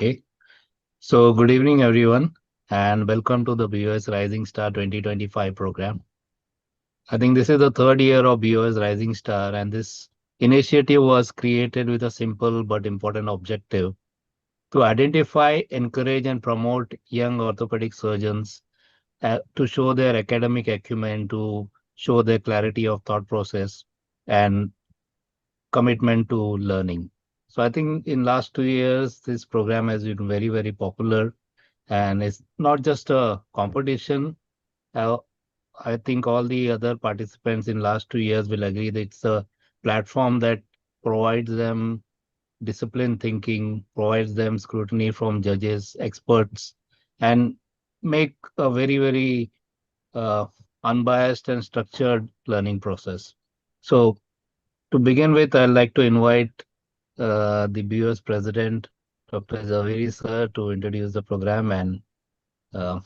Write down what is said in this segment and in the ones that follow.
Okay. So good evening, everyone, and welcome to the BOS Rising Star 2025 program. I think this is the third year of BOS Rising Star, and this initiative was created with a simple but important objective to identify, encourage, and promote young orthopedic surgeons to show their academic acumen, to show their clarity of thought process, and commitment to learning. So I think in last 2 years, this program has been very popular, and it's not just a competition. Uh, I think all the other participants in last 2 years will agree that it's a platform that provides them disciplined thinking, provides them scrutiny from judges, experts, and make a very uh, unbiased and structured learning process. So to begin with, I'd like to invite the BOS president, Dr. Zaveri sir, to introduce the program and uh,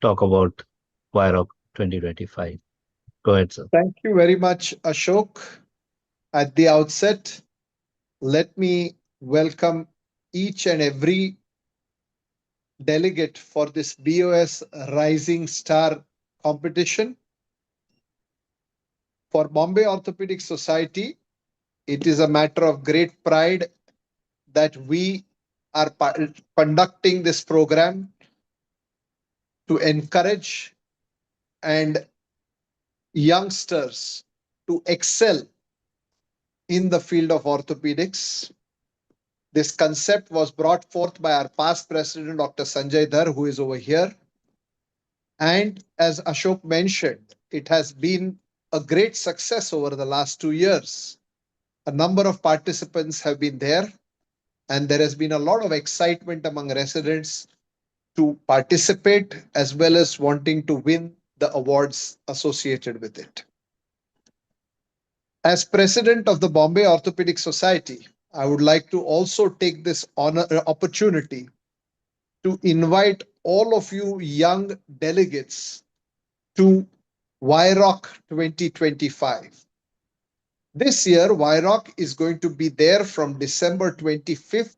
talk about YROC 2025. Go ahead, sir. Thank you very much, Ashok. At the outset, let me welcome each and every delegate for this BOS Rising Star competition. For Bombay Orthopedic Society, it is a matter of great pride that we are conducting this program to encourage and youngsters to excel in the field of orthopedics. This concept was brought forth by our past president, Dr. Sanjay Dhar, who is over here. And as Ashok mentioned, it has been a great success over the last 2 years. A number of participants have been there, and there has been a lot of excitement among residents to participate as well as wanting to win the awards associated with it. As president of the Bombay Orthopedic Society, I would like to also take this opportunity to invite all of you young delegates to YROC 2025. This year, YROC is going to be there from December 25th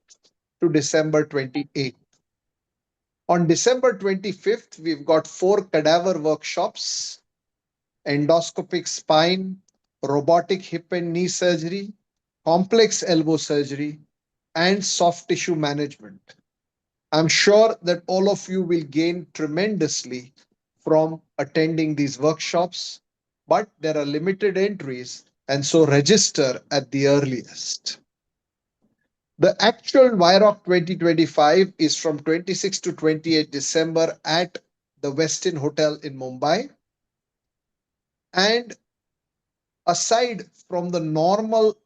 to December 28th. On December 25th, we've got 4 cadaver workshops: endoscopic spine, robotic hip and knee surgery, complex elbow surgery, and soft tissue management. I'm sure that all of you will gain tremendously from attending these workshops, but there are limited entries, and so register at the earliest. The actual YROC 2025 is from 26 to 28 December at the Westin Hotel in Mumbai. And aside from the normal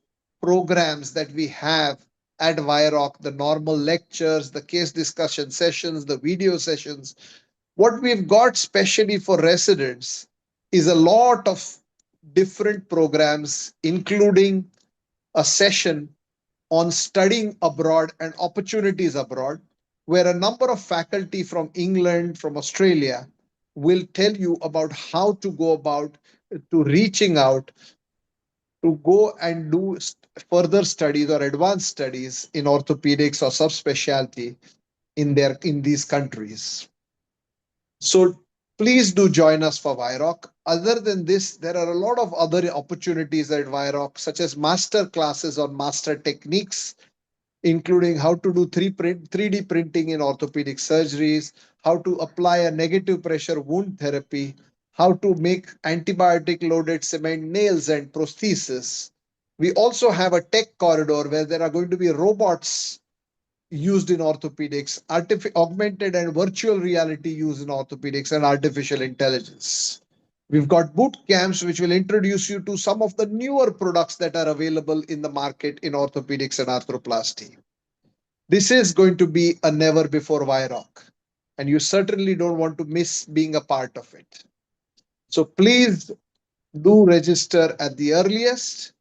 programs that we have at YROC, the normal lectures, the case discussion sessions, the video sessions, what we've got specially for residents is a lot of different programs, including a session on studying abroad and opportunities abroad, where a number of faculty from England, from Australia, will tell you about how to go about to reaching out to go and do further studies or advanced studies in orthopedics or subspecialty in these countries. So please do join us for YROC. Other than this, there are a lot of other opportunities at YROC, such as master classes on master techniques, including how to do 3D printing in orthopedic surgeries, how to apply a negative pressure wound therapy, how to make antibiotic loaded cement nails and prosthesis. We also have a tech corridor where there are going to be robots used in orthopedics, augmented and virtual reality used in orthopedics, and artificial intelligence. We've got boot camps which will introduce you to some of the newer products that are available in the market in orthopedics and arthroplasty. This is going to be a never before YROC, and you certainly don't want to miss being a part of it. So please do register at the earliest.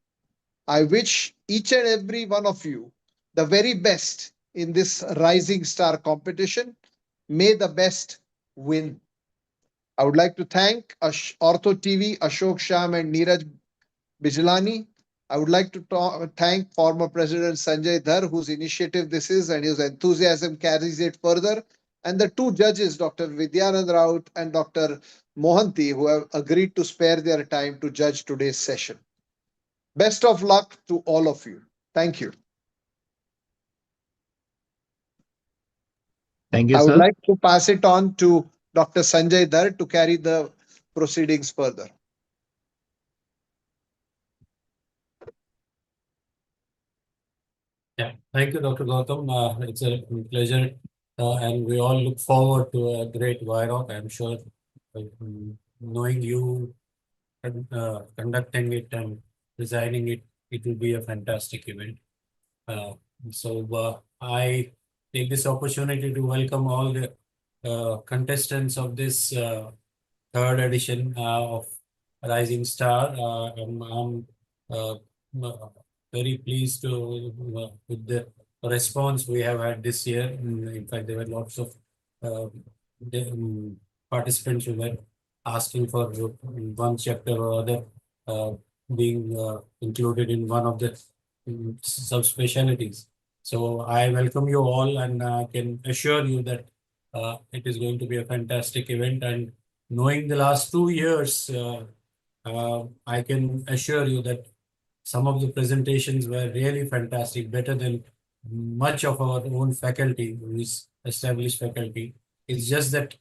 I wish each and every one of you the very best in this Rising Star competition. May the best win. I would like to thank OrthoTV, Ashok, Shyam, and Neeraj Bijlani I would like to thank former President Sanjay Dhar, whose initiative this is and whose enthusiasm carries it further, and the two judges, Dr. Vidyanand Raut and Dr. Mohanty, who have agreed to spare their time to judge today's session. Best of luck to all of you. Thank you. Thank you, I would sir. like to pass it on to Dr. Sanjay Dhar to carry the proceedings further. Yeah, thank you, Dr. Gautam. It's a pleasure, and we all look forward to a great Vairog. I'm sure, knowing you and conducting it and designing it, it will be a fantastic event. I take this opportunity to welcome all the contestants of this third edition of Rising Star. I'm uh, uh, very pleased with the response we have had this year. In fact, there were lots of uh, participants who were asking for one chapter or other being included in one of the subspecialties. So I welcome you all, and I can assure you that it is going to be a fantastic event. And knowing the last 2 years, I can assure you that some of the presentations were really fantastic, better than much of our own faculty, who is established faculty. It's just that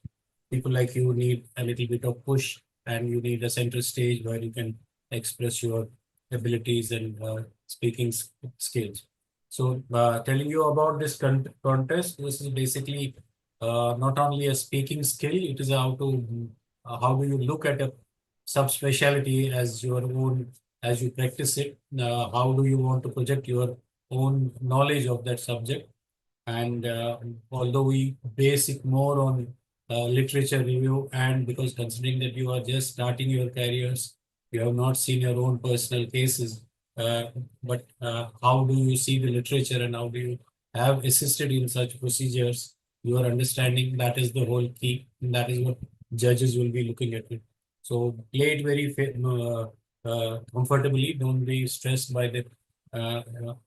people like you need a little bit of push, and you need a center stage where you can express your abilities and speaking skills. So telling you about this contest, this is basically not only a speaking skill, it is how do you look at a subspecialty as your own, as you practice it, how do you want to project your own knowledge of that subject. And although we base it more on literature review, and because considering that you are just starting your careers, you have not seen your own personal cases, but how do you see the literature and how do you have assisted in such procedures, your understanding, that is the whole key, and that is what judges will be looking at it. So play it very comfortably, don't be stressed by the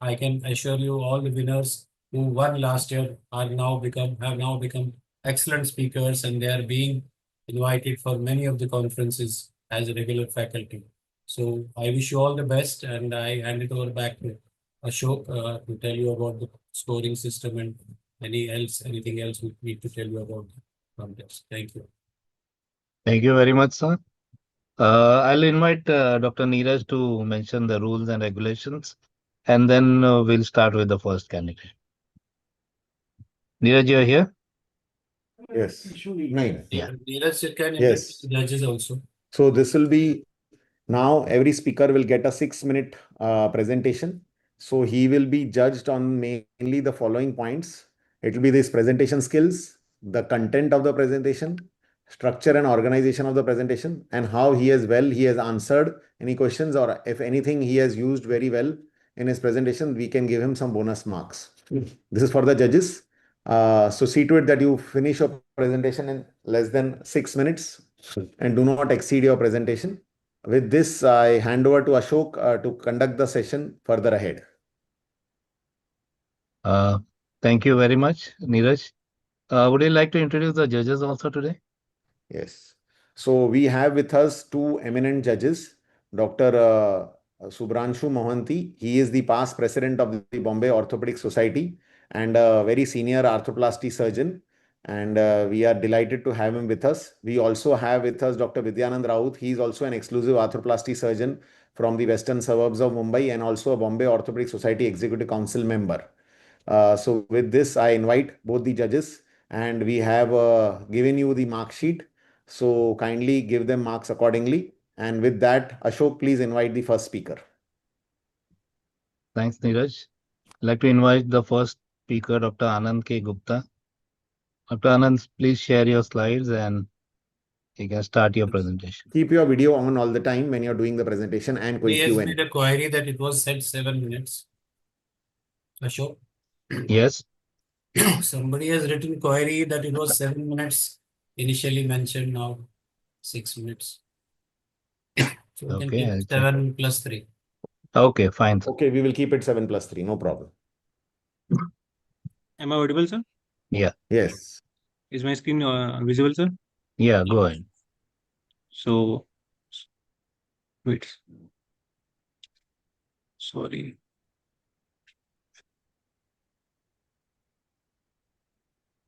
I can assure you all the winners who won last year have now become excellent speakers, and they are being invited for many of the conferences as a regular faculty. So I wish you all the best, and I hand it over back to Ashok to tell you about the scoring system and anything else we need to tell you about the contest. Thank you. Thank you very much, sir. I'll invite Dr. Neeraj to mention the rules and regulations, and then we'll start with the first candidate. Neeraj, you're here? Yes. Nine. Yeah. Neeraj can Yes. invite judges also. So this will be now every speaker will get a 6-minute presentation. So he will be judged on mainly the following points. It will be this presentation skills, the content of the presentation, structure and organization of the presentation, and how he has answered any questions, or if anything he has used very well in his presentation, we can give him some bonus marks. This is for the judges. So see to it that you finish your presentation in less than 6 minutes and do not exceed your presentation. With this, I hand over to Ashok to conduct the session further ahead. Uh, Thank you very much, Neeraj. Would you like to introduce the judges also today? Yes. So we have with us two eminent judges, Dr. Subranshu Mohanty. He is the past president of the Bombay Orthopedic Society and a very senior arthroplasty surgeon. And we are delighted to have him with us. We also have with us Dr. Vidyanand Raut. He is also an exclusive arthroplasty surgeon from the western suburbs of Mumbai and also a Bombay Orthopedic Society Executive Council member. So with this, I invite both the judges, and we have given you the mark sheet. So kindly give them marks accordingly. And with that, Ashok, please invite the first speaker. Thanks, Neeraj. I'd like to invite the first speaker, Dr. Anand K Gupta. Dr. Anand, please share your slides and you can start your presentation. Keep your video on all the time when you're doing the presentation and He quick has Q&A. made a query that it was said 7 minutes. Ashok? Yes. Somebody has written query that it was 7 minutes initially mentioned, now 6 minutes. So we can Okay, keep I'll check. 7 plus 3. Okay, fine, sir. Okay, we will keep it 7+3, no problem. Am I audible, sir? Yeah, Yes. Is my screen visible, sir? yeah, go ahead. So, wait. Sorry.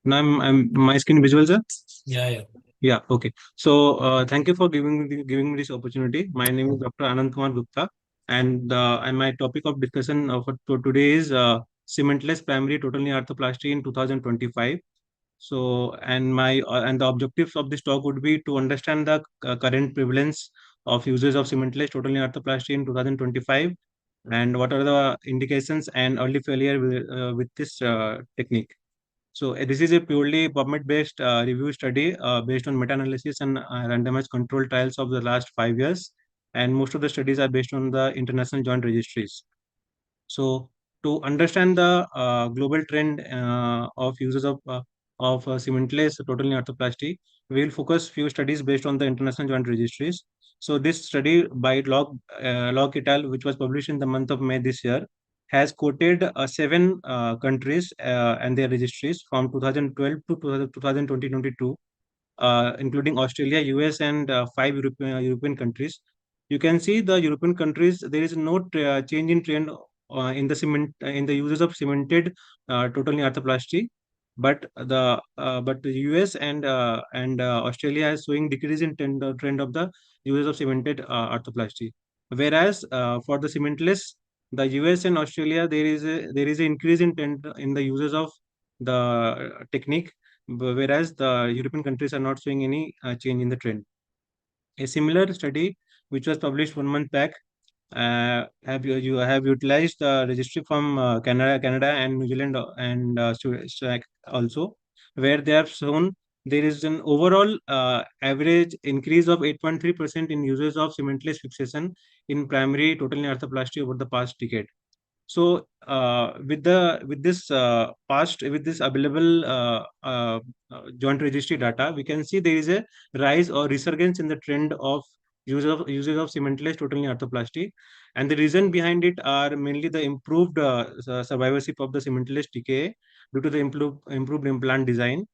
Now my screen visible, sir? Yeah. Yeah, okay. So, thank you for giving me this opportunity. My name is Dr. Anand K Gupta, and my topic of discussion for today is cementless primary total knee arthroplasty in 2025. So, and the objectives of this talk would be to understand the current prevalence of uses of cementless total knee arthroplasty in 2025, and what are the indications and early failure with this technique. So this is a purely PubMed-based review study based on meta-analysis and randomized control trials of the last 5 years, and most of the studies are based on the international joint registries. So to understand the global trend of uses of cementless total knee arthroplasty, we will focus few studies based on the international joint registries. So this study by Log et al., which was published in the month of May this year, has quoted seven countries and their registries from 2012 to 2022, including Australia, US, and five European countries. You can see the European countries. There is no change in trend in the uses of cemented total knee arthroplasty, but the US and Australia is showing decrease in trend of the uses of cemented arthroplasty. Whereas for the cementless, the US and Australia, there is an increase in trend in the uses of the technique, whereas the European countries are not showing any change in the trend. A similar study, which was published 1 month back, you have utilized the registry from Canada and New Zealand and also, where they have shown there is an overall average increase of 8.3% in users of cementless fixation in primary total knee arthroplasty over the past decade. So with this available joint registry data, we can see there is a rise or resurgence in the trend of usage of cementless total knee arthroplasty, and the reason behind it are mainly the improved survivorship of the cementless TKA due to the improved implant design,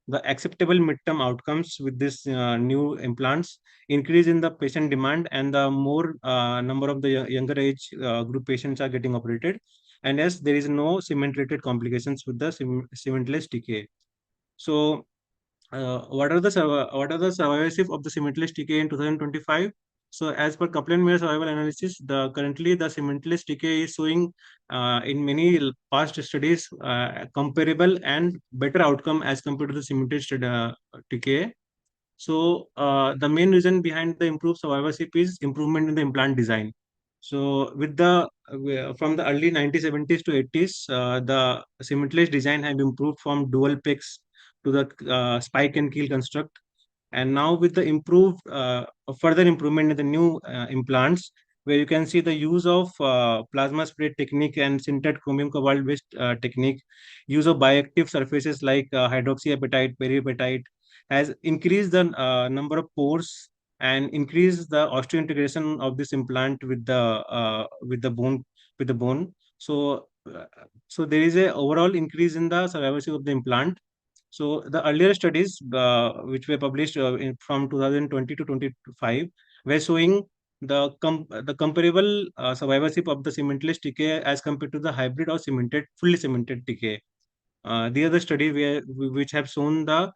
the acceptable midterm outcomes with this new implants, increase in the patient demand, and the more number of the younger age group patients are getting operated. And yes, there is no cement-related complications with the cementless TKA. So, what are the survivorship of the cementless TKA in 2025? So, as per Kaplan-Meier survival analysis, currently the cementless TKA is showing in many past studies comparable and better outcome as compared to the cemented TKA. So the main reason behind the improved survivorship is improvement in the implant design. So from the early 1970s to 80s, the cementless design have improved from dual pegs to the spike and keel construct, and now with the improved further improvement in the new implants, where you can see the use of plasma spray technique and sintered chromium cobalt based technique, use of bioactive surfaces like hydroxyapatite, periapatite, has increased the number of pores and increased the osteointegration of this implant with the bone. So so there is a overall increase in the survivorship of the implant. So the earlier studies, which were published from 2020 to 25, were showing the comparable survivorship of the cementless TKA as compared to the hybrid or fully cemented TKA. The other study which have shown the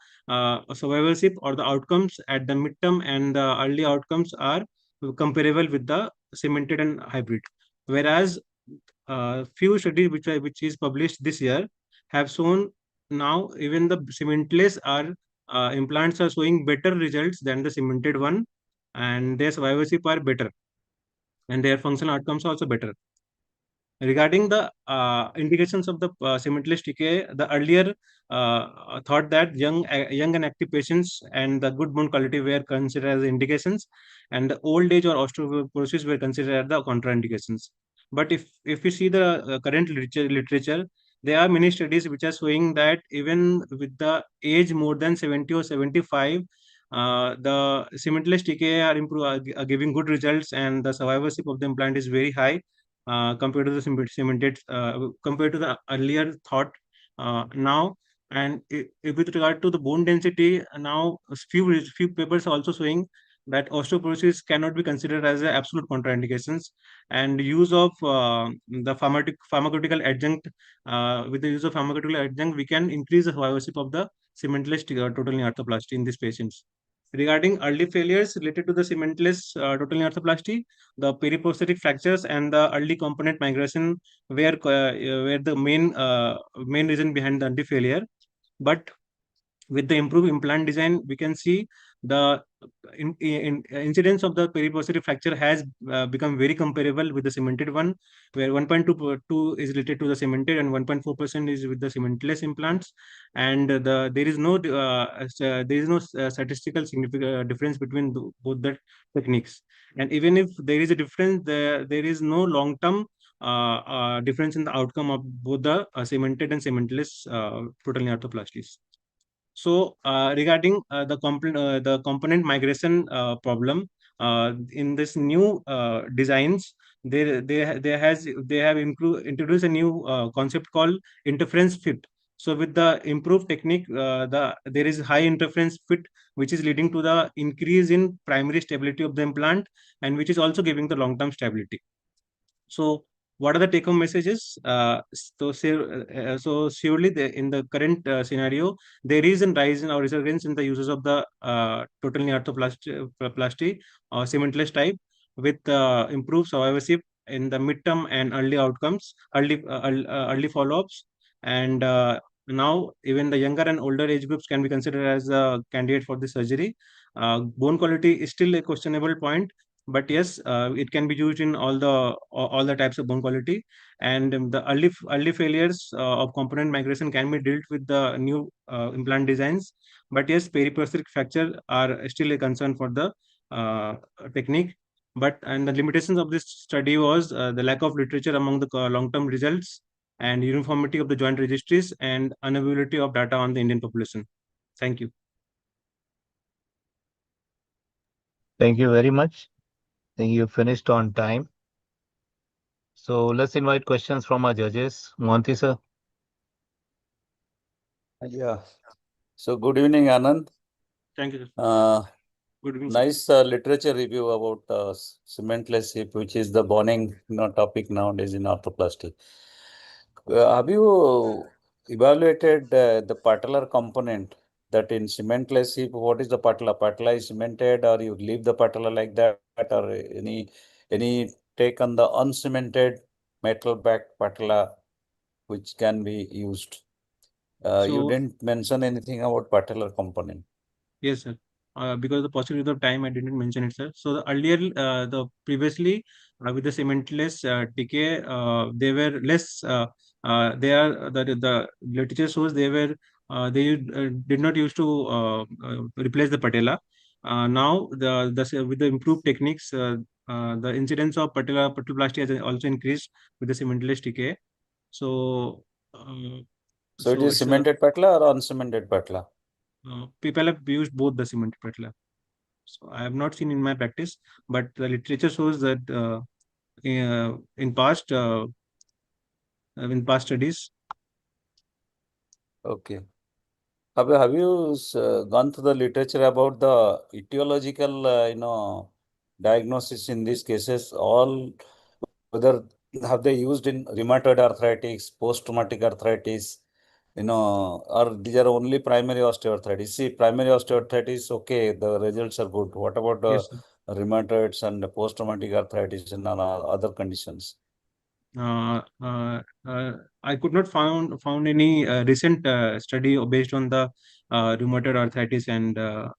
survivorship or the outcomes at the midterm and the early outcomes are comparable with the cemented and hybrid. Whereas few studies which is published this year have shown now even the cementless are implants are showing better results than the cemented one, and their survivorship are better, and their functional outcomes are also better. Regarding the indications of the cementless TKA, the earlier thought that young and active patients and the good bone quality were considered as indications, and the old age or osteoporosis were considered as the contraindications. But if you see the current literature, there are many studies which are showing that even with the age more than 70 or 75, the cementless TKA are giving good results, and the survivorship of the implant is very high. compared to the cemented, compared to the earlier thought now. And with regard to the bone density, now few papers are also showing that osteoporosis cannot be considered as a absolute contraindications, and use of the pharmaceutical adjunct, with the use of pharmaceutical adjunct, we can increase the survivorship of the cementless total knee arthroplasty in these patients. Regarding early failures related to the cementless total knee arthroplasty, the periprosthetic fractures and the early component migration were the main reason behind the early failure. But with the improved implant design, we can see the incidence of the periprosthetic fracture has become very comparable with the cemented one, where 1.2 is related to the cemented and 1.4% is with the cementless implants. And there is no statistical significant difference between both the techniques. And even if there is a difference, there is no long-term difference in the outcome of both the cemented and cementless total knee arthroplasties. So regarding the component migration problem in this new designs, they have introduced a new concept called interference fit. So with the improved technique, there is high interference fit, which is leading to the increase in primary stability of the implant, and which is also giving the long-term stability. So what are the take-home messages? So surely in the current scenario, there is a rise in or resurgence in the uses of the total knee arthroplasty or cementless type, with improved survivorship in the midterm and early outcomes, early follow-ups. And now even the younger and older age groups can be considered as a candidate for the surgery. Bone quality is still a questionable point, but yes, it can be used in all the types of bone quality. And the early failures of component migration can be dealt with the new implant designs. But yes, periprosthetic fracture are still a concern for the technique. But and the limitations of this study was the lack of literature among the long-term results, and uniformity of the joint registries, and unavailability of data on the Indian population. Thank you. Thank you very much. I think you finished on time. So let's invite questions from our judges. Mohanty sir. Yeah. So good evening, Anand. Thank you, sir. Good evening, sir. Nice literature review about cementless hip, which is the burning topic nowadays in arthroplasty. Have you evaluated the patellar component that in cementless hip? What is the patella? Patella is cemented, or you leave the patella like that, or any take on the uncemented metal back patella which can be used? You So didn't mention anything about patellar component. yes, sir. Because the possibility of time, I didn't mention it, sir. So the earlier, the previously with the cementless TK, they were less. They are the literature shows they did not used to replace the patella. Now with the improved techniques, the incidence of patelloplasty has also increased with the cementless TK. So So it is it's cemented patella or uncemented patella? people have used both the cemented patella. So I have not seen in my practice, but the literature shows that in past studies. Okay. Have you gone through the literature about the etiological, diagnosis in these cases? All whether have they used in rheumatoid arthritis, post-traumatic arthritis, or these are only primary osteoarthritis? See, primary osteoarthritis, okay, the results are good. What about Yes, sir. rheumatoids and traumatic arthritis and other conditions? I could not found any recent study based on the rheumatoid arthritis, and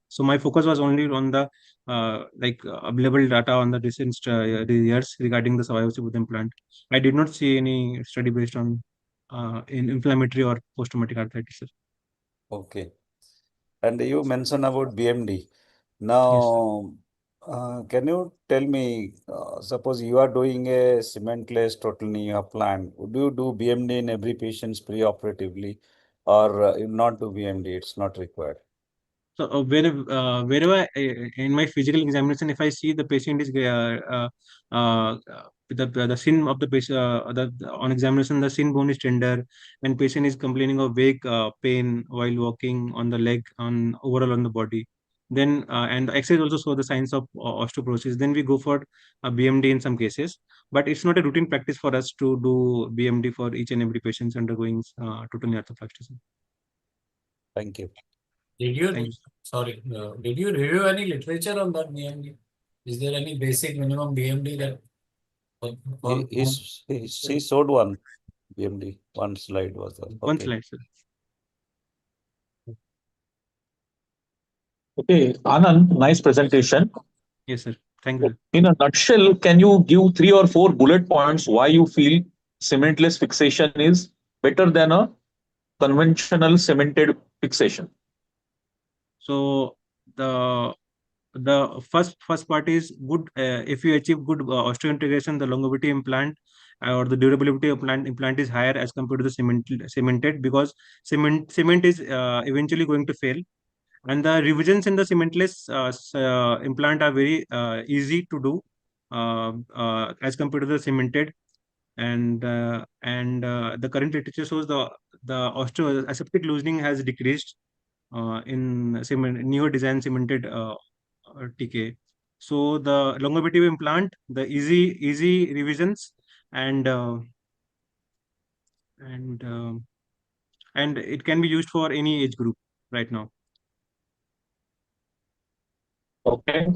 so my focus was only on the available data on the recent years regarding the survivorship with implant. I did not see any study based on in inflammatory or post-traumatic arthritis, sir. Okay. And you mentioned about BMD. Yes. Now, can you tell me, suppose you are doing a cementless total knee plan, would you do BMD in every patient pre-operatively, or you not do BMD? It's not required. So wherever in my physical examination, if I see the patient is the shin of the patient, on examination, the shin bone is tender, and patient is complaining of vague pain while walking on the leg, on overall on the body. Then and the X-rays also show the signs of osteoporosis. Then we go for a BMD in some cases, but it's not a routine practice for us to do BMD for each and every patient undergoing total knee arthroplasty. Thank you. Did you, Thank you. sorry, did you review any literature on that BMD? Is there any basic minimum BMD that? He showed one BMD. One slide was there. One Okay. slide, sir. Okay, Anand, nice presentation. Yes, sir. Thank you, sir. In a nutshell, can you give 3 or 4 bullet points why you feel cementless fixation is better than a conventional cemented fixation? So the first part is good. If you achieve good osteointegration, the longevity implant or the durability of implant is higher as compared to the cemented, because cement is eventually going to fail, and the revisions in the cementless implant are very easy to do as compared to the cemented. And the current literature shows the aseptic loosening has decreased in newer design cemented TK. So the longevity implant, the easy revisions, and and uh, and it can be used for any age group right now. Okay.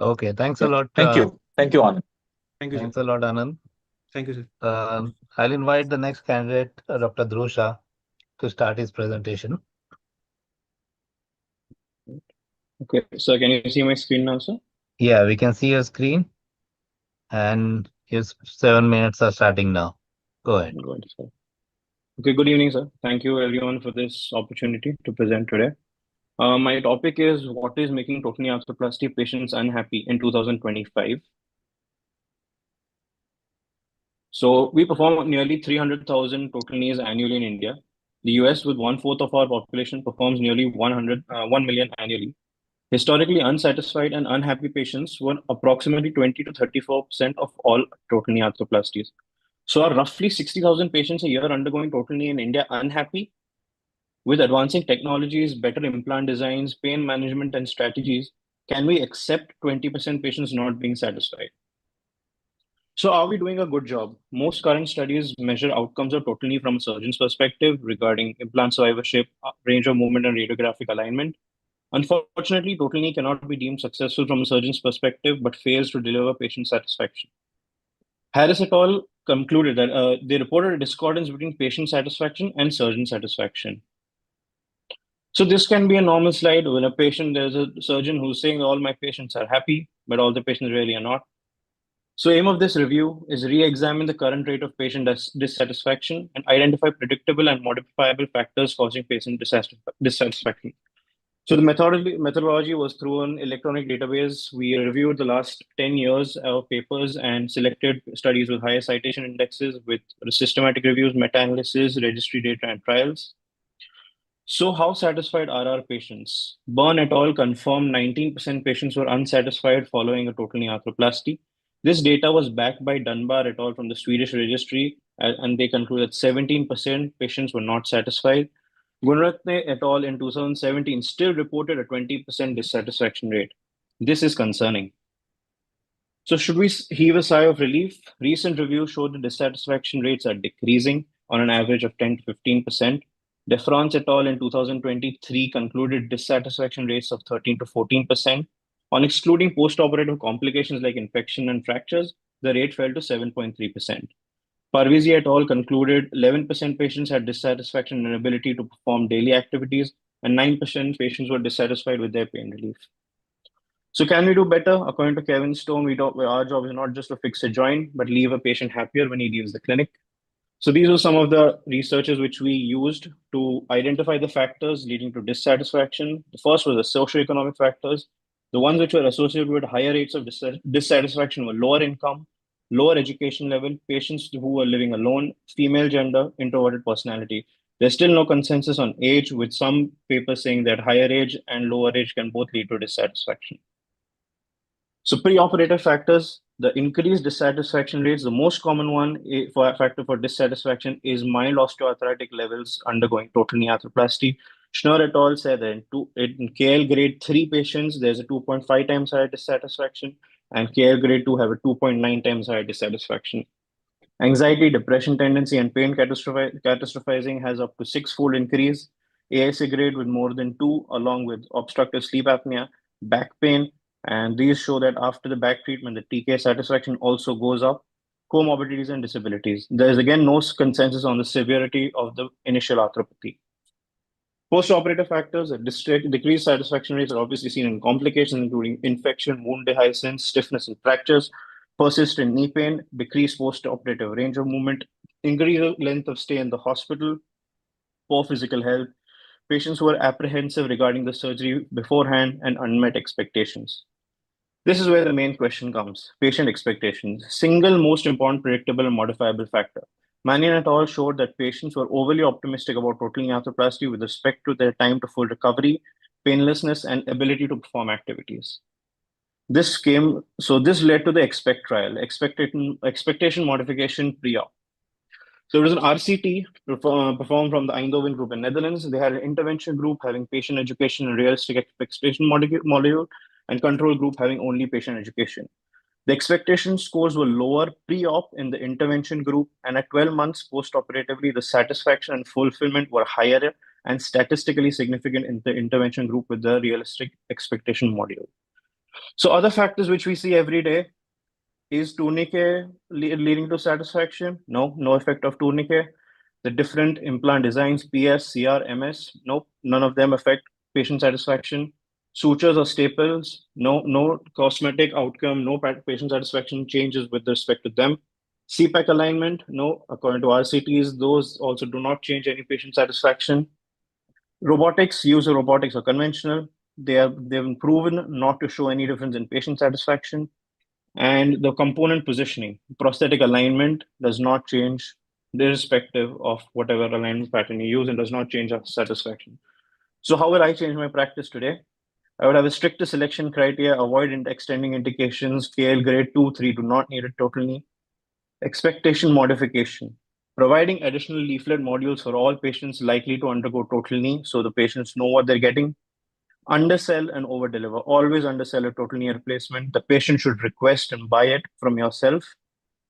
Okay, thanks a lot. Thank you. Thank you, Anand. Thank you, sir. Thanks a lot, Anand. Thank you, sir. I'll invite the next candidate, Dr. Dhruv Shah, to start his presentation. Okay, so can you see my screen now, sir? Yeah, we can see your screen, and his 7 minutes are starting now. Go ahead. Good, sir. Okay, good evening, sir. Thank you everyone for this opportunity to present today. My topic is what is making total knee arthroplasty patients unhappy in 2025. So we perform nearly 300,000 total knees annually in India. The US, with 1/4 of our population, performs nearly 1 million annually. Historically, unsatisfied and unhappy patients were approximately 20 to 34% of all total knee arthroplasties. So are roughly 60,000 patients a year undergoing total knee in India unhappy? With advancing technologies, better implant designs, pain management, and strategies, can we accept 20% patients not being satisfied? So are we doing a good job? Most current studies measure outcomes of total knee from a surgeon's perspective regarding implant survivorship, range of movement, and radiographic alignment. Unfortunately, total knee cannot be deemed successful from a surgeon's perspective, but fails to deliver patient satisfaction. Harris et al. Concluded that they reported a discordance between patient satisfaction and surgeon satisfaction. So this can be a normal slide when there's a surgeon who's saying all my patients are happy, but all the patients really are not. So aim of this review is re-examine the current rate of patient dissatisfaction and identify predictable and modifiable factors causing patient dissatisfaction. So the methodology was through an electronic database. We reviewed the last 10 years of papers and selected studies with higher citation indexes with systematic reviews, meta-analysis, registry data, and trials. So how satisfied are our patients? Byrne et al. Confirmed 19% patients were unsatisfied following a total knee arthroplasty. This data was backed by Dunbar et al. From the Swedish registry, and they concluded that 17% patients were not satisfied. Gunaratne et al. In 2017 still reported a 20% dissatisfaction rate. This is concerning. So should we heave a sigh of relief? Recent reviews show the dissatisfaction rates are decreasing on an average of 10 to 15%. DeFrance et al. In 2023 concluded dissatisfaction rates of 13 to 14%. On excluding post-operative complications like infection and fractures, the rate fell to 7.3%. Parvizi et al. Concluded 11% patients had dissatisfaction and inability to perform daily activities, and 9% patients were dissatisfied with their pain relief. So can we do better? According to Kevin Stone, our job is not just to fix a joint, but leave a patient happier when he leaves the clinic. So these were some of the researches which we used to identify the factors leading to dissatisfaction. The first was the socioeconomic factors. The ones which were associated with higher rates of dissatisfaction were lower income, lower education level, patients who were living alone, female gender, introverted personality. There's still no consensus on age, with some papers saying that higher age and lower age can both lead to dissatisfaction. So pre-operative factors, the increased dissatisfaction rates, the most common factor for dissatisfaction is mild osteoarthritic levels undergoing total knee arthroplasty. Schnur et al. Said that in KL grade 3 patients, there's a 2.5 times higher dissatisfaction, and KL grade 2 have a 2.9 times higher dissatisfaction. Anxiety, depression tendency, and pain catastrophizing has up to 6-fold increase. AIC grade with more than 2, along with obstructive sleep apnea, back pain, and these show that after the back treatment, the TK satisfaction also goes up. Comorbidities and disabilities. There is again no consensus on the severity of the initial arthropathy. Post-operative factors, decreased satisfaction rates are obviously seen in complications, including infection, wound dehiscence, stiffness and fractures, persistent knee pain, decreased post-operative range of movement, increased length of stay in the hospital, poor physical health, patients who are apprehensive regarding the surgery beforehand, and unmet expectations. This is where the main question comes: patient expectations, single most important predictable and modifiable factor. Manian et al. Showed that patients were overly optimistic about total knee arthroplasty with respect to their time to full recovery, painlessness, and ability to perform activities. This led to the EXPECT trial, expectation modification pre-op. So it was an RCT performed from the Eindhoven group in Netherlands. They had an intervention group having patient education and realistic expectation module, and control group having only patient education. The expectation scores were lower pre-op in the intervention group, and at 12 months post-operatively, the satisfaction and fulfillment were higher and statistically significant in the intervention group with the realistic expectation module. So other factors which we see every day, is tourniquet leading to satisfaction? No, no effect of tourniquet. The different implant designs, PS, CR, MS, nope, none of them affect patient satisfaction. Sutures or staples, no cosmetic outcome, no patient satisfaction changes with respect to them. CPAC alignment, no, according to RCTs, those also do not change any patient satisfaction. Robotics, use of robotics are conventional. They've been proven not to show any difference in patient satisfaction. And the component positioning, prosthetic alignment does not change irrespective of whatever alignment pattern you use, and does not change our satisfaction. So how will I change my practice today? I would have a stricter selection criteria, avoid extending indications, KL grade 2, 3 do not need a total knee. Expectation modification, providing additional leaflet modules for all patients likely to undergo total knee so the patients know what they're getting. Undersell and over deliver. Always undersell a total knee replacement. The patient should request and buy it from yourself.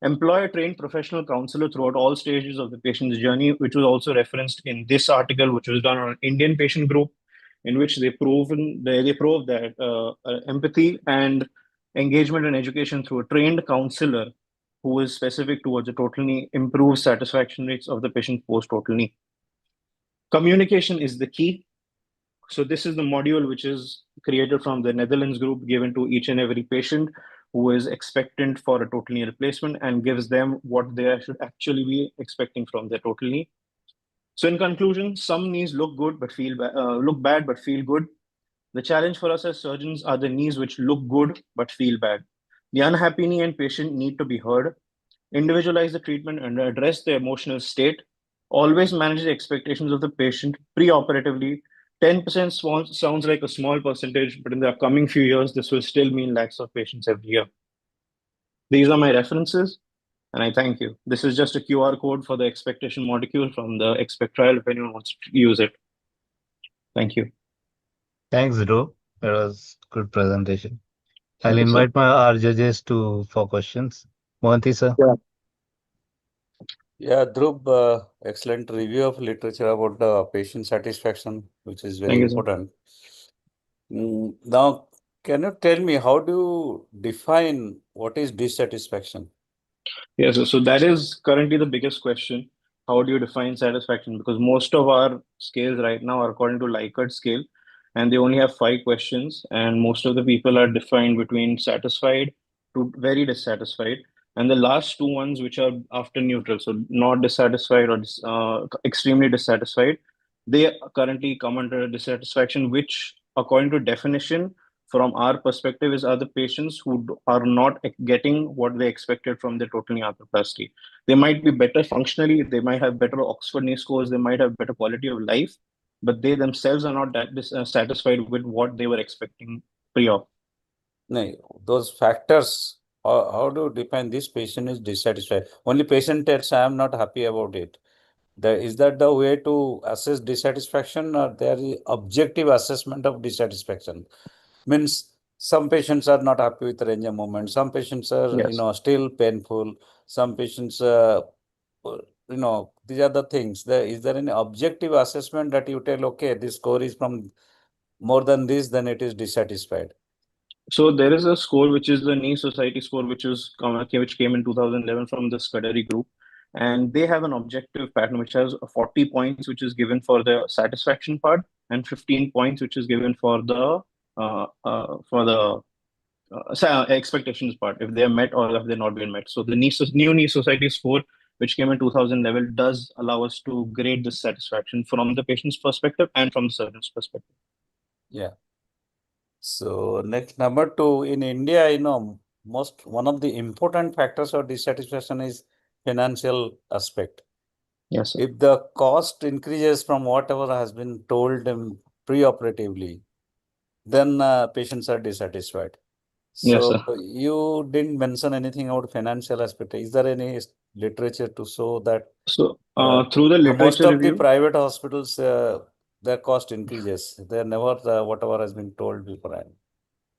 Employ a trained professional counselor throughout all stages of the patient's journey, which was also referenced in this article, which was done on an Indian patient group, in which they proved that empathy and engagement and education through a trained counselor who is specific towards a total knee improves satisfaction rates of the patient post total knee. Communication is the key. So this is the module which is created from the Netherlands group, given to each and every patient who is expectant for a total knee replacement, and gives them what they should actually be expecting from their total knee. So in conclusion, some knees look good but look bad but feel good. The challenge for us as surgeons are the knees which look good but feel bad. The unhappy knee and patient need to be heard. Individualize the treatment and address the emotional state. Always manage the expectations of the patient pre-operatively. 10% sounds like a small percentage, but in the upcoming few years, this will still mean lakhs of patients every year. These are my references, and I thank you. This is just a QR code for the expectation module from the EXPECT trial if anyone wants to use it. Thank you. Thanks, Dhruv. It was good presentation. Thank I'll you, sir. invite our judges for questions. Mohanty, sir. Yeah, Dhruv, excellent review of literature about the patient satisfaction, which is very Thank you, sir. important. Now, can you tell me how do you define what is dissatisfaction? Yes, so that is currently the biggest question. How do you define satisfaction? Because most of our scales right now are according to Likert scale, and they only have 5 questions, and most of the people are defined between satisfied to very dissatisfied. And the last 2 ones, which are after neutral, so not dissatisfied or extremely dissatisfied, they currently come under dissatisfaction, which according to definition from our perspective is other patients who are not getting what they expected from their total knee arthroplasty. They might be better functionally, they might have better Oxford knee scores, they might have better quality of life, but they themselves are not that satisfied with what they were expecting pre-op. No, those factors, how do you define this patient is dissatisfied? Only patient tells I am not happy about it. Is that the way to assess dissatisfaction, or there is objective assessment of dissatisfaction? Means some patients are not happy with range of movement. Some patients are, Yes. still painful. Some patients, these are the things. Is there any objective assessment that you tell, okay, this score is from more than this, then it is dissatisfied? So there is a score which is the Knee Society score, which came in 2011 from the Scuderi group, and they have an objective pattern which has 40 points, which is given for the satisfaction part, and 15 points, which is given for the expectations part, if they are met or if they're not been met. So the new Knee Society score, which came in 2011, does allow us to grade the satisfaction from the patient's perspective and from the surgeon's perspective. Yeah. So next, number two, in India, one of the important factors of dissatisfaction is financial aspect. Yes, sir. If the cost increases from whatever has been told them pre-operatively, then patients are dissatisfied. Yes, So sir. you didn't mention anything about financial aspect. Is there any literature to show that So through the most literature of the review, private hospitals, their cost increases? They're never whatever has been told beforehand.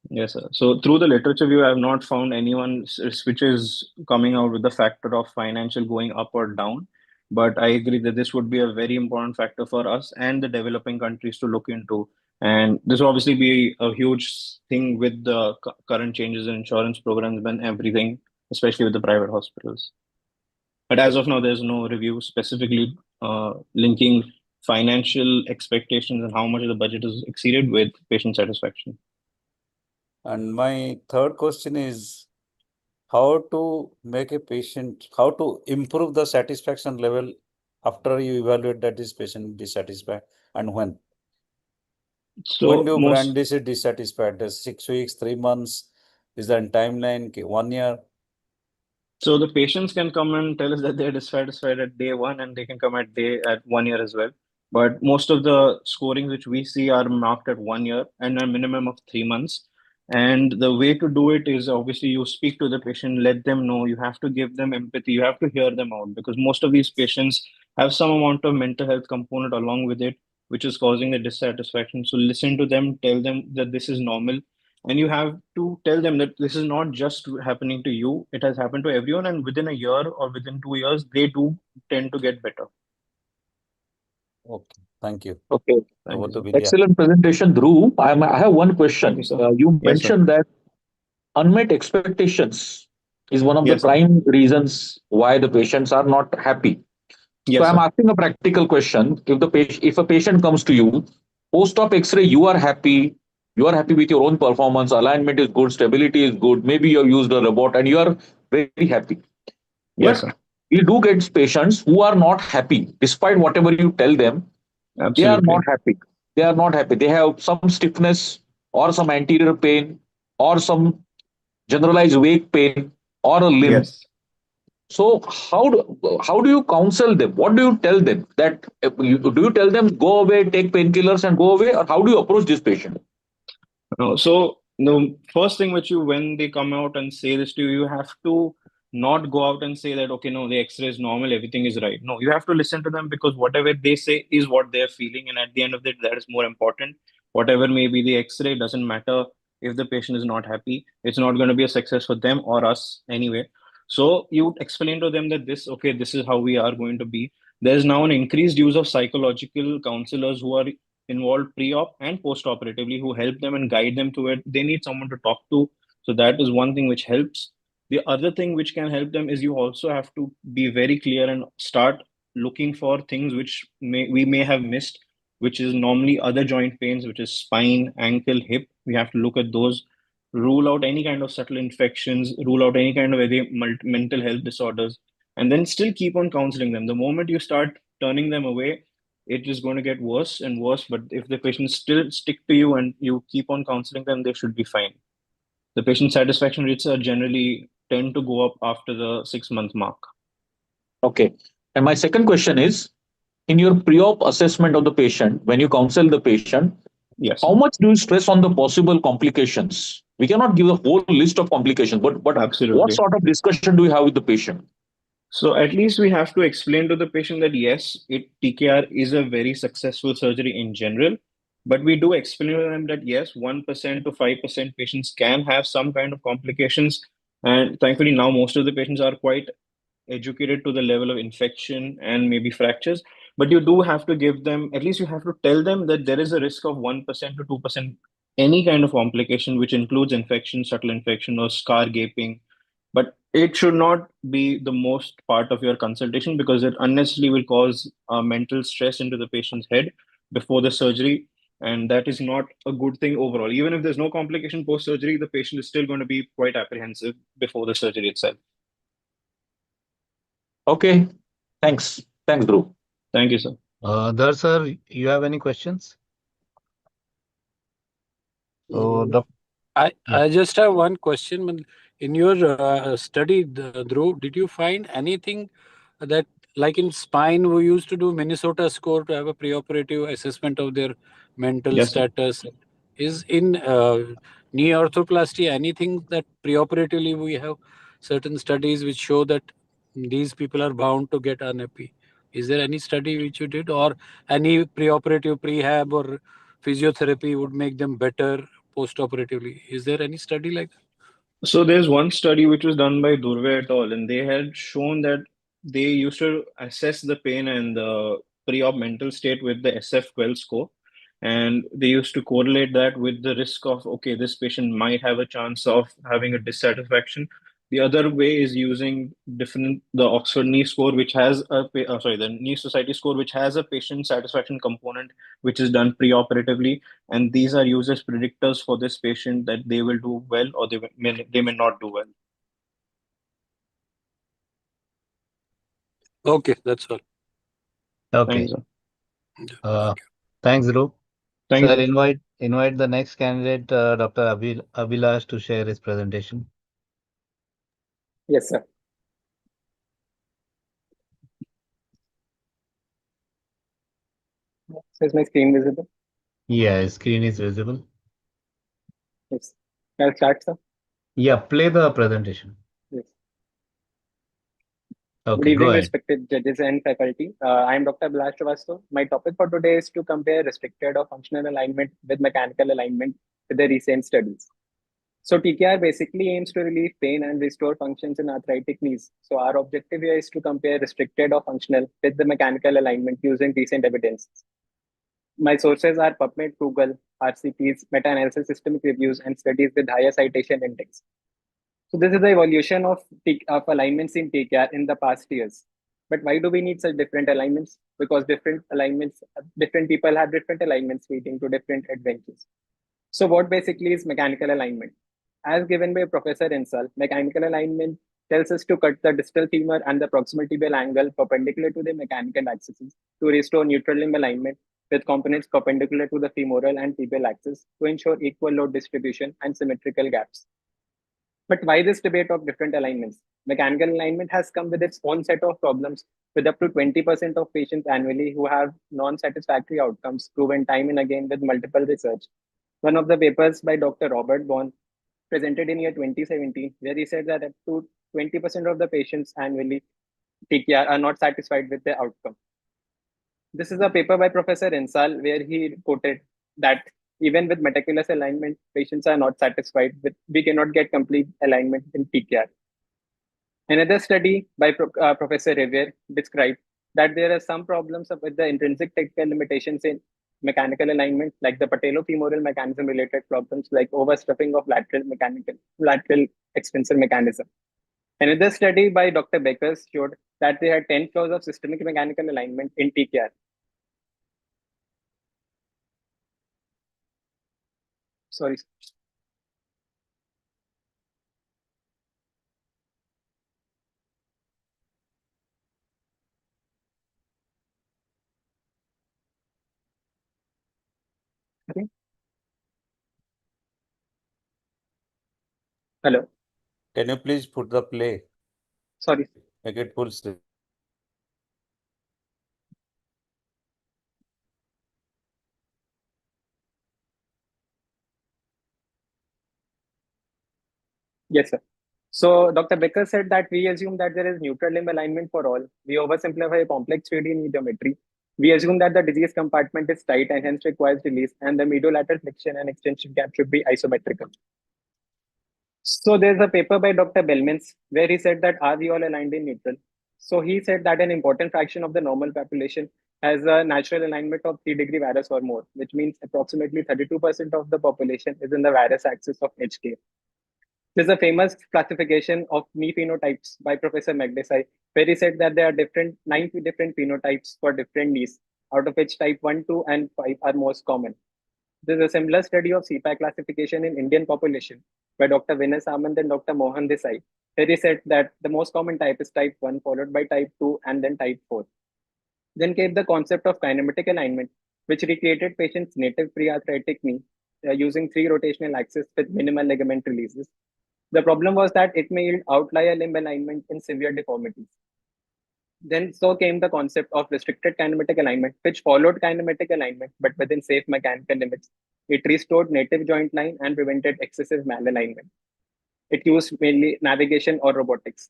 yes, sir. So through the literature review, I have not found anyone which is coming out with the factor of financial going up or down. But I agree that this would be a very important factor for us and the developing countries to look into. And this will obviously be a huge thing with the current changes in insurance programs and everything, especially with the private hospitals. But as of now, there's no review specifically linking financial expectations and how much of the budget is exceeded with patient satisfaction. And my third question is how to improve the satisfaction level after you evaluate that this patient is dissatisfied, and when? When So do you brand most this is dissatisfied? 6 weeks, 3 months? Is there a timeline? 1 year? So the patients can come and tell us that they're dissatisfied at day one, and they can come at 1 year as well. But most of the scorings which we see are marked at 1 year and a minimum of 3 months. And the way to do it is obviously you speak to the patient, let them know, you have to give them empathy, you have to hear them out, because most of these patients have some amount of mental health component along with it, which is causing the dissatisfaction. So listen to them, tell them that this is normal, and you have to tell them that this is not just happening to you, it has happened to everyone, and within a year or within 2 years they do tend to get better. Okay, thank you. Okay. Thank Over you, to sir. Vidya. Excellent presentation, Dhruv. I have one Thank question. you, sir. You Yes, sir. mentioned that unmet expectations is one of the Yes, sir. prime reasons why the patients are not happy. So Yes, I'm sir. asking a practical question. If a patient comes to you, post-op X-ray, you are happy with your own performance, alignment is good, stability is good. Maybe you have used a robot and you are very happy. Yes, But sir. we do get patients who are not happy, despite whatever you tell them. They are not Absolutely. happy. They are not happy. They have some stiffness or some anterior pain or some generalized weight pain or a limb. Yes. So how do you counsel them? What do you tell them? Do you tell them go away, take painkillers and go away, or how do you approach this patient? No, so the first thing which when they come out and say this to you, you have to not go out and say that, okay, no, the X-ray is normal, everything is right. No, you have to listen to them, because whatever they say is what they're feeling. And at the end of it, that is more important. Whatever may be the X-ray, doesn't matter if the patient is not happy. It's not going to be a success for them or us anyway. So you explain to them that this is how we are going to be. There's now an increased use of psychological counselors who are involved pre-op and post-operatively, who help them and guide them to it. They need someone to talk to. So that is one thing which helps. The other thing which can help them is you also have to be very clear and start looking for things which we may have missed, which is normally other joint pains, which is spine, ankle, hip. We have to look at those, rule out any kind of subtle infections, rule out any kind of mental health disorders, and then still keep on counseling them. The moment you start turning them away, it is going to get worse and worse. But if the patients still stick to you and you keep on counseling them, they should be fine. The patient satisfaction rates are generally tend to go up after the 6 month mark. Okay. And my second question is, in your pre-op assessment of the patient, when you counsel the patient, Yes, how much do you stress on the possible complications We cannot give a whole list of complications, but what Absolutely. sort of discussion do you have with the patient? So at least we have to explain to the patient that yes, TKR is a very successful surgery in general, but we do explain to them that yes, 1% to 5% patients can have some kind of complications. And thankfully now most of the patients are quite educated to the level of infection and maybe fractures. But you do have to give them, at least you have to tell them that there is a risk of 1% to 2%, any kind of complication, which includes infection, subtle infection, or scar gaping. But it should not be the most part of your consultation because it unnecessarily will cause mental stress into the patient's head before the surgery. And that is not a good thing overall. Even if there's no complication post surgery, the patient is still going to be quite apprehensive before the surgery itself. Okay, thanks, Dhruv. Thank you, sir. Dhar sir, you have any questions? So, yeah. I just have one question. In your study, Dhruv, did you find anything that, like in spine, we used to do Minnesota score to have a preoperative assessment of their mental Yes, sir. status? Is in knee arthroplasty anything that preoperatively we have certain studies which show that these people are bound to get an epi? Is there any study which you did, or any preoperative prehab or physiotherapy would make them better post-operatively? Is there any study like that? So there's one study which was done by Dhruv et al., and they had shown that they used to assess the pain and the pre-op mental state with the SF-12 score, and they used to correlate that with the risk of, okay, this patient might have a chance of having a dissatisfaction. The other way is using the Oxford Knee score, which has the Knee Society score, which has a patient satisfaction component, which is done pre-operatively, and these are used as predictors for this patient that they will do well or they may not do well. Okay, that's all. Okay. Thanks, sir. Uh, Thanks, Dhruv. Thank Sir, you. invite the next candidate, Dr. Abhilash, to share his presentation. Yes, sir. So is my screen visible? Yeah, his screen is visible. Yes. I'll start, sir. Yeah, play the presentation. Yes. Good Okay, go evening, ahead. respected judges and faculty. I am Dr. Abhilash Srivastava. My topic for today is to compare restricted or functional alignment with mechanical alignment with the recent studies. So TKR basically aims to relieve pain and restore functions in arthritic knees. So our objective here is to compare restricted or functional with the mechanical alignment using recent evidence. My sources are PubMed, Google, RCPs, meta-analysis, systemic reviews, and studies with higher citation index. So this is the evolution of alignments in TKR in the past years. But why do we need such different alignments? Because different people have different alignments leading to different adventures. So what basically is mechanical alignment? As given by Professor Insal, mechanical alignment tells us to cut the distal femur and the proximal tibial angle perpendicular to the mechanical axes to restore neutral limb alignment with components perpendicular to the femoral and tibial axis to ensure equal load distribution and symmetrical gaps. But why this debate of different alignments? Mechanical alignment has come with its own set of problems, with up to 20% of patients annually who have non-satisfactory outcomes proven time and again with multiple research. One of the papers by Dr. Robert Bond presented in year 2017, where he said that up to 20% of the patients annually TKR are not satisfied with the outcome. This is a paper by Professor Insal, where he reported that even with meticulous alignment, patients are not satisfied with, we cannot get complete alignment in TKR. Another study by Professor Revere described that there are some problems with the intrinsic technical limitations in mechanical alignment, like the patellofemoral mechanism related problems like overstuffing of lateral extensor mechanism. Another study by Dr. Becker showed that there are 10 flaws of systemic mechanical alignment in TKR. Sorry. Okay. Hello. Can you please put the play? Sorry. Make it full screen. Yes, sir. So Dr. Becker said that we assume that there is neutral limb alignment for all. We oversimplify complex 3D knee geometry. We assume that the disease compartment is tight and hence requires release, and the mediolateral flexion and extension gap should be isometrical. So there's a paper by Dr. Bellmans where he said that are we all aligned in neutral? So he said that an important fraction of the normal population has a natural alignment of 3-degree varus or more, which means approximately 32% of the population is in the varus axis of HK. There's a famous classification of knee phenotypes by Professor Magdesai, where he said that there are 9 different phenotypes for different knees, out of which type 1, 2, and 5 are most common. There's a similar study of CPAC classification in Indian population by Dr. Vinay Samant and Dr. Mohan Desai, where he said that the most common type is type 1, followed by type 2, and then type 4. Then came the concept of kinematic alignment, which recreated patients' native pre-arthritic knee using 3 rotational axes with minimal ligament releases. The problem was that it may yield outlier limb alignment in severe deformities. Then so came the concept of restricted kinematic alignment, which followed kinematic alignment, but within safe mechanical limits. It restored native joint line and prevented excessive malalignment. It used mainly navigation or robotics.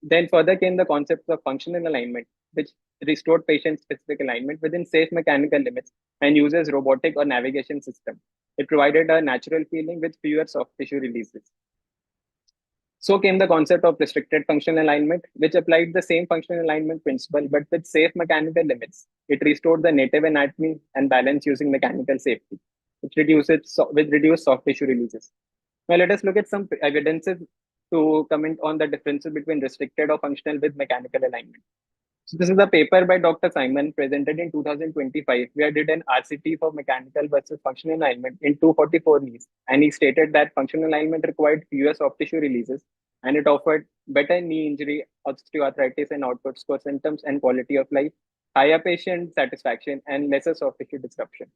Then further came the concept of functional alignment, which restored patient-specific alignment within safe mechanical limits and uses robotic or navigation system. It provided a natural feeling with fewer soft tissue releases. So came the concept of restricted functional alignment, which applied the same functional alignment principle, but with safe mechanical limits. It restored the native anatomy and balance using mechanical safety, which reduced soft tissue releases. Now let us look at some evidences to comment on the differences between restricted or functional with mechanical alignment. So this is a paper by Dr. Simon presented in 2025, where I did an RCT for mechanical versus functional alignment in 244 knees. And he stated that functional alignment required fewer soft tissue releases, and it offered better knee injury, osteoarthritis, and output score symptoms and quality of life, higher patient satisfaction, and lesser soft tissue disruption.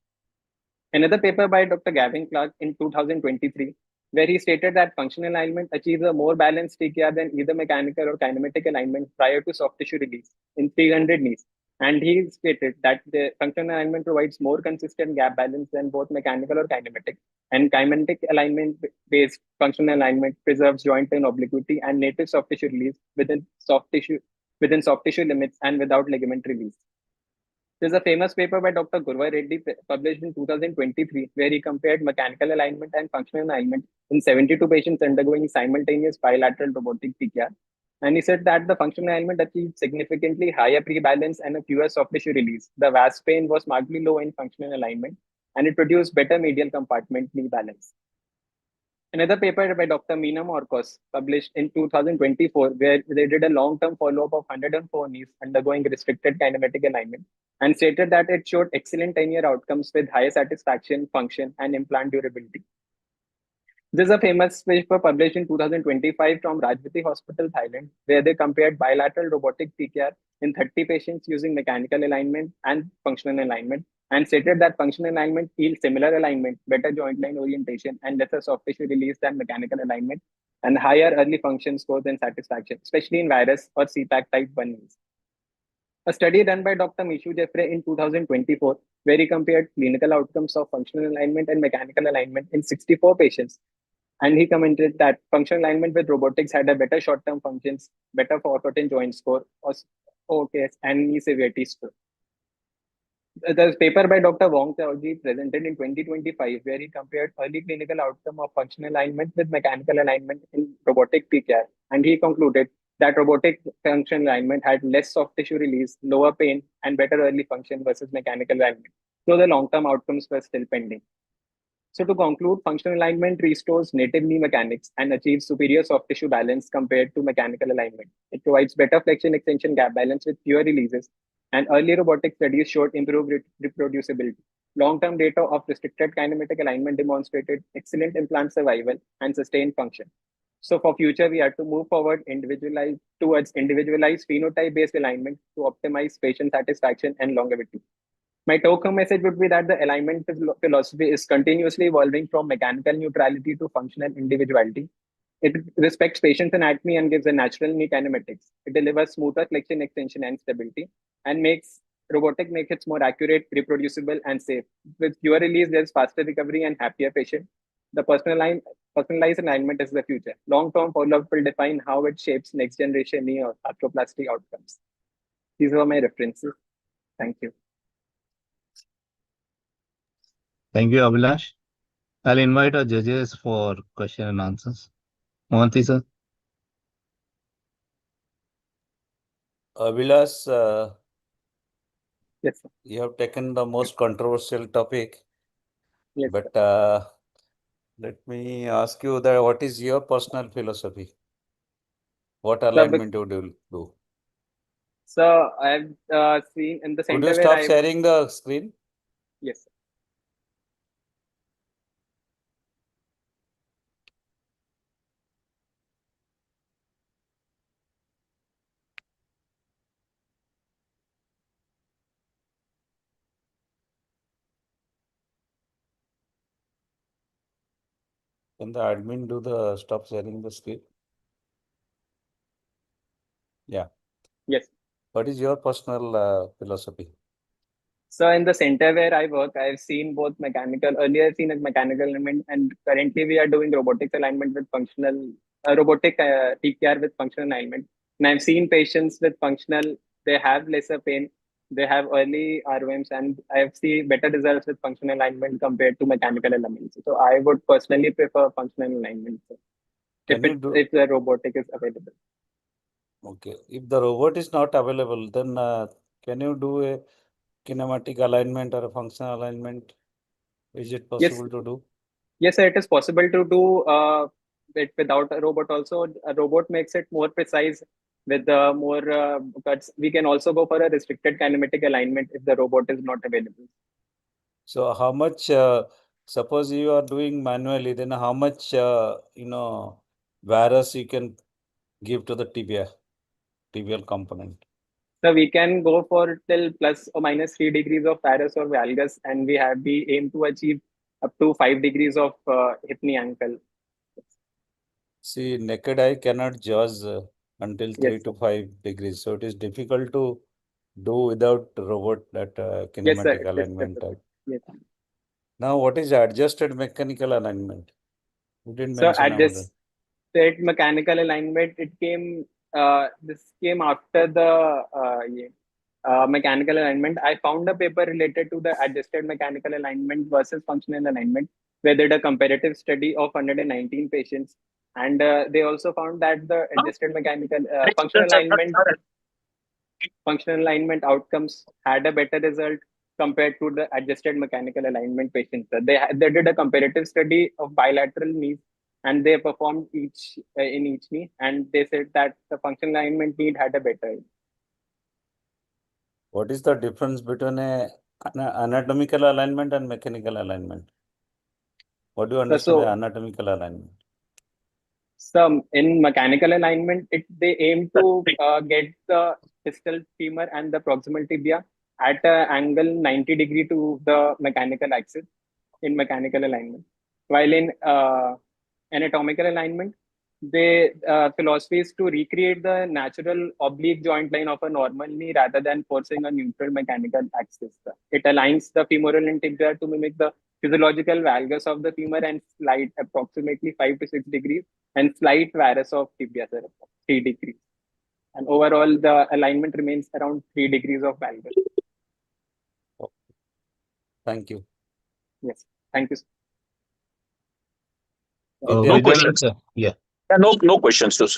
Another paper by Dr. Gavin Clark in 2023, where he stated that functional alignment achieves a more balanced TKR than either mechanical or kinematic alignment prior to soft tissue release in 300 knees. And he stated that the functional alignment provides more consistent gap balance than both mechanical or kinematic. And kinematic alignment-based functional alignment preserves joint and obliquity and native soft tissue release within soft tissue limits and without ligament release. There's a famous paper by Dr. Gurva Reddy published in 2023, where he compared mechanical alignment and functional alignment in 72 patients undergoing simultaneous bilateral robotic TKR. And he said that the functional alignment achieved significantly higher pre-balance and a fewer soft tissue release. The VAS pain was markedly low in functional alignment, and it produced better medial compartment knee balance. Another paper by Dr. Meena Morkos published in 2024, where they did a long-term follow-up of 104 knees undergoing restricted kinematic alignment, and stated that it showed excellent 10-year outcomes with higher satisfaction, function, and implant durability. This is a famous paper published in 2025 from Rajvati Hospital, Thailand, where they compared bilateral robotic TKR in 30 patients using mechanical alignment and functional alignment, and stated that functional alignment yields similar alignment, better joint line orientation, and lesser soft tissue release than mechanical alignment, and higher early function scores and satisfaction, especially in virus or CPAC type 1 knees. A study done by Dr. Mishu Jeffrey in 2024, where he compared clinical outcomes of functional alignment and mechanical alignment in 64 patients. And he commented that functional alignment with robotics had a better short-term functions, better forgotten and joint score, OKS, and knee severity score. The paper by Dr. Wong Taoji presented in 2025, where he compared early clinical outcome of functional alignment with mechanical alignment in robotic TKR. And he concluded that robotic functional alignment had less soft tissue release, lower pain, and better early function versus mechanical alignment. So the long-term outcomes were still pending. So to conclude, functional alignment restores native knee mechanics and achieves superior soft tissue balance compared to mechanical alignment. It provides better flexion extension gap balance with fewer releases, and early robotic studies showed improved reproducibility. Long-term data of restricted kinematic alignment demonstrated excellent implant survival and sustained function. So for future, we have to move forward towards individualized phenotype-based alignment to optimize patient satisfaction and longevity. My take-home message would be that the alignment philosophy is continuously evolving from mechanical neutrality to functional individuality. It respects patient's anatomy and gives a natural knee kinematics. It delivers smoother flexion extension and stability, and makes it more accurate, reproducible, and safe. With fewer release, there's faster recovery and happier patient. The personalized alignment is the future. Long-term follow-up will define how it shapes next generation knee or arthroplasty outcomes. These were my references. Thank you. Thank you, Abhilash. I'll invite our judges for question and answers. Mohanty, sir. Abhilash, Yes, sir. you have taken the most controversial topic, Yes, but sir. let me ask you that what is your personal philosophy? What So, alignment would you do? so I've seen in the Could center you where stop I sharing the screen? yes, sir. Can the admin do the stop sharing the screen? Yeah. Yes. What is your personal philosophy? So in the center where I work, I've seen both mechanical, earlier seen as mechanical alignment, and currently we are doing robotics alignment with functional, robotic TPR with functional alignment. And I've seen patients with functional, they have lesser pain, they have early ROMs, and I've seen better results with functional alignment compared to mechanical alignment. So I would personally prefer functional alignment if the robotic is available. Okay. If the robot is not available, then can you do a kinematic alignment or a functional alignment? Is it possible to do? Yes, sir, it is possible to do it without a robot also. A robot makes it more precise with more cuts. We can also go for a restricted kinematic alignment if the robot is not available. So how much, suppose you are doing manually, then how much, virus you can give to the tibial component? So we can go for till plus or minus 3 degrees of varus or valgus, and we aim to achieve up to 5 degrees of hip knee ankle. See, naked eye cannot judge until 3 to 5 degrees. So it is difficult to do without robot that kinematic alignment. Yes. Now, what is adjusted mechanical alignment? You didn't So mention about that. adjusted mechanical alignment, this came after the mechanical alignment. I found a paper related to the adjusted mechanical alignment versus functional alignment, where they did a comparative study of 119 patients. And they also found that the adjusted mechanical functional alignment outcomes had a better result compared to the adjusted mechanical alignment patients. They did a comparative study of bilateral knees, and they performed each in each knee, and they said that the functional alignment need had a better. What is the difference between an anatomical alignment and mechanical alignment? What do you understand by anatomical alignment? So in mechanical alignment, they aim to get the distal femur and the proximal tibia at an angle 90 degree to the mechanical axis in mechanical alignment. While in anatomical alignment, the philosophy is to recreate the natural oblique joint line of a normal knee rather than forcing a neutral mechanical axis. It aligns the femoral and tibia to mimic the physiological valgus of the femur and slide approximately 5 to 6 degrees and slight varus of tibia, 3 degrees. And overall, the alignment remains around 3 degrees of valgus. Thank you. Yes, thank you. No questions. Yeah. No questions, sir.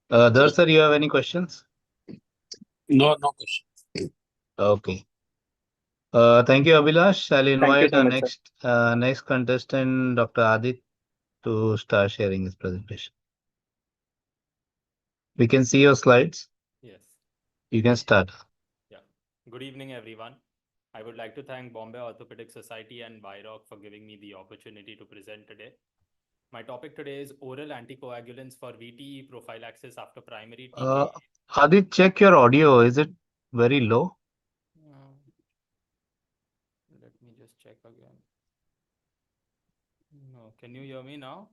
Dhar, sir, you have any questions? No questions. Okay. Thank you, Abhilash. I'll invite so our much, next contestant, Dr. Adit, to start sharing his presentation. We can see your slides. Yes. You can start. Yeah. Good evening, everyone. I would like to thank Bombay Orthopedic Society and BIROC for giving me the opportunity to present today. My topic today is oral anticoagulants for VTE prophylaxis after primary TK. Adit, check your audio. Is it very low? Let me just check again. No, can you hear me now?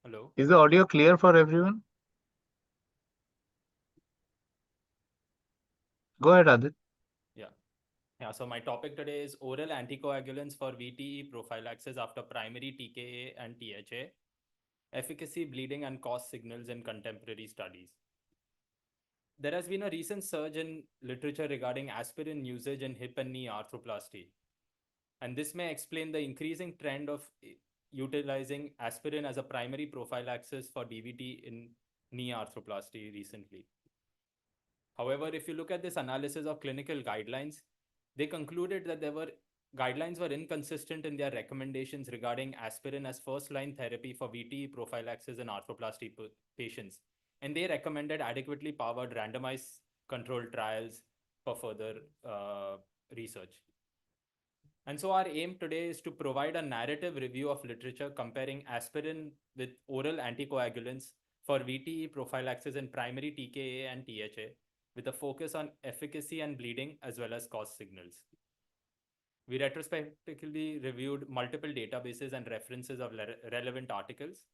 Hello? Is the audio clear for everyone? Go ahead, Adit. Yeah. Yeah, so my topic today is oral anticoagulants for VTE prophylaxis after primary TKA and THA, efficacy, bleeding, and cause signals in contemporary studies. There has been a recent surge in literature regarding aspirin usage in hip and knee arthroplasty. And this may explain the increasing trend of utilizing aspirin as a primary prophylaxis for DVT in knee arthroplasty recently. However, if you look at this analysis of clinical guidelines, they concluded that guidelines were inconsistent in their recommendations regarding aspirin as first-line therapy for VTE prophylaxis in arthroplasty patients. And they recommended adequately powered randomized controlled trials for further research. And so our aim today is to provide a narrative review of literature comparing aspirin with oral anticoagulants for VTE prophylaxis in primary TKA and THA, with a focus on efficacy and bleeding as well as cause signals. We retrospectively reviewed multiple databases and references of relevant articles.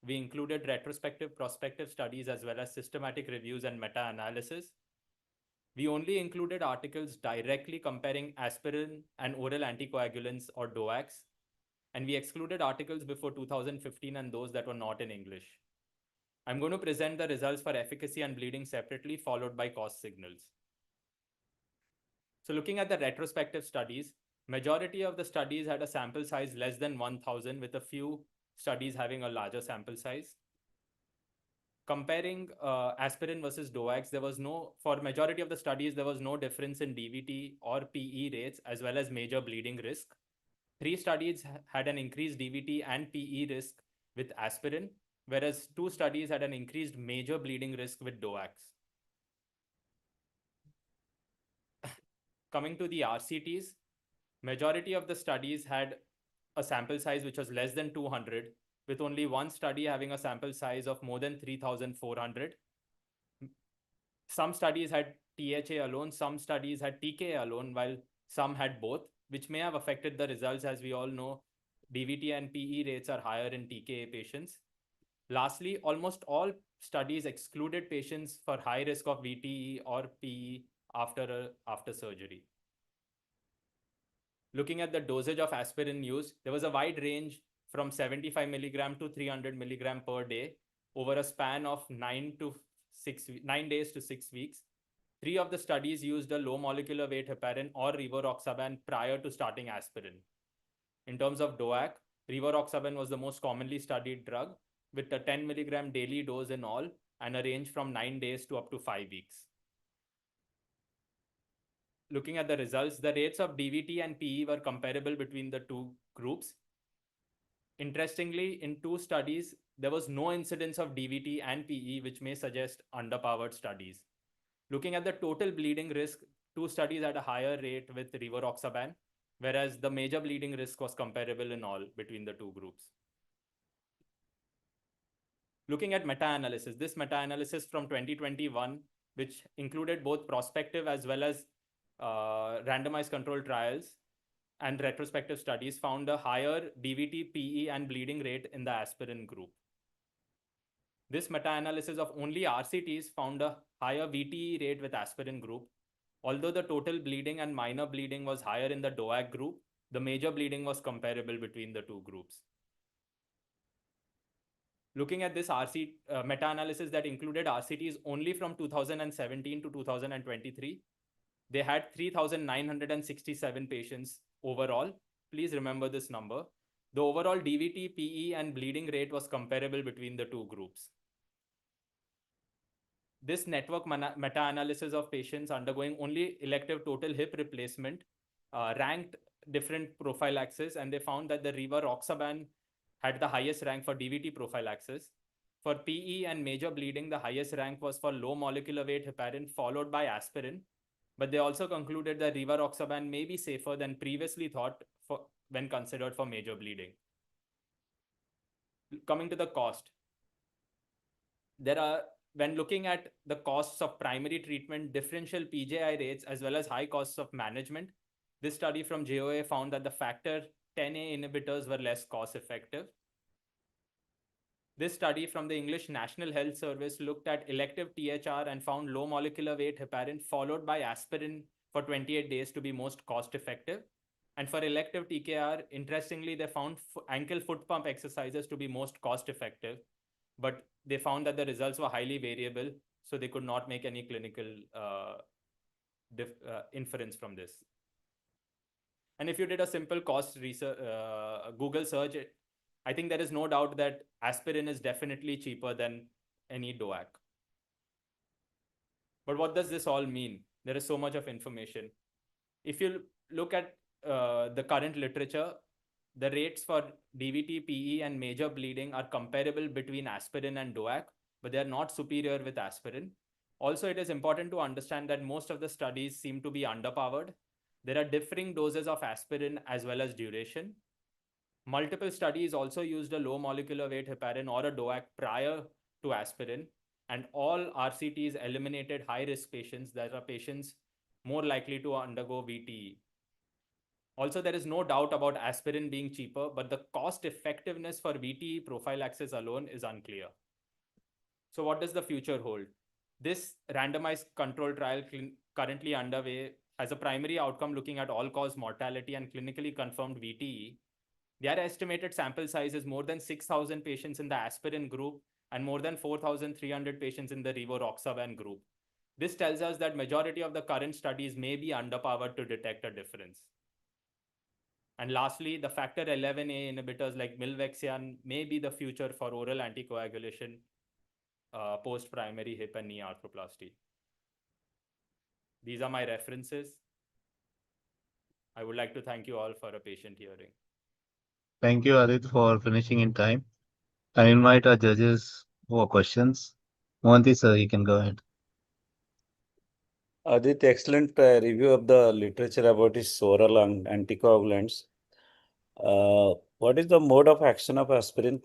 We included retrospective, prospective studies as well as systematic reviews and meta-analysis. We only included articles directly comparing aspirin and oral anticoagulants or DOACs, and we excluded articles before 2015 and those that were not in English. I'm going to present the results for efficacy and bleeding separately, followed by cause signals. So looking at the retrospective studies, majority of the studies had a sample size less than 1,000, with a few studies having a larger sample size. Comparing aspirin versus DOACs, for majority of the studies, there was no difference in DVT or PE rates as well as major bleeding risk. 3 studies had an increased DVT and PE risk with aspirin, whereas 2 studies had an increased major bleeding risk with DOACs. Coming to the RCTs, majority of the studies had a sample size which was less than 200, with only 1 study having a sample size of more than 3,400. Some studies had THA alone, some studies had TKA alone, while some had both, which may have affected the results. As we all know, DVT and PE rates are higher in TKA patients. Lastly, almost all studies excluded patients for high risk of VTE or PE after surgery. Looking at the dosage of aspirin used, there was a wide range from 75 milligram to 300 milligram per day over a span of 9 days to 6 weeks. 3 of the studies used a low molecular weight heparin or rivaroxaban prior to starting aspirin. In terms of DOAC, rivaroxaban was the most commonly studied drug, with a 10 milligram daily dose in all and a range from 9 days to up to 5 weeks. Looking at the results, the rates of DVT and PE were comparable between the 2 groups. Interestingly, in 2 studies, there was no incidence of DVT and PE, which may suggest underpowered studies. Looking at the total bleeding risk, 2 studies had a higher rate with rivaroxaban, whereas the major bleeding risk was comparable in all between the 2 groups. Looking at meta-analysis, this meta-analysis from 2021, which included both prospective as well as randomized controlled trials and retrospective studies, found a higher DVT, PE, and bleeding rate in the aspirin group. This meta-analysis of only RCTs found a higher VTE rate with aspirin group. Although the total bleeding and minor bleeding was higher in the DOAC group, the major bleeding was comparable between the 2 groups. Looking at this meta-analysis that included RCTs only from 2017 to 2023, they had 3,967 patients overall. Please remember this number. The overall DVT, PE, and bleeding rate was comparable between the 2 groups. This network meta-analysis of patients undergoing only elective total hip replacement ranked different prophylaxis, and they found that the rivaroxaban had the highest rank for DVT prophylaxis. For PE and major bleeding, the highest rank was for low molecular weight heparin, followed by aspirin. But they also concluded that rivaroxaban may be safer than previously thought when considered for major bleeding. Coming to the cost, when looking at the costs of primary treatment, differential PJI rates, as well as high costs of management, this study from JOA found that the factor 10A inhibitors were less cost effective. This study from the English National Health Service looked at elective THR and found low molecular weight heparin followed by aspirin for 28 days to be most cost effective. And for elective TKR, interestingly, they found ankle foot pump exercises to be most cost effective, but they found that the results were highly variable, so they could not make any clinical inference from this. And if you did a simple cost research, Google search, I think there is no doubt that aspirin is definitely cheaper than any DOAC. But what does this all mean? There is so much of information. If you look at the current literature, the rates for DVT, PE, and major bleeding are comparable between aspirin and DOAC, but they are not superior with aspirin. Also, it is important to understand that most of the studies seem to be underpowered. There are differing doses of aspirin as well as duration. Multiple studies also used a low molecular weight heparin or a DOAC prior to aspirin, and all RCTs eliminated high-risk patients, that are patients more likely to undergo VTE. Also, there is no doubt about aspirin being cheaper, but the cost effectiveness for VTE prophylaxis alone is unclear. So what does the future hold? This randomized control trial currently underway has a primary outcome looking at all-cause mortality and clinically confirmed VTE. Their estimated sample size is more than 6,000 patients in the aspirin group and more than 4,300 patients in the rivaroxaban group. This tells us that majority of the current studies may be underpowered to detect a difference. And lastly, the factor 11A inhibitors like milvexian may be the future for oral anticoagulation post-primary hip and knee arthroplasty. These are my references. I would like to thank you all for a patient hearing. Thank you, Adit, for finishing in time. I invite our judges for questions. Mohanty, sir, you can go ahead. Adit, excellent review of the literature about its oral anticoagulants. What is the mode of action of aspirin?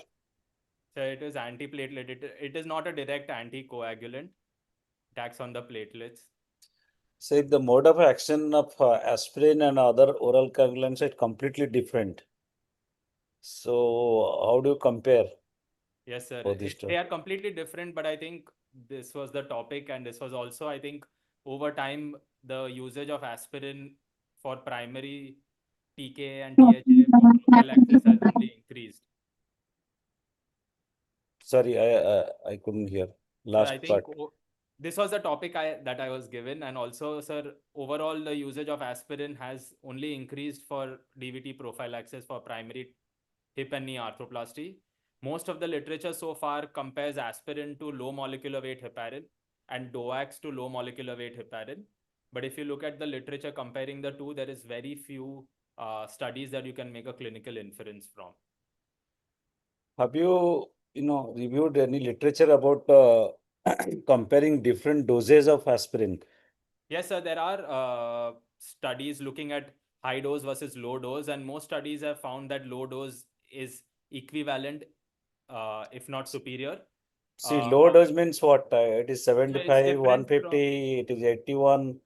So it is antiplatelet. It is not a direct anticoagulant. It acts on the platelets. So if the mode of action of aspirin and other oral coagulants is completely different, so how do you compare? Yes, sir. For this They are completely different, but I think this was the topic, and this was also, I think, over time, the usage of aspirin for primary TK and THA for prophylaxis has only increased. Sorry, I couldn't hear last I think part. this was the topic that I was given, and also, sir, overall the usage of aspirin has only increased for DVT prophylaxis for primary hip and knee arthroplasty. Most of the literature so far compares aspirin to low molecular weight heparin and DOACs to low molecular weight heparin. But if you look at the literature comparing the two, there is very few studies that you can make a clinical inference from. Have you reviewed any literature about comparing different doses of aspirin? Yes, sir. There are studies looking at high dose versus low dose, and most studies have found that low dose is equivalent, if not superior. See, low dose means what? It is So 75, different 150, it is 81.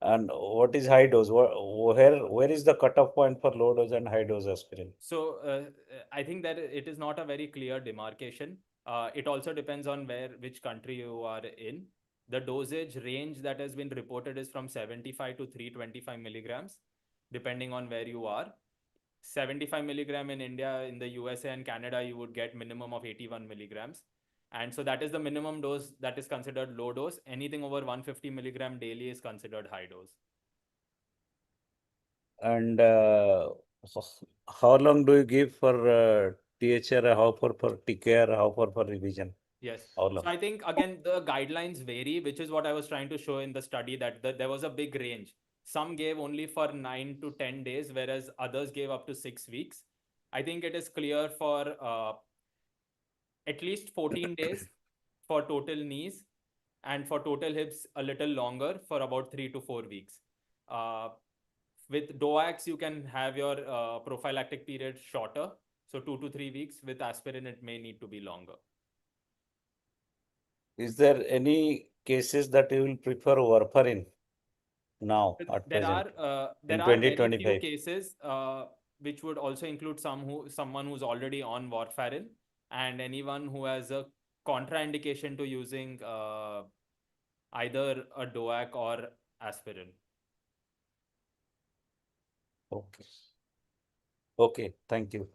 And what is high dose? Where is the cutoff point for low dose and high dose aspirin? So I think that it is not a very clear demarcation. It also depends on which country you are in. The dosage range that has been reported is from 75 to 325 milligrams, depending on where you are. 75 milligram in India, in the USA and Canada, you would get minimum of 81 milligrams. And so that is the minimum dose that is considered low dose. Anything over 150 milligram daily is considered high dose. And how long do you give for THR, how for TKR, how for revision? Yes. How So long? I think, again, the guidelines vary, which is what I was trying to show in the study, that there was a big range. Some gave only for 9 to 10 days, whereas others gave up to 6 weeks. I think it is clear for at least 14 days for total knees, and for total hips a little longer for about 3 to 4 weeks. With DOACs, you can have your prophylactic period shorter, so 2 to 3 weeks. With aspirin, it may need to be longer. Is there any cases that you will prefer warfarin now at There present? are in very few 2025? cases which would also include someone who's already on warfarin, and anyone who has a contraindication to using either a DOAC or aspirin. Okay. Okay. Thank you.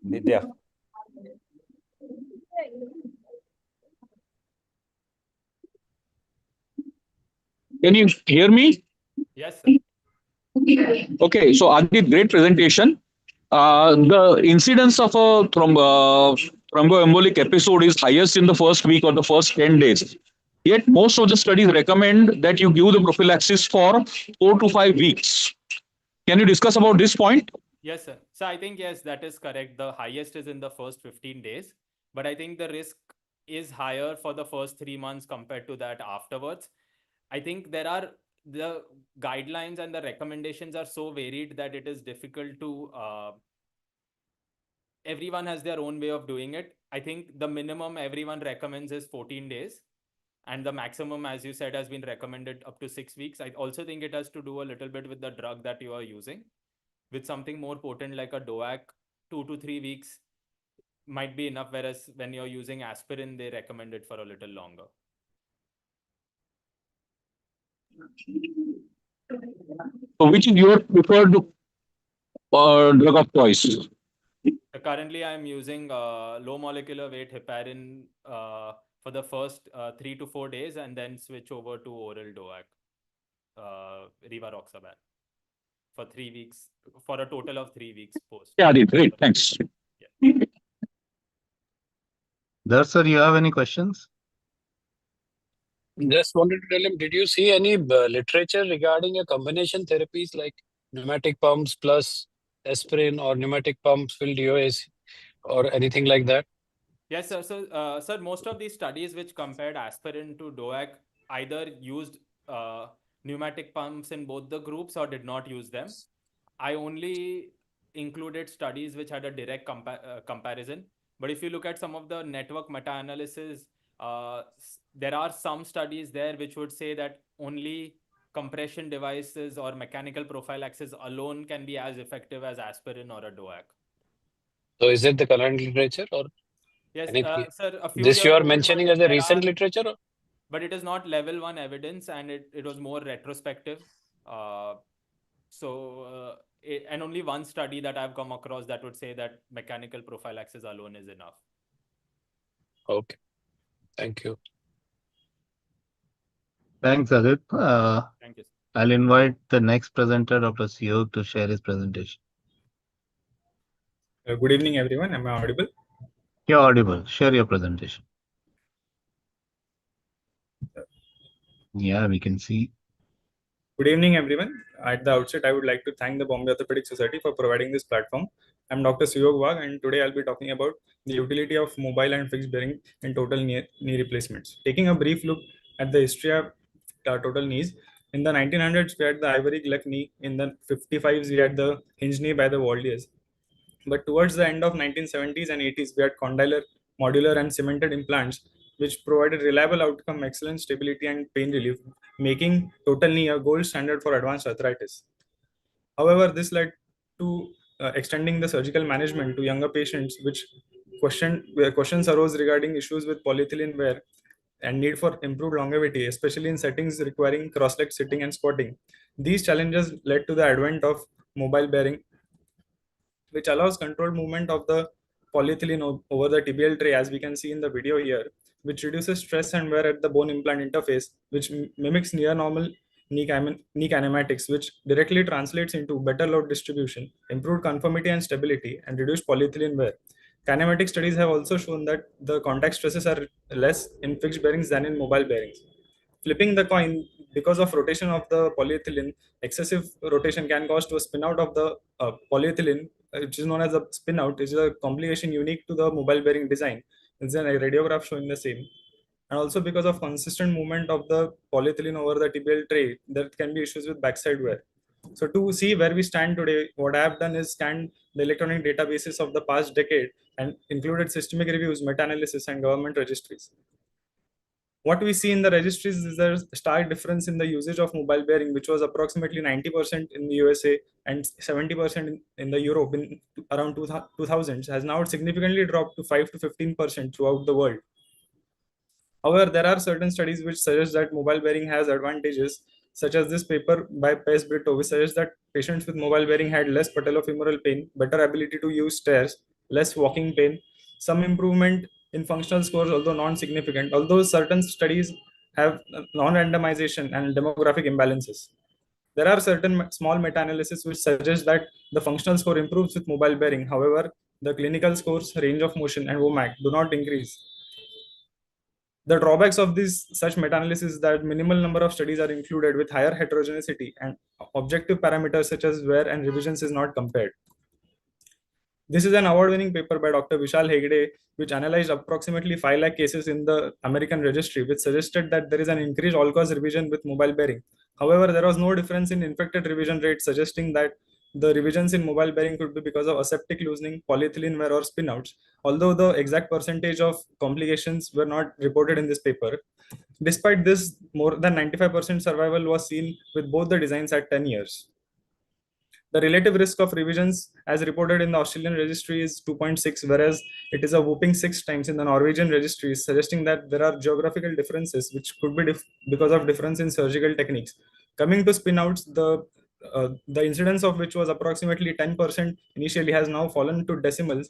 Vidya. Can you hear me? Yes, sir. Okay, so Adit, great presentation. The incidence of a thromboembolic episode is highest in the first week or the first 10 days. Yet, most of the studies recommend that you give the prophylaxis for 4 to 5 weeks. Can you discuss about this point? Yes, sir. So I think, yes, that is correct. The highest is in the first 15 days, but I think the risk is higher for the first 3 months compared to that afterwards. I think the guidelines and the recommendations are so varied that it is difficult to, everyone has their own way of doing it. I think the minimum everyone recommends is 14 days. And the maximum, as you said, has been recommended up to 6 weeks. I also think it has to do a little bit with the drug that you are using. With something more potent like a DOAC, 2 to 3 weeks might be enough. Whereas when you're using aspirin, they recommend it for a little longer. So, which is your preferred drug of choice? Currently, I'm using low molecular weight heparin for the first 3 to 4 days and then switch over to oral DOAC, rivaroxaban, for 3 weeks, for a total of 3 weeks post. Yeah, Adit, great, thanks. Yeah. Dhar, sir, you have any questions? Just wanted to tell him, did you see any literature regarding a combination therapies like pneumatic pumps plus aspirin or pneumatic pumps filled DOS or anything like that? Yes, sir. So, sir, most of these studies which compared aspirin to DOAC either used pneumatic pumps in both the groups or did not use them. I only included studies which had a direct comparison. But if you look at some of the network meta-analysis, there are some studies there which would say that only compression devices or mechanical prophylaxis alone can be as effective as aspirin or a DOAC. So is it the current literature or Yes, anything? sir, a few This you years are old, mentioning but as a recent literature? but it is not level 1 evidence, and it was more retrospective. And only one study that I've come across that would say that mechanical prophylaxis alone is enough. Okay, thank you. Thanks, Adit. Thank you, sir. I'll invite the next presenter, Dr. Suyog, to share his presentation. Good evening, everyone. Am I audible? You're audible. Share your presentation. Yeah, we can see. Good evening, everyone. At the outset, I would like to thank the Bombay Orthopedic Society for providing this platform. I'm Dr. Suyog Wagh, and today I'll be talking about the utility of mobile and fixed bearing in total knee replacements. Taking a brief look at the history of total knees, in the 1900s, we had the ivory gluck knee. In the 55s, we had the hinge knee by the Waldiers. But towards the end of 1970s and 80s, we had condylar, modular, and cemented implants, which provided reliable outcome, excellent stability, and pain relief, making total knee a gold standard for advanced arthritis. However, this led to extending the surgical management to younger patients, which questions arose regarding issues with polyethylene wear and need for improved longevity, especially in settings requiring cross-leg sitting and squatting. These challenges led to the advent of mobile bearing, which allows controlled movement of the polyethylene over the tibial tray, as we can see in the video here, which reduces stress and wear at the bone implant interface, which mimics near normal knee kinematics, which directly translates into better load distribution, improved conformity and stability, and reduced polyethylene wear. Kinematic studies have also shown that the contact stresses are less in fixed bearings than in mobile bearings. Flipping the coin, because of rotation of the polyethylene, excessive rotation can cause to a spin out of the polyethylene, which is known as a spin out. Is a complication unique to the mobile bearing design. It's a radiograph showing the same. And also because of consistent movement of the polyethylene over the tibial tray, there can be issues with backside wear. So to see where we stand today, what I have done is scanned the electronic databases of the past decade and included systemic reviews, meta-analysis, and government registries. What we see in the registries is a stark difference in the usage of mobile bearing, which was approximately 90% in the USA and 70% in the Europe in around 2000s, has now significantly dropped to 5 to 15% throughout the world. However, there are certain studies which suggest that mobile bearing has advantages, such as this paper by Pes Brito, which suggests that patients with mobile bearing had less patellofemoral pain, better ability to use stairs, less walking pain, some improvement in functional scores, although non-significant, although certain studies have non-randomization and demographic imbalances. There are certain small meta-analysis which suggest that the functional score improves with mobile bearing. However, the clinical scores, range of motion, and WOMAC do not increase. The drawbacks of this such meta-analysis is that minimal number of studies are included with higher heterogeneity, and objective parameters such as wear and revisions is not compared. This is an award-winning paper by Dr. Vishal Hegde, which analyzed approximately 5 lakh cases in the American registry, which suggested that there is an increased all-cause revision with mobile bearing. However, there was no difference in infected revision rate, suggesting that the revisions in mobile bearing could be because of aseptic loosening, polyethylene wear, or spinouts, although the exact percentage of complications were not reported in this paper. Despite this, more than 95% survival was seen with both the designs at 10 years. The relative risk of revisions as reported in the Australian registry is 2.6, whereas it is a whopping 6 times in the Norwegian registry, suggesting that there are geographical differences which could be because of difference in surgical techniques. Coming to spinouts, the incidence of which was approximately 10% initially has now fallen to decimals.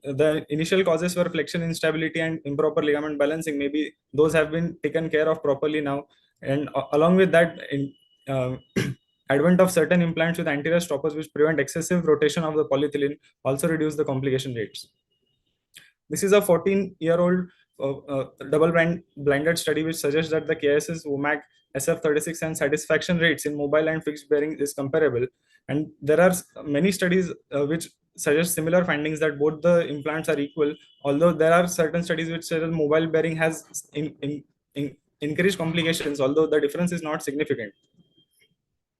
The initial causes were flexion instability and improper ligament balancing. Maybe those have been taken care of properly now. And along with that, advent of certain implants with anterior stoppers which prevent excessive rotation of the polyethylene also reduce the complication rates. This is a 14-year-old double-blinded study which suggests that the KSS, WOMAC, SF36 and satisfaction rates in mobile and fixed bearing is comparable. And there are many studies which suggest similar findings that both the implants are equal, although there are certain studies which say that mobile bearing has increased complications, although the difference is not significant.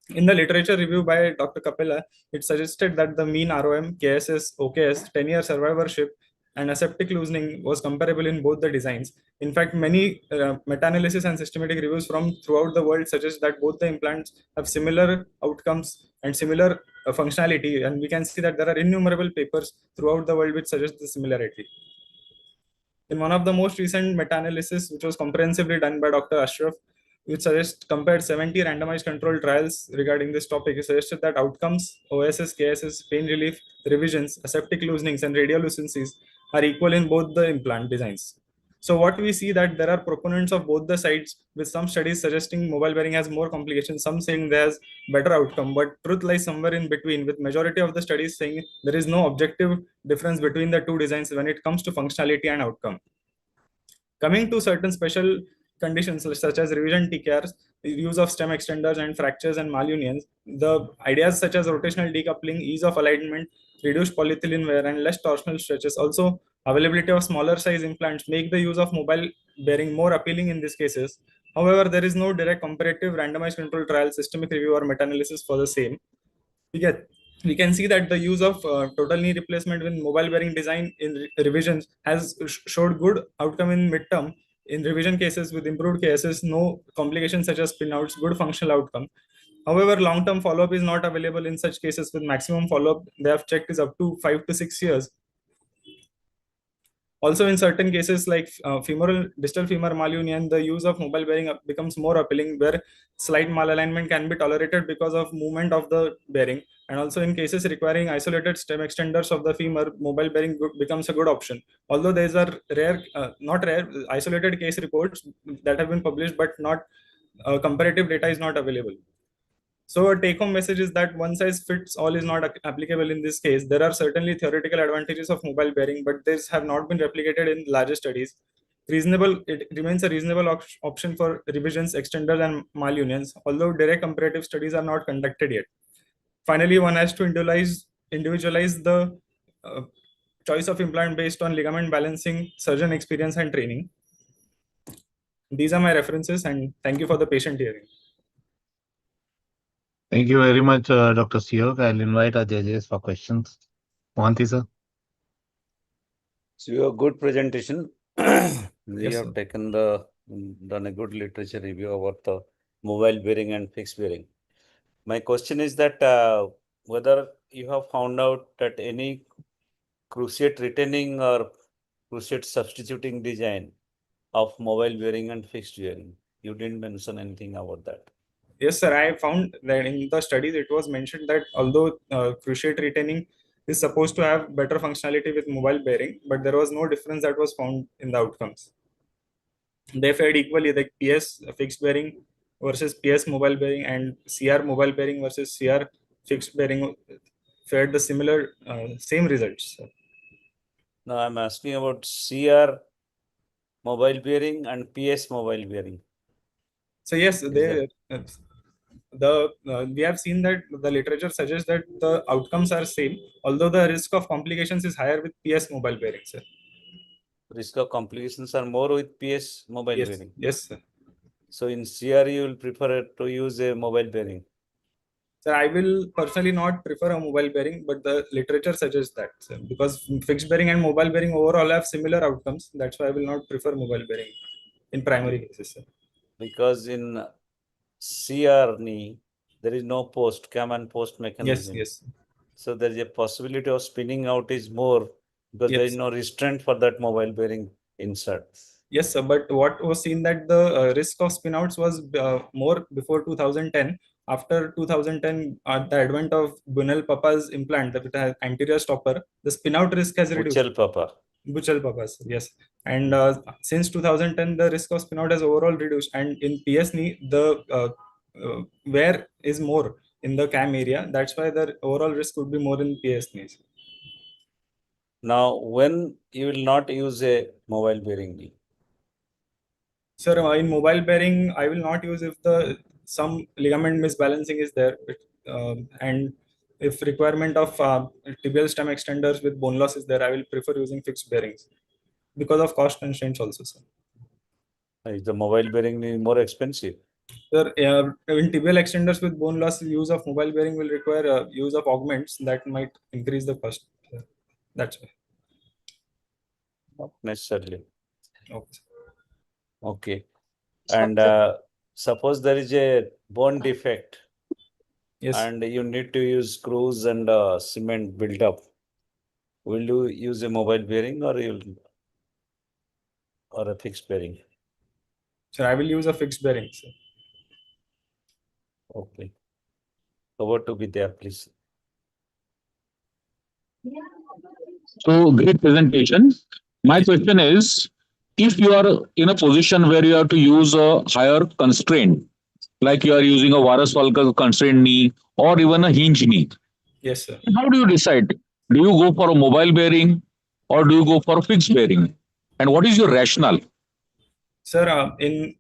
In the literature review by Dr. Kapila, it suggested that the mean ROM, KSS, OKS, 10-year survivorship, and aseptic loosening was comparable in both the designs. In fact, many meta-analysis and systematic reviews from throughout the world suggest that both the implants have similar outcomes and similar functionality, and we can see that there are innumerable papers throughout the world which suggest the similarity. In one of the most recent meta-analysis, which was comprehensively done by Dr. Ashraf, which compared 70 randomized controlled trials regarding this topic, it suggested that outcomes, OSS, KSS, pain relief, revisions, aseptic loosenings, and radiolucencies are equal in both the implant designs. So what we see that there are proponents of both the sides, with some studies suggesting mobile bearing has more complications, some saying there's better outcome, but truth lies somewhere in between, with majority of the studies saying there is no objective difference between the two designs when it comes to functionality and outcome. Coming to certain special conditions such as revision TKRs, use of stem extenders and fractures and malunions, the ideas such as rotational decoupling, ease of alignment, reduced polyethylene wear, and less torsional stretches, also availability of smaller size implants make the use of mobile bearing more appealing in these cases. However, there is no direct comparative randomized control trial, systemic review, or meta-analysis for the same. We can see that the use of total knee replacement with mobile bearing design in revisions has showed good outcome in midterm. In revision cases with improved cases, no complications such as pinouts, good functional outcome. However, long-term follow-up is not available in such cases, with maximum follow-up they have checked is up to 5 to 6 years. Also, in certain cases like distal femur malunion, the use of mobile bearing becomes more appealing, where slight malalignment can be tolerated because of movement of the bearing. And also in cases requiring isolated stem extenders of the femur, mobile bearing becomes a good option. Although these are rare, not rare, isolated case reports that have been published, but not comparative data is not available. So a take-home message is that one size fits all is not applicable in this case. There are certainly theoretical advantages of mobile bearing, but these have not been replicated in larger studies. It remains a reasonable option for revisions, extenders, and malunions, although direct comparative studies are not conducted yet. Finally, one has to individualize the choice of implant based on ligament balancing, surgeon experience, and training. These are my references, and thank you for the patient hearing. Thank you very much, Dr. Suyog. I'll invite our judges for questions. Mohanty, sir. So you have good presentation. We Yes, have sir. done a good literature review about the mobile bearing and fixed bearing. My question is that whether you have found out that any cruciate retaining or cruciate substituting design of mobile bearing and fixed bearing? You didn't mention anything about that. Yes, sir. I found that in the studies it was mentioned that although cruciate retaining is supposed to have better functionality with mobile bearing, but there was no difference that was found in the outcomes. They fared equally, like PS fixed bearing versus PS mobile bearing and CR mobile bearing versus CR fixed bearing fared the similar same results. Now I'm asking about CR mobile bearing and PS mobile bearing. So yes, we have seen that the literature suggests that the outcomes are same, although the risk of complications is higher with PS mobile bearing, sir. Risk of complications are more with PS mobile Yes, bearing. yes, sir. So in CR, you will prefer to use a mobile bearing. Sir, I will personally not prefer a mobile bearing, but the literature suggests that, sir, because fixed bearing and mobile bearing overall have similar outcomes. That's why I will not prefer mobile bearing in primary cases, sir. Because in CR knee, there is no post, cam and post mechanism. Yes. So there is a possibility of spinning out is more because there is Yes. no restraint for that mobile bearing insert. Yes, sir. But what was seen that the risk of spinouts was more before 2010. After 2010, the advent of Bunel Papa's implant, that it has anterior stopper, the spinout risk has reduced. Buchel Papa. Buchel Papas, yes. And since 2010, the risk of spinout has overall reduced. And in PS knee, the wear is more in the cam area. That's why the overall risk would be more in PS knees. Now, when you will not use a mobile bearing knee? Sir, in mobile bearing, I will not use if some ligament misbalancing is there, and if requirement of tibial stem extenders with bone loss is there, I will prefer using fixed bearings because of cost constraints also, sir. Is the mobile bearing knee more expensive? Sir, in tibial extenders with bone loss, use of mobile bearing will require use of augments that might increase the cost. That's why. Not necessarily. Okay. Okay. And suppose there is a bone defect. Yes. And you need to use screws and cement built up. Will you use a mobile bearing or a fixed bearing? So I will use a fixed bearing, sir. Okay. Over to be there, please. So great presentation. My question is, if you are in a position where you have to use a higher constraint, like you are using a varus valgus constraint knee or even a hinge knee, Yes, sir. how do you decide? Do you go for a mobile bearing or do you go for a fixed bearing? And what is your rationale? Sir, in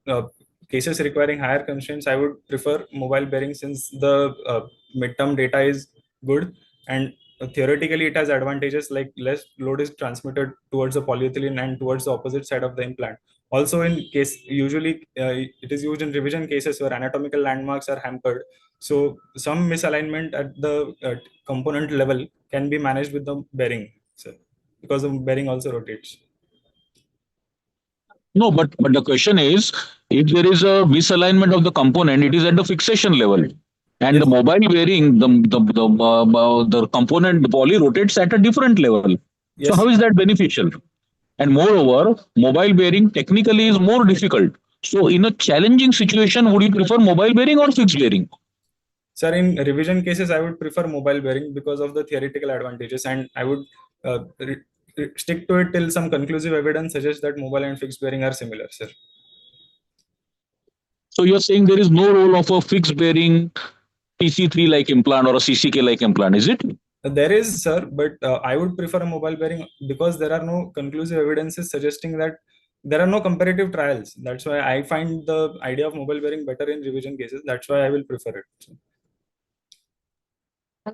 cases requiring higher constraints, I would prefer mobile bearing since the midterm data is good and theoretically it has advantages like less load is transmitted towards the polyethylene and towards the opposite side of the implant. Also, in case usually it is used in revision cases where anatomical landmarks are hampered. So some misalignment at the component level can be managed with the bearing, sir, because the bearing also rotates. No, but the question is, if there is a misalignment of the component, it is at the fixation level, and Yes. the mobile bearing, the component, the poly rotates at a different level. So Yes. how is that beneficial? And moreover, mobile bearing technically is more difficult. So in a challenging situation, would you prefer mobile bearing or fixed bearing? Sir, in revision cases, I would prefer mobile bearing because of the theoretical advantages, and I would stick to it till some conclusive evidence suggests that mobile and fixed bearing are similar, sir. So you're saying there is no role of a fixed bearing TC3 like implant or a CCK like implant, is it? There is, sir, but I would prefer a mobile bearing because there are no conclusive evidences suggesting that there are no comparative trials. That's why I find the idea of mobile bearing better in revision cases. That's why I will prefer it.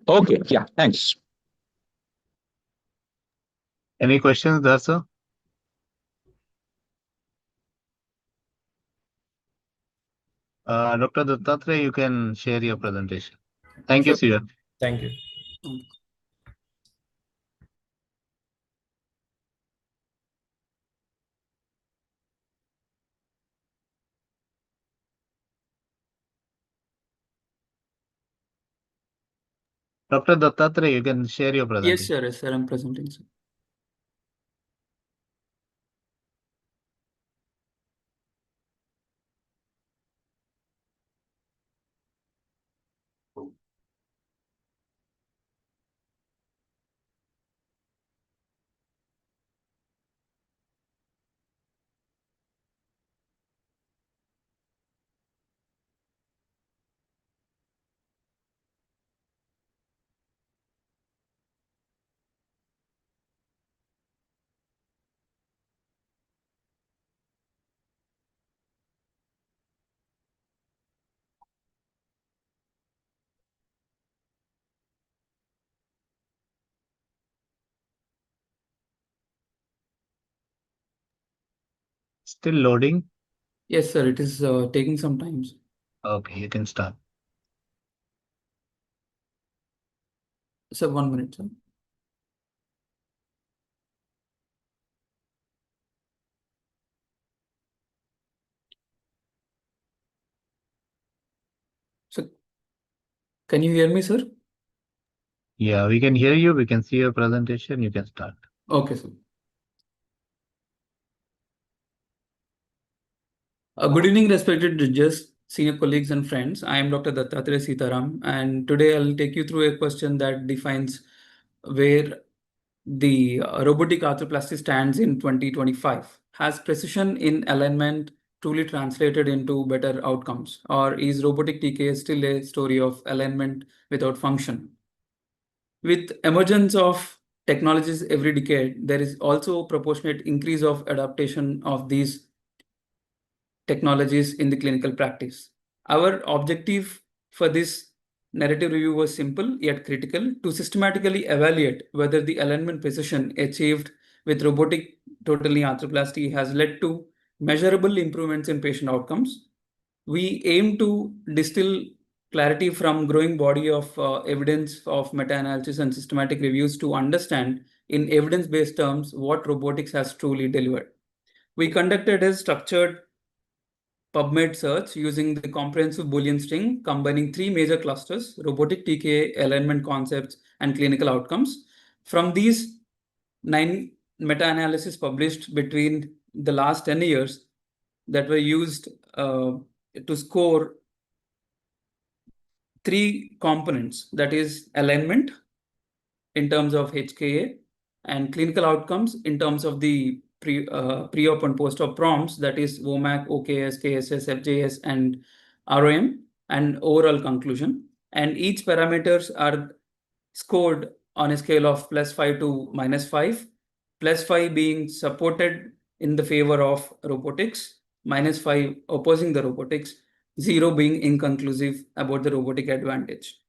Okay, yeah, thanks. Any questions there, sir? Dr. Dattatreya, you can share your presentation. Thank you, sir. Thank you. Dr. Dattatreya, you can share your presentation. Yes, sir, I'm presenting, sir. Still loading? Yes, sir. It is taking some time. Okay, you can start. Sir, 1 minute, sir. So, can you hear me, sir? Yeah, we can hear you. We can see your presentation. You can start. Okay, sir. Good evening, respected judges, senior colleagues, and friends. I am Dr. Dattatreya SitaRam, and today I'll take you through a question that defines where the robotic arthroplasty stands in 2025. Has precision in alignment truly translated into better outcomes, or is robotic TK still a story of alignment without function? With emergence of technologies every decade, there is also a proportionate increase of adaptation of these technologies in the clinical practice. Our objective for this narrative review was simple yet critical: to systematically evaluate whether the alignment precision achieved with robotic total knee arthroplasty has led to measurable improvements in patient outcomes. We aim to distill clarity from growing body of evidence of meta-analysis and systematic reviews to understand in evidence-based terms what robotics has truly delivered. We conducted a structured PubMed search using the comprehensive Boolean string, combining three major clusters: robotic TKA, alignment concepts, and clinical outcomes. From these 9 meta-analysis published between the last 10 years that were used to score three components, that is alignment in terms of HKA and clinical outcomes in terms of the pre-op and post-op prompts, that is WOMAC, OKS, KSS, FJS, and ROM, and overall conclusion. And each parameters are scored on a scale of +5 to -5, +5 being supported in the favor of robotics, -5 opposing the robotics, 0 being inconclusive about the robotic advantage.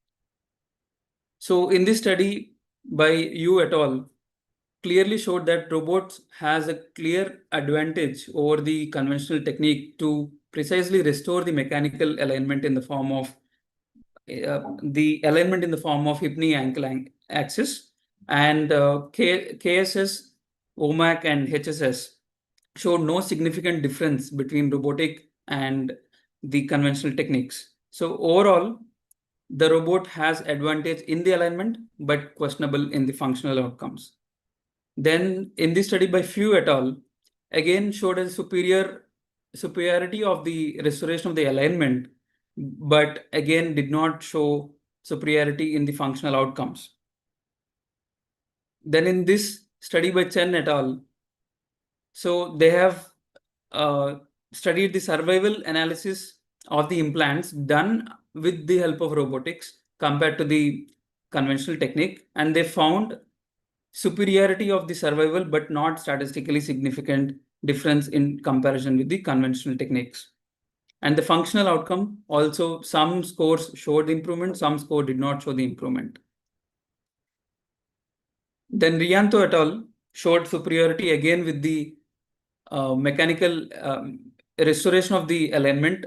So in this study by you et al., clearly showed that robots has a clear advantage over the conventional technique to precisely restore the mechanical alignment in the form of hip knee ankle axis, and KSS, OMAC, and HSS showed no significant difference between robotic and the conventional techniques. So overall, the robot has advantage in the alignment, but questionable in the functional outcomes. Then in this study by Few et al., again showed a superiority of the restoration of the alignment, but again did not show superiority in the functional outcomes. Then in this study by Chen et al., so they have studied the survival analysis of the implants done with the help of robotics compared to the conventional technique, and they found superiority of the survival, but not statistically significant difference in comparison with the conventional techniques. And the functional outcome also, some scores showed improvement, some score did not show the improvement. Then Rianto et al. Showed superiority again with the mechanical restoration of the alignment,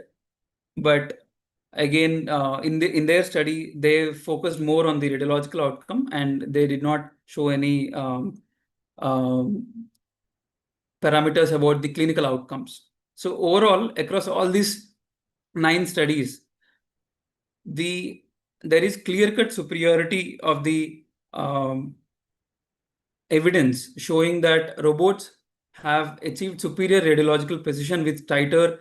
but again in their study they focused more on the radiological outcome and they did not show any parameters about the clinical outcomes. So overall, across all these 9 studies, there is clear-cut superiority of the evidence showing that robots have achieved superior radiological precision with tighter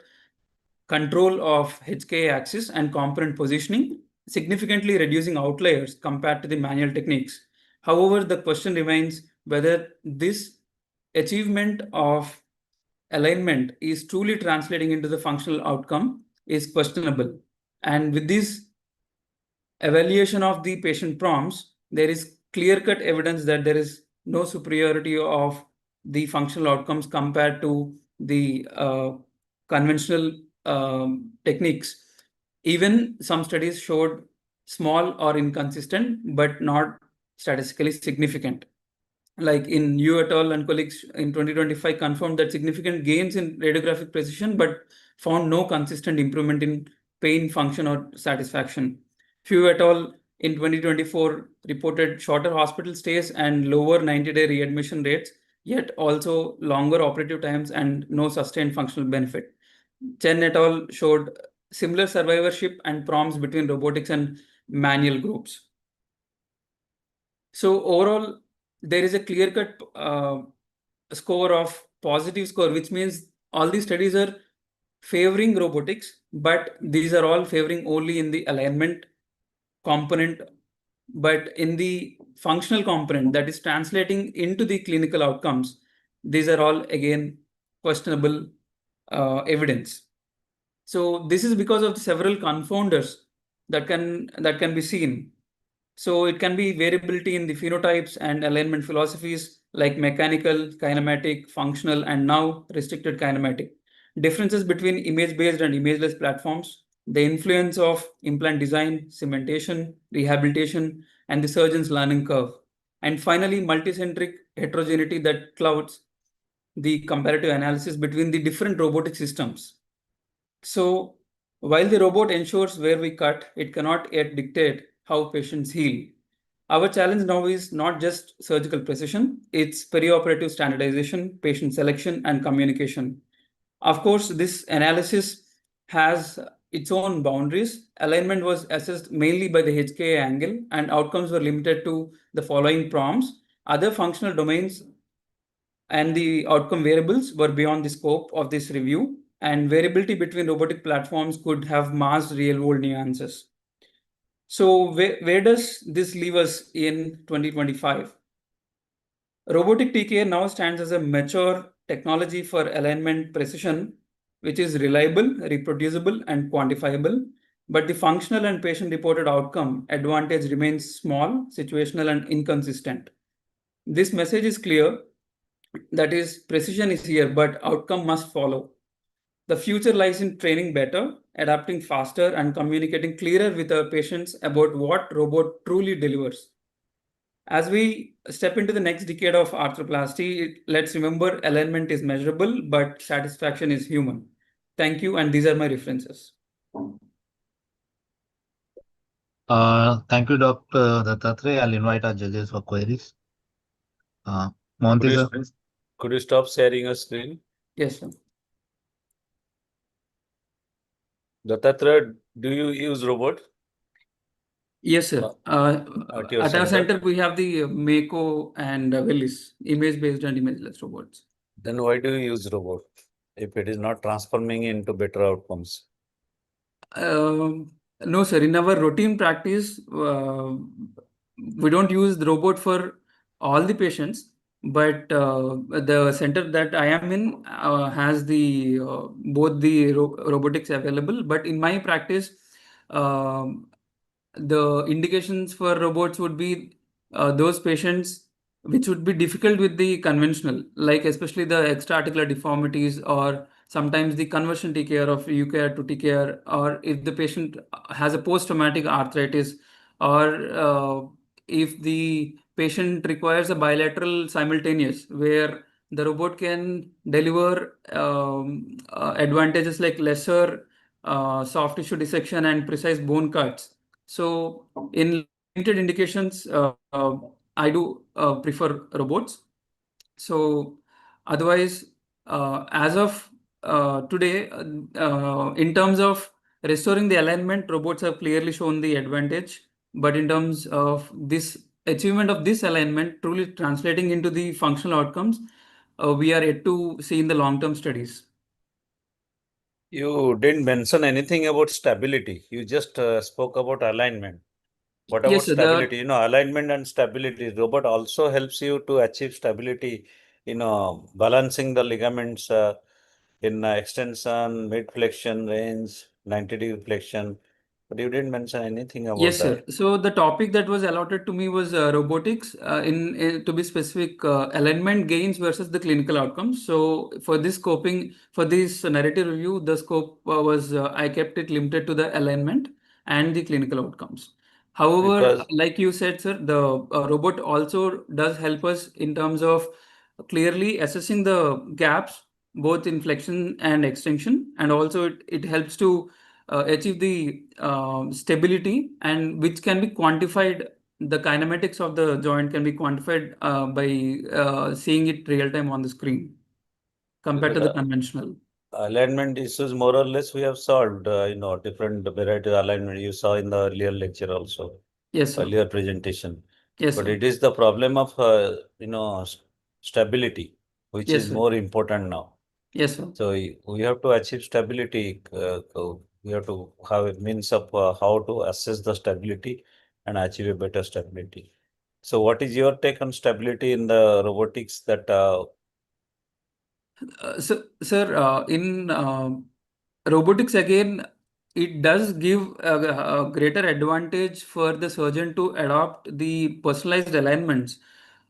control of HK axis and component positioning, significantly reducing outliers compared to the manual techniques. However, the question remains whether this achievement of alignment is truly translating into the functional outcome is questionable. And with this evaluation of the patient prompts, there is clear-cut evidence that there is no superiority of the functional outcomes compared to the conventional techniques. Even some studies showed small or inconsistent, but not statistically significant. like in Yu et al. And colleagues in 2025 confirmed that significant gains in radiographic precision, but found no consistent improvement in pain, function, or satisfaction. Few et al. In 2024 reported shorter hospital stays and lower 90-day readmission rates, yet also longer operative times and no sustained functional benefit. Chen et al. Showed similar survivorship and prompts between robotics and manual groups. So overall, there is a clear-cut score of positive score, which means all these studies are favoring robotics, but these are all favoring only in the alignment component. But in the functional component that is translating into the clinical outcomes, these are all again questionable evidence. So this is because of the several confounders that can be seen. So it can be variability in the phenotypes and alignment philosophies like mechanical, kinematic, functional, and now restricted kinematic. Differences between image-based and imageless platforms, the influence of implant design, cementation, rehabilitation, and the surgeon's learning curve. And finally, multicentric heterogeneity that clouds the comparative analysis between the different robotic systems. So while the robot ensures where we cut, it cannot yet dictate how patients heal. Our challenge now is not just surgical precision, it's perioperative standardization, patient selection, and communication. Of course, this analysis has its own boundaries. Alignment was assessed mainly by the HKA angle, and outcomes were limited to the following prompts. Other functional domains and the outcome variables were beyond the scope of this review, and variability between robotic platforms could have masked real-world nuances. So where does this leave us in 2025? Robotic TKA now stands as a mature technology for alignment precision, which is reliable, reproducible, and quantifiable. But the functional and patient-reported outcome advantage remains small, situational, and inconsistent. This message is clear. That is, precision is here, but outcome must follow. The future lies in training better, adapting faster, and communicating clearer with our patients about what robot truly delivers. As we step into the next decade of arthroplasty, let's remember alignment is measurable, but satisfaction is human. Thank you, and these are my references. Thank you, Dr. Dattatreya. I'll invite our judges for queries. Mohanty, sir. Could you stop sharing your screen? Yes, sir. Dattatreya, do you use robot? Yes, sir. At our center, we have the Mako and Willis, image-based and imageless robots. Then why do you use robot if it is not transforming into better outcomes? No, sir. In our routine practice, we don't use the robot for all the patients, but the center that I am in has the both the robotics available. But in my practice, the indications for robots would be those patients which would be difficult with the conventional, like especially the extra-articular deformities, or sometimes the conversion TKR of UKR to TKR, or if the patient has a post-traumatic arthritis, or if the patient requires a bilateral simultaneous, where the robot can deliver advantages like lesser soft tissue dissection and precise bone cuts. So in limited indications, I do prefer robots. So otherwise, as of today, in terms of restoring the alignment, robots have clearly shown the advantage. But in terms of this achievement of this alignment, truly translating into the functional outcomes, we are yet to see in the long-term studies. You didn't mention anything about stability. You just spoke about alignment. What about stability? Alignment and stability. Robot also helps you to achieve stability, balancing the ligaments in extension, mid flexion, range, 90-degree flexion. But you didn't mention anything about that. Yes, sir. So the topic that was allotted to me was robotics, to be specific, alignment gains versus the clinical outcomes. So for this narrative review, the scope was I kept it limited to the alignment and the clinical outcomes. However, Because like you said, sir, the robot also does help us in terms of clearly assessing the gaps, both in flexion and extension, and also it helps to achieve the stability, and which can be quantified. The kinematics of the joint can be quantified by seeing it real time on the screen compared to the conventional. alignment issues more or less we have solved, different variety of alignment you saw in the earlier lecture also. Yes, sir. Earlier presentation. Yes, But sir. it is the problem of, stability, which Yes, is sir. more important now. Yes, sir. So we have to achieve stability. We have to have a means of how to assess the stability and achieve a better stability. So what is your take on stability in the robotics that Sir, in robotics again, it does give a greater advantage for the surgeon to adopt the personalized alignments,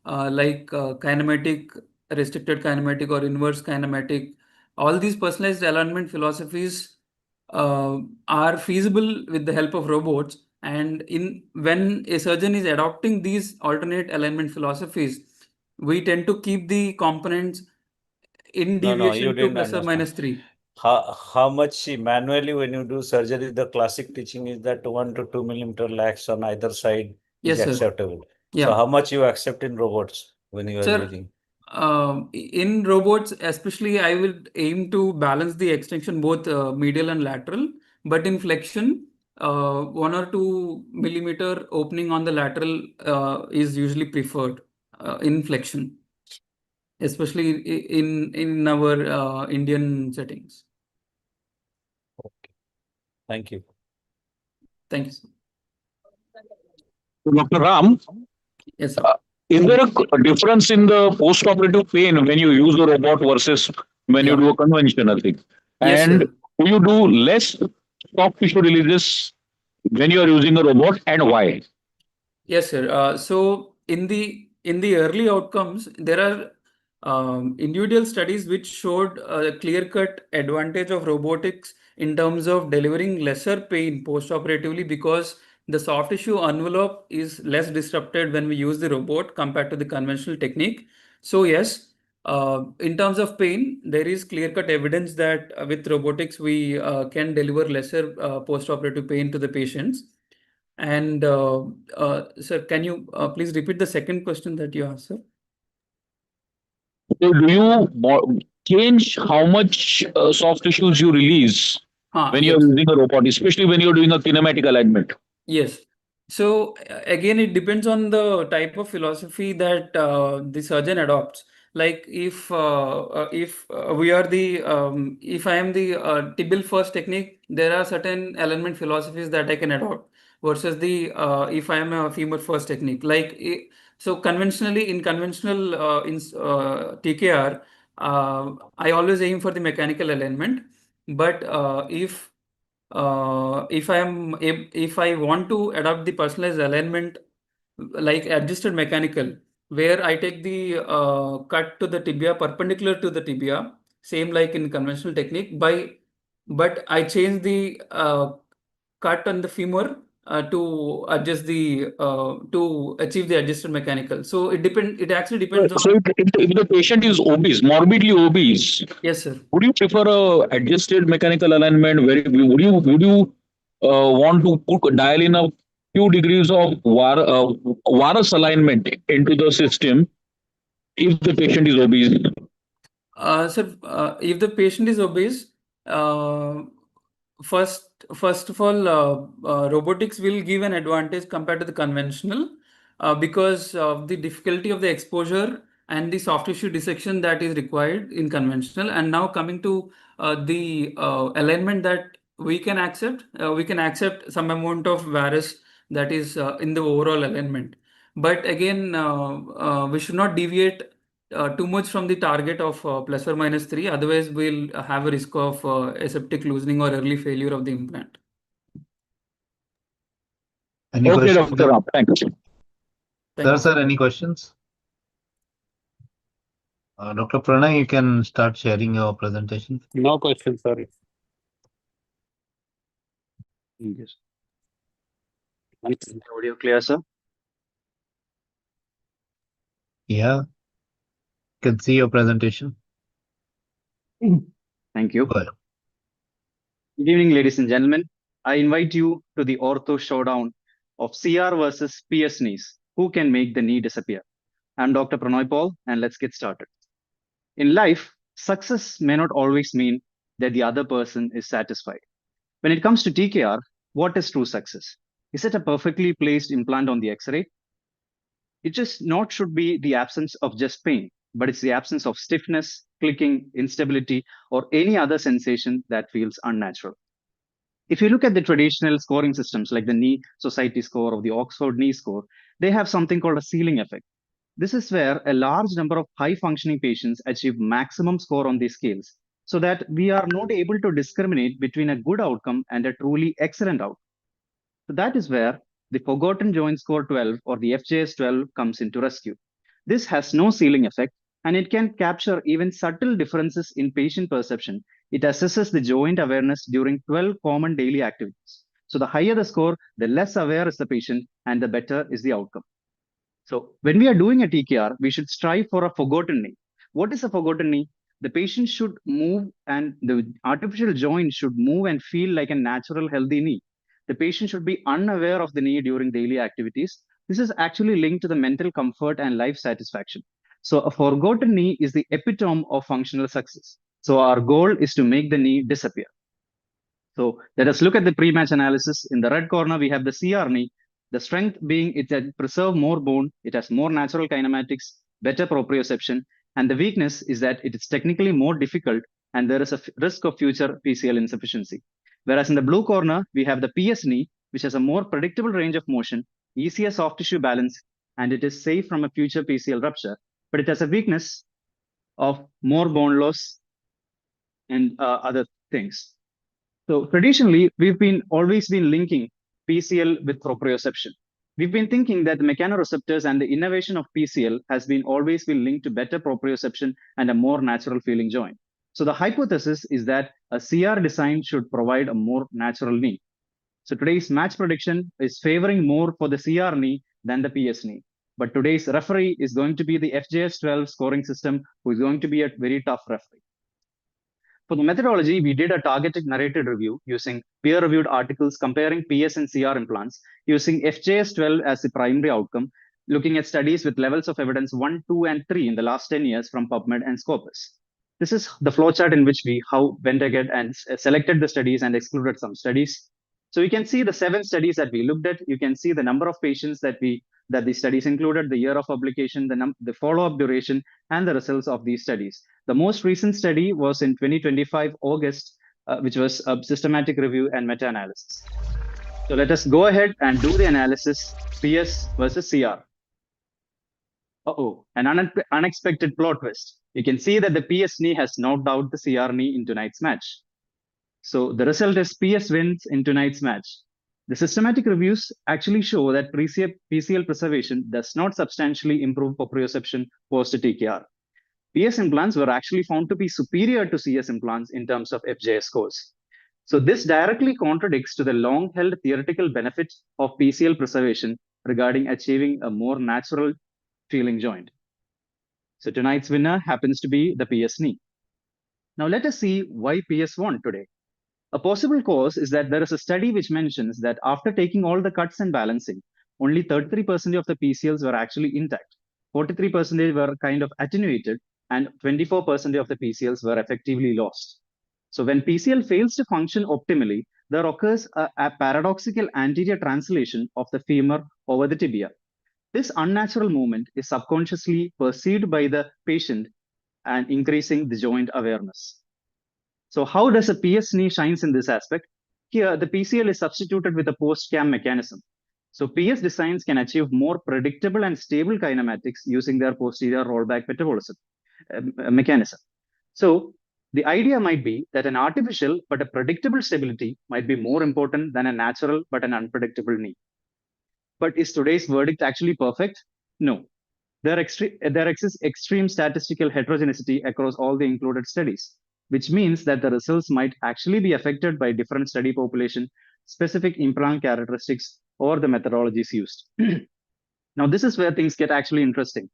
like kinematic, restricted kinematic, or inverse kinematic. All these personalized alignment philosophies are feasible with the help of robots. And in when a surgeon is adopting these alternate alignment philosophies, we tend to keep the components in No, you deviation to didn't plus or understand. minus 3. How much manually when you do surgery, the classic teaching is that 1 to 2 millimeter lax on either side is Yes, sir. acceptable. So Yeah. how much you accept in robots when you are Sir, using? in robots, especially, I will aim to balance the extension both medial and lateral. But in flexion, 1 or 2 millimeter opening on the lateral is usually preferred in flexion, especially in our Indian settings. Okay. Thank you. Thank you, sir. Dr. Ram, Yes, sir. is there a difference in the post-operative pain when you use a robot versus when you Yeah. do a conventional thing? Yes, And sir. do you do less soft tissue releases when you are using a robot, and why? Yes, sir. So in the early outcomes, there are individual studies which showed a clear-cut advantage of robotics in terms of delivering lesser pain post-operatively, because the soft tissue envelope is less disrupted when we use the robot compared to the conventional technique. So yes, in terms of pain, there is clear-cut evidence that with robotics we can deliver lesser post-operative pain to the patients. And sir, can you please repeat the second question that you asked, sir? So do you change how much soft tissues you release when you're Yes. using a robot, especially when you're doing a kinematic alignment? Yes. So again, it depends on the type of philosophy that the surgeon adopts. Like if we are the if I am the tibial first technique, there are certain alignment philosophies that I can adopt versus the if I am a femur first technique. So conventionally in conventional TKR, I always aim for the mechanical alignment. But if I want to adopt the personalized alignment like adjusted mechanical, where I take the cut to the tibia perpendicular to the tibia, same like in conventional technique, but I change the cut on the femur to adjust the to achieve the adjusted mechanical. So it actually depends So on. if the patient is obese, morbidly obese, Yes, sir. would you prefer a adjusted mechanical alignment? Would you want to dial in a few degrees of varus alignment into the system if the patient is obese? Sir, if the patient is obese, uh, first of all, robotics will give an advantage compared to the conventional because of the difficulty of the exposure and the soft tissue dissection that is required in conventional. And now coming to the alignment that we can accept some amount of varus that is in the overall alignment. But again, we should not deviate too much from the target of plus or minus 3. Otherwise, we'll have a risk of aseptic loosening or early failure of the implant. Any Okay, questions? Dr. Ram, thank you. Thank you. Sir, any questions? Dr. Pranay, you can start sharing your presentation. No question, sorry. Yes. Audio clear, sir? Yeah, can see your presentation. Thank you. Good. Good evening, ladies and gentlemen. I invite you to the ortho showdown of CR versus PS knees. Who can make the knee disappear? I'm Dr. Prannoy Paul, and let's get started. In life, success may not always mean that the other person is satisfied. When it comes to TKR, what is true success? Is it a perfectly placed implant on the X-ray? It just not should be the absence of just pain, but it's the absence of stiffness, clicking, instability, or any other sensation that feels unnatural. If you look at the traditional scoring systems like the Knee Society score or the Oxford Knee score, they have something called a ceiling effect. This is where a large number of high functioning patients achieve maximum score on these scales, so that we are not able to discriminate between a good outcome and a truly excellent outcome. So that is where the forgotten joint score 12 or the FJS 12 comes into rescue. This has no ceiling effect and it can capture even subtle differences in patient perception. It assesses the joint awareness during 12 common daily activities. So the higher the score, the less aware is the patient and the better is the outcome. So when we are doing a TKR, we should strive for a forgotten knee. What is a forgotten knee? The patient should move and the artificial joint should move and feel like a natural healthy knee. The patient should be unaware of the knee during daily activities. This is actually linked to the mental comfort and life satisfaction. So a forgotten knee is the epitome of functional success. So our goal is to make the knee disappear. So let us look at the pre-match analysis. In the red corner, we have the CR knee. The strength being it has preserved more bone, it has more natural kinematics, better proprioception, and the weakness is that it is technically more difficult and there is a risk of future PCL insufficiency. Whereas in the blue corner, we have the PS knee, which has a more predictable range of motion, easier soft tissue balance, and it is safe from a future PCL rupture, but it has a weakness of more bone loss and other things. So traditionally, we've been always been linking PCL with proprioception. We've been thinking that the mechanoreceptors and the innovation of PCL has been always been linked to better proprioception and a more natural feeling joint. So the hypothesis is that a CR design should provide a more natural knee. So today's match prediction is favoring more for the CR knee than the PS knee. But today's referee is going to be the FJS 12 scoring system, who is going to be a very tough referee. For the methodology, we did a targeted narrated review using peer-reviewed articles comparing PS and CR implants using FJS 12 as the primary outcome, looking at studies with levels of evidence 1, 2, and 3 in the last 10 years from PubMed and Scopus. This is the flowchart in which we went ahead and selected the studies and excluded some studies. So you can see the 7 studies that we looked at. You can see the number of patients that the studies included, the year of publication, the follow-up duration, and the results of these studies. The most recent study was in 2025 August, which was a systematic review and meta-analysis. So let us go ahead and do the analysis, PS versus CR. An unexpected plot twist. You can see that the PS knee has knocked out the CR knee in tonight's match. So the result is PS wins in tonight's match. The systematic reviews actually show that PCL preservation does not substantially improve proprioception post-TKR. PS implants were actually found to be superior to CS implants in terms of FJS scores. So this directly contradicts to the long-held theoretical benefit of PCL preservation regarding achieving a more natural feeling joint. So tonight's winner happens to be the PS knee. Now let us see why PS won today. A possible cause is that there is a study which mentions that after taking all the cuts and balancing, only 33% of the PCLs were actually intact. 43% were kind of attenuated, and 24% of the PCLs were effectively lost. So when PCL fails to function optimally, there occurs a paradoxical anterior translation of the femur over the tibia. This unnatural movement is subconsciously perceived by the patient and increasing the joint awareness. So how does a PS knee shines in this aspect? Here, the PCL is substituted with a post-cam mechanism. So PS designs can achieve more predictable and stable kinematics using their posterior rollback metabolism mechanism. So the idea might be that an artificial but a predictable stability might be more important than a natural but an unpredictable knee. But is today's verdict actually perfect? No. There exists extreme statistical heterogeneity across all the included studies, which means that the results might actually be affected by different study population, specific implant characteristics, or the methodologies used. Now, this is where things get actually interesting.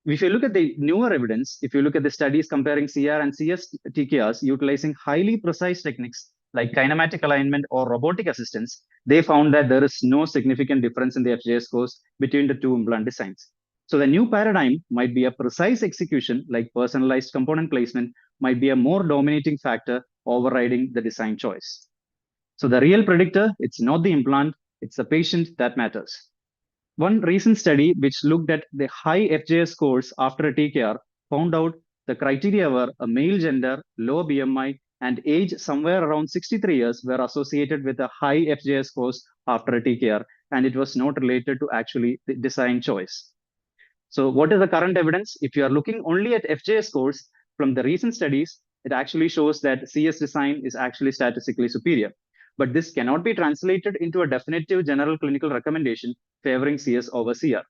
If you look at the newer evidence, if you look at the studies comparing CR and CS TKRs utilizing highly precise techniques like kinematic alignment or robotic assistance, they found that there is no significant difference in the FJS scores between the two implant designs. So the new paradigm might be a precise execution like personalized component placement might be a more dominating factor overriding the design choice. So the real predictor, it's not the implant, it's the patient that matters. One recent study which looked at the high FJS scores after a TKR found out the criteria were a male gender, low BMI, and age somewhere around 63 years were associated with a high FJS scores after a TKR, and it was not related to actually the design choice. So what is the current evidence? If you are looking only at FJS scores from the recent studies, it actually shows that CS design is actually statistically superior. But this cannot be translated into a definitive general clinical recommendation favoring CS over CR.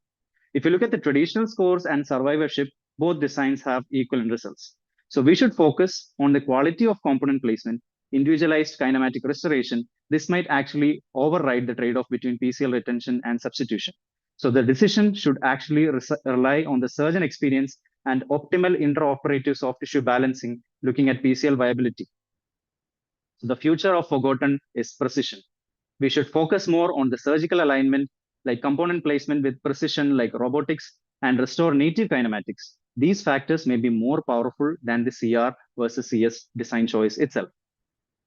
If you look at the traditional scores and survivorship, both designs have equivalent results. So we should focus on the quality of component placement, individualized kinematic restoration. This might actually override the trade-off between PCL retention and substitution. So the decision should actually rely on the surgeon experience and optimal intraoperative soft tissue balancing, looking at PCL viability. So the future of forgotten is precision. We should focus more on the surgical alignment, like component placement with precision, like robotics, and restore native kinematics. These factors may be more powerful than the CR versus CS design choice itself.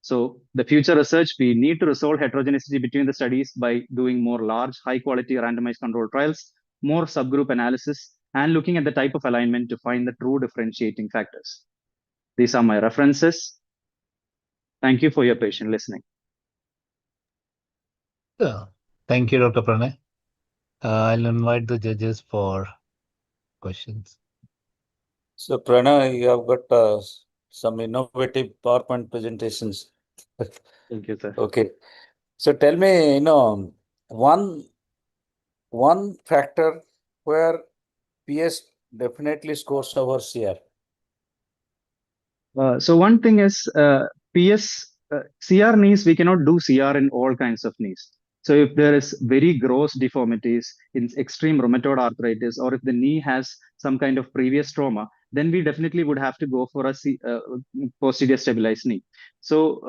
So the future research, we need to resolve heterogeneity between the studies by doing more large, high quality randomized control trials, more subgroup analysis, and looking at the type of alignment to find the true differentiating factors. These are my references. Thank you for your patient listening. Thank you, Dr. Pranay. I'll invite the judges for questions. So Pranay, you have got some innovative PowerPoint presentations. Thank you, sir. Okay. So tell me, one factor where PS definitely scores over CR. So one thing is CR knees, we cannot do CR in all kinds of knees. So if there is very gross deformities in extreme rheumatoid arthritis, or if the knee has some kind of previous trauma, then we definitely would have to go for a posterior stabilized knee. So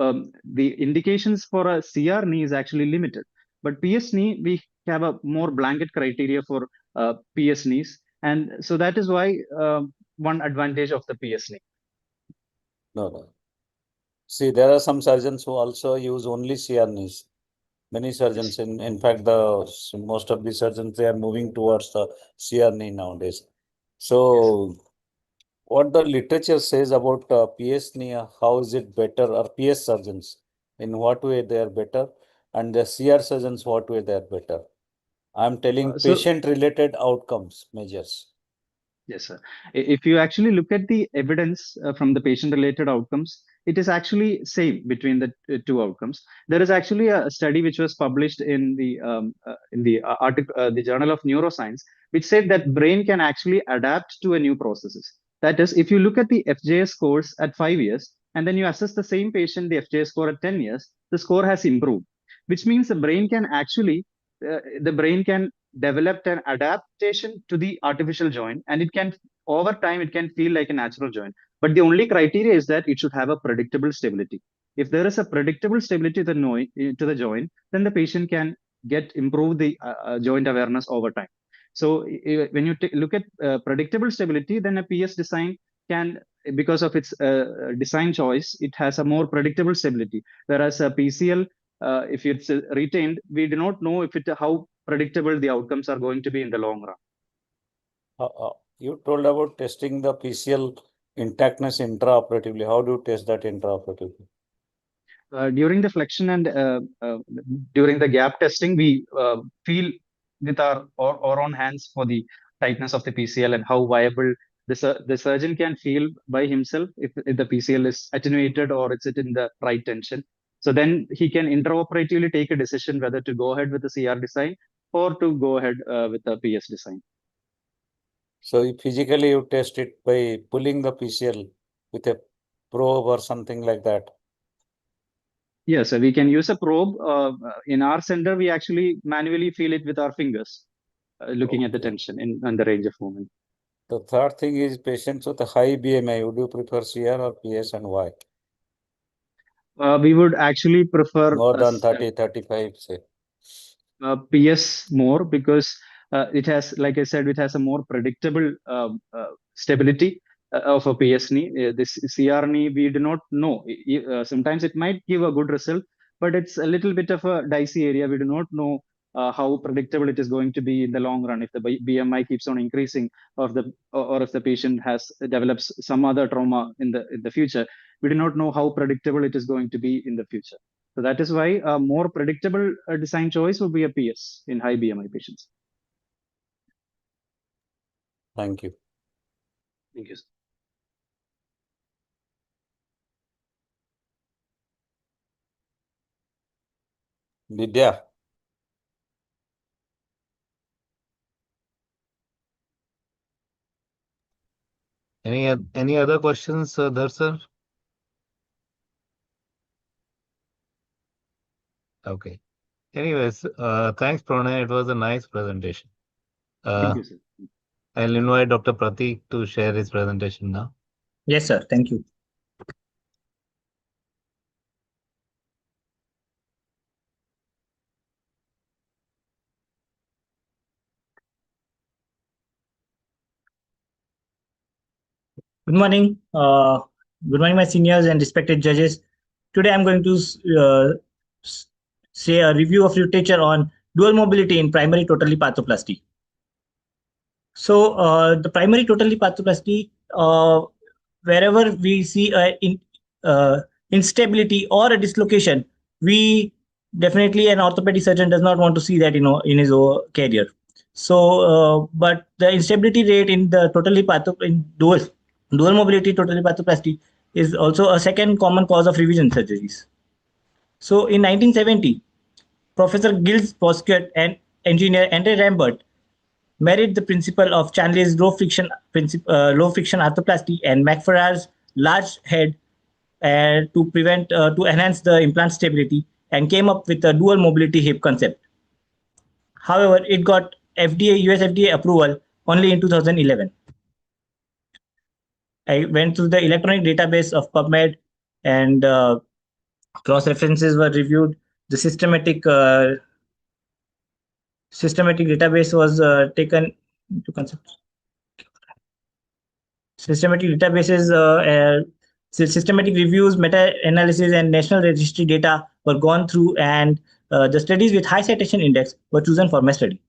the indications for a CR knee is actually limited. But PS knee, we have a more blanket criteria for PS knees. And so that is why one advantage of the PS knee. No. See, there are some surgeons who also use only CR knees. Many surgeons, in fact, most of the surgeons, they are moving towards the CR knee nowadays. So, what the literature says about PS knee, how is it better, or PS surgeons, in what way they are better, and the CR surgeons, what way they are better? I'm telling patient-related outcomes measures. Yes, sir. If you actually look at the evidence from the patient-related outcomes, it is actually same between the two outcomes. There is actually a study which was published in the article, the Journal of Neuroscience, which said that brain can actually adapt to a new processes. That is, if you look at the FJS scores at 5 years, and then you assess the same patient, the FJS score at 10 years, the score has improved, which means the brain can actually develop an adaptation to the artificial joint, and it can, over time, it can feel like a natural joint. But the only criteria is that it should have a predictable stability. If there is a predictable stability to the joint, then the patient can improve the joint awareness over time. So when you look at predictable stability, then a PS design can, because of its design choice, it has a more predictable stability. Whereas a PCL, if it's retained, we do not know how predictable the outcomes are going to be in the long run. You told about testing the PCL intactness intraoperatively. How do you test that intraoperatively? During the flexion and during the gap testing, we feel with our own hands for the tightness of the PCL and how viable the surgeon can feel by himself if the PCL is attenuated or it's in the right tension. So then he can intraoperatively take a decision whether to go ahead with the CR design or to go ahead with the PS design. So physically you test it by pulling the PCL with a probe or something like that? Yes, so we can use a probe. In our center, we actually manually feel it with our fingers, looking at the tension and the range of movement. The third thing is patients with a high BMI. Would you prefer CR or PS, and why? We would actually prefer More than 30, 35, say. PS more because it has, like I said, it has a more predictable stability of a PS knee. This CR knee, we do not know. Sometimes it might give a good result, but it's a little bit of a dicey area. We do not know how predictable it is going to be in the long run if the BMI keeps on increasing, or if the patient develops some other trauma in the future. We do not know how predictable it is going to be in the future. So that is why a more predictable design choice would be a PS in high BMI patients. Thank you. Thank you. Vidya. Any other questions, Dhar sir? Okay. Anyways, thanks, Pranay. It was a nice presentation. Thank you, sir. I'll invite Dr. Pratik to share his presentation now. Yes, sir. Thank you. Good morning. Good morning, my seniors and respected judges. Today, I'm going to say a review of literature on dual mobility in primary total lip arthroplasty. So, the primary total lip arthroplasty, wherever we see instability or a dislocation, we definitely, an orthopedic surgeon does not want to see that in his career. So, but the instability rate in the total lip in dual mobility total lip arthroplasty is also a second common cause of revision surgeries. So in 1970, Professor Gilles Bosquet and engineer Andre Rambert married the principle of Chanley's low friction arthroplasty and McFarland's large head to enhance the implant stability, and came up with a dual mobility hip concept. However, it got US FDA approval only in 2011. I went through the electronic database of PubMed, and cross references were reviewed. The systematic database was taken into concept. Systematic databases, systematic reviews, meta-analysis, and national registry data were gone through, and the studies with high citation index were chosen for my study.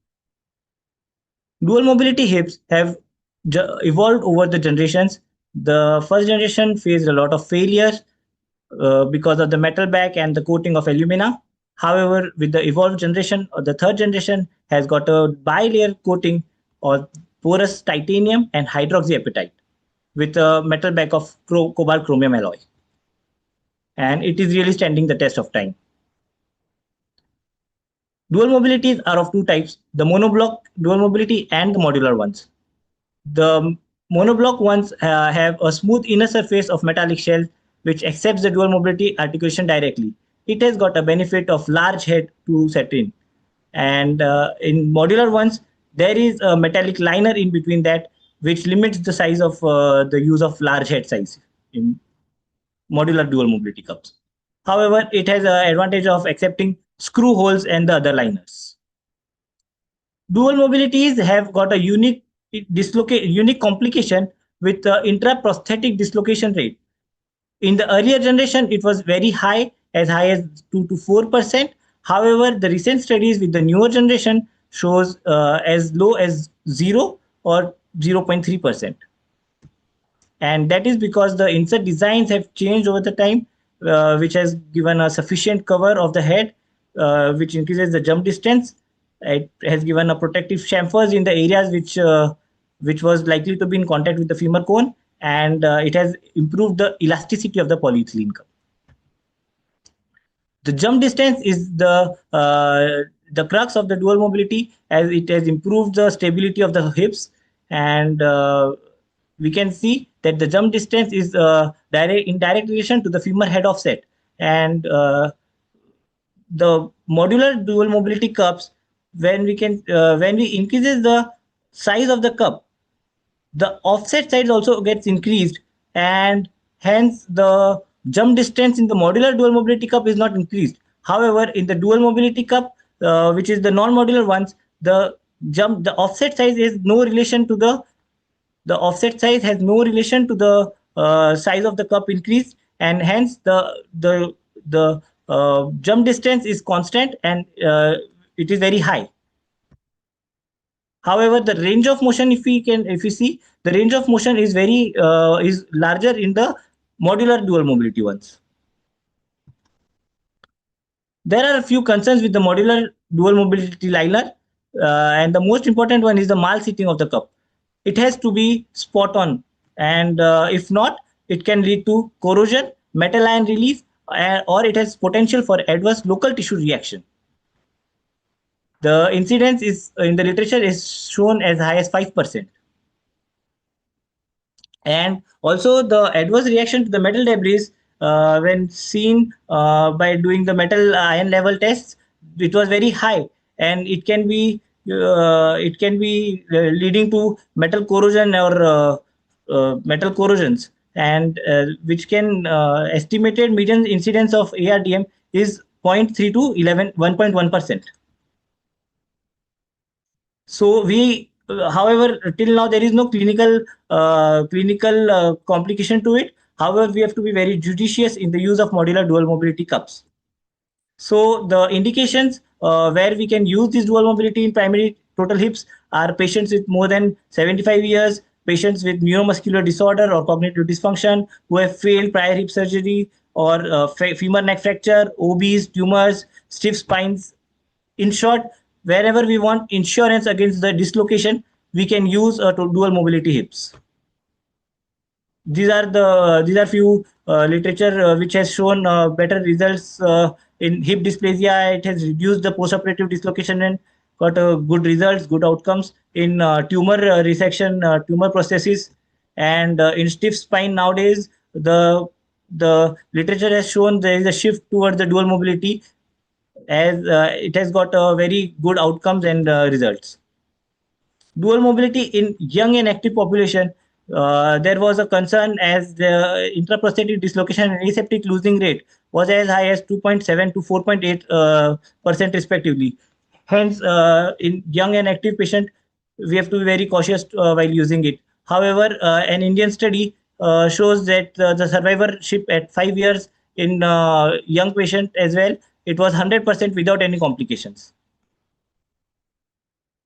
Dual mobility hips have evolved over the generations. The first generation faced a lot of failures because of the metal back and the coating of alumina. However, with the evolved generation, or the third generation has got a bi-layer coating of porous titanium and hydroxyapatite with a metal back of cobalt chromium alloy. And it is really standing the test of time. Dual mobilities are of two types, the monoblock dual mobility and the modular ones. The monoblock ones have a smooth inner surface of metallic shell which accepts the dual mobility articulation directly. It has got a benefit of large head to set in. And in modular ones, there is a metallic liner in between that, which limits the size of the use of large head size in modular dual mobility cups. However, it has an advantage of accepting screw holes and the other liners. Dual mobilities have got a unique complication with the intraprosthetic dislocation rate. In the earlier generation, it was very high as 2 to 4%. However, the recent studies with the newer generation shows as low as 0 or 0.3%. And that is because the insert designs have changed over the time, which has given a sufficient cover of the head, which increases the jump distance. It has given a protective chamfers in the areas which was likely to be in contact with the femur cone, and it has improved the elasticity of the polyethylene cup. The jump distance is the crux of the dual mobility, as it has improved the stability of the hips, and we can see that the jump distance is in direct relation to the femur head offset, and the modular dual mobility cups, when we increases the size of the cup, the offset size also gets increased, and hence the jump distance in the modular dual mobility cup is not increased. However, in the dual mobility cup, which is the non-modular ones, the offset size is no relation to the offset size has no relation to the size of the cup increase, and hence the jump distance is constant, and it is very high. However, the range of motion, if we see, the range of motion is is larger in the modular dual mobility ones. There are a few concerns with the modular dual mobility liner, and the most important one is the mal seating of the cup. It has to be spot on, and if not, it can lead to corrosion, metal ion release, or it has potential for adverse local tissue reaction. The incidence is in the literature is shown as high as 5%. And also the adverse reaction to the metal debris, when seen by doing the metal ion level tests, it was very high, and it can be leading to metal corrosion or metal corrosions, and which can estimated median incidence of ARDM is 0.3 to 1.1%. So however, till now there is no clinical complication to it. However, we have to be very judicious in the use of modular dual mobility cups. So the indications where we can use this dual mobility in primary total hips are patients with more than 75 years, patients with neuromuscular disorder or cognitive dysfunction, who have failed prior hip surgery, or femur neck fracture, obese, tumors, stiff spines. In short, wherever we want insurance against the dislocation, we can use dual mobility hips. These are few literature which has shown better results in hip dysplasia. It has reduced the postoperative dislocation and got good results, good outcomes in tumor resection, tumor prosthesis, and in stiff spine nowadays. The literature has shown there is a shift towards the dual mobility, as it has got very good outcomes and results. Dual mobility in young and active population, there was a concern as the intraprosthetic dislocation and aseptic losing rate was as high as 2.7 to 4.8% respectively. Hence, in young and active patient, we have to be very cautious while using it. However, an Indian study shows that the survivorship at 5 years in young patient as well, it was 100% without any complications.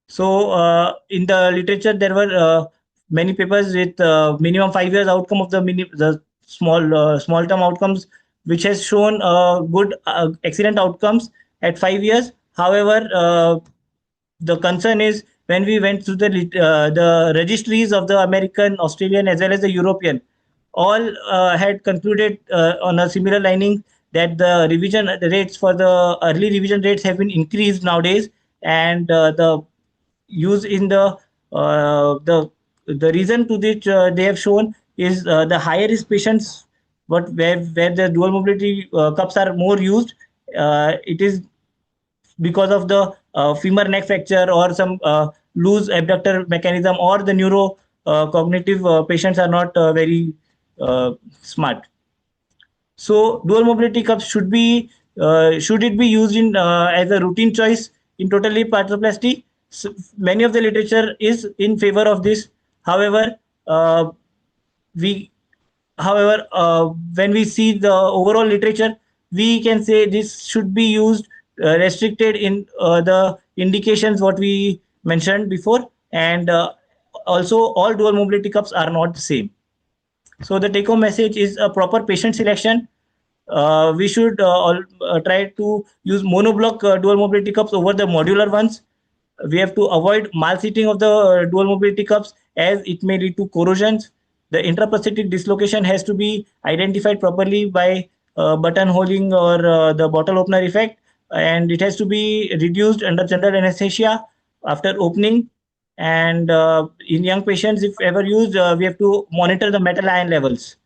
So in the literature, there were many papers with minimum 5 years outcome of the small term outcomes, which has shown good excellent outcomes at 5 years. However, the concern is when we went through the registries of the American, Australian, as well as the European, all had concluded on a similar lining, that the revision rates for the early revision rates have been increased nowadays, and the use in the reason to which they have shown is the higher risk patients, but where the dual mobility cups are more used, it is because of the femur neck fracture or some loose abductor mechanism, or the neuro cognitive patients are not very smart. So dual mobility cups should it be used in as a routine choice in total hip arthroplasty? So many of the literature is in favor of this. However, we when we see the overall literature, we can say this should be used restricted in the indications what we mentioned before, and also all dual mobility cups are not the same. So the take home message is a proper patient selection. We should try to use monoblock dual mobility cups over the modular ones. We have to avoid mal seating of the dual mobility cups, as it may lead to corrosions. The intraprosthetic dislocation has to be identified properly by buttonholing or the bottle opener effect, and it has to be reduced under general anesthesia after opening. And in young patients, if ever used, we have to monitor the metal ion levels,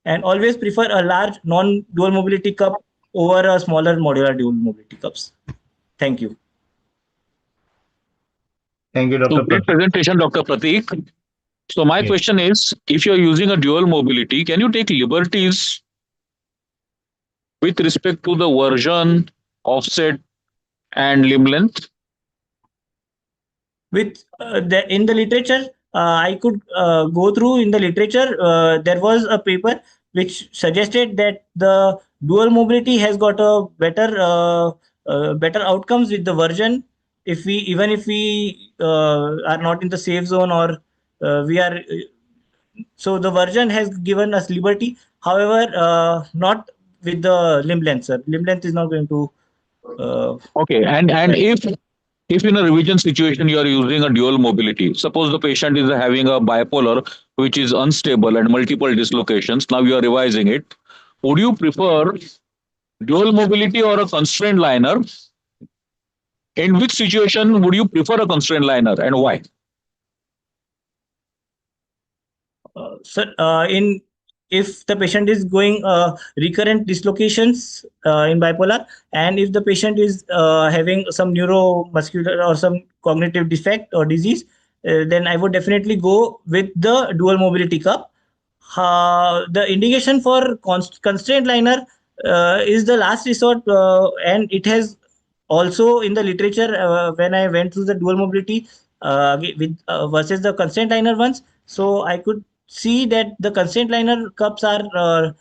and always prefer a large non-dual mobility cup over a smaller modular dual mobility cups. Thank you. Thank you, So Dr. great Pratik. presentation, Dr. Pratik. So my Yes. question is, if you're using a dual mobility, can you take liberties with respect to the version, offset, and limb length? With in the literature, I could go through in the literature. There was a paper which suggested that the dual mobility has got a better outcomes with the version. If we even if we are not in the safe zone, or we are so the version has given us liberty. However, not with the limb length, sir. Limb length is not going to. Okay, and if in a revision situation you are using a dual mobility, suppose the patient is having a bipolar which is unstable and multiple dislocations, now you are revising it. Would you prefer dual mobility or a constraint liner? In which situation would you prefer a constraint liner and why? Sir, in if the patient is going recurrent dislocations in bipolar, and if the patient is having some neuromuscular or some cognitive defect or disease, then I would definitely go with the dual mobility cup. The indication for constraint liner is the last resort, and it has also in the literature when I went through the dual mobility with versus the constraint liner ones. So I could see that the constraint liner cups are uh,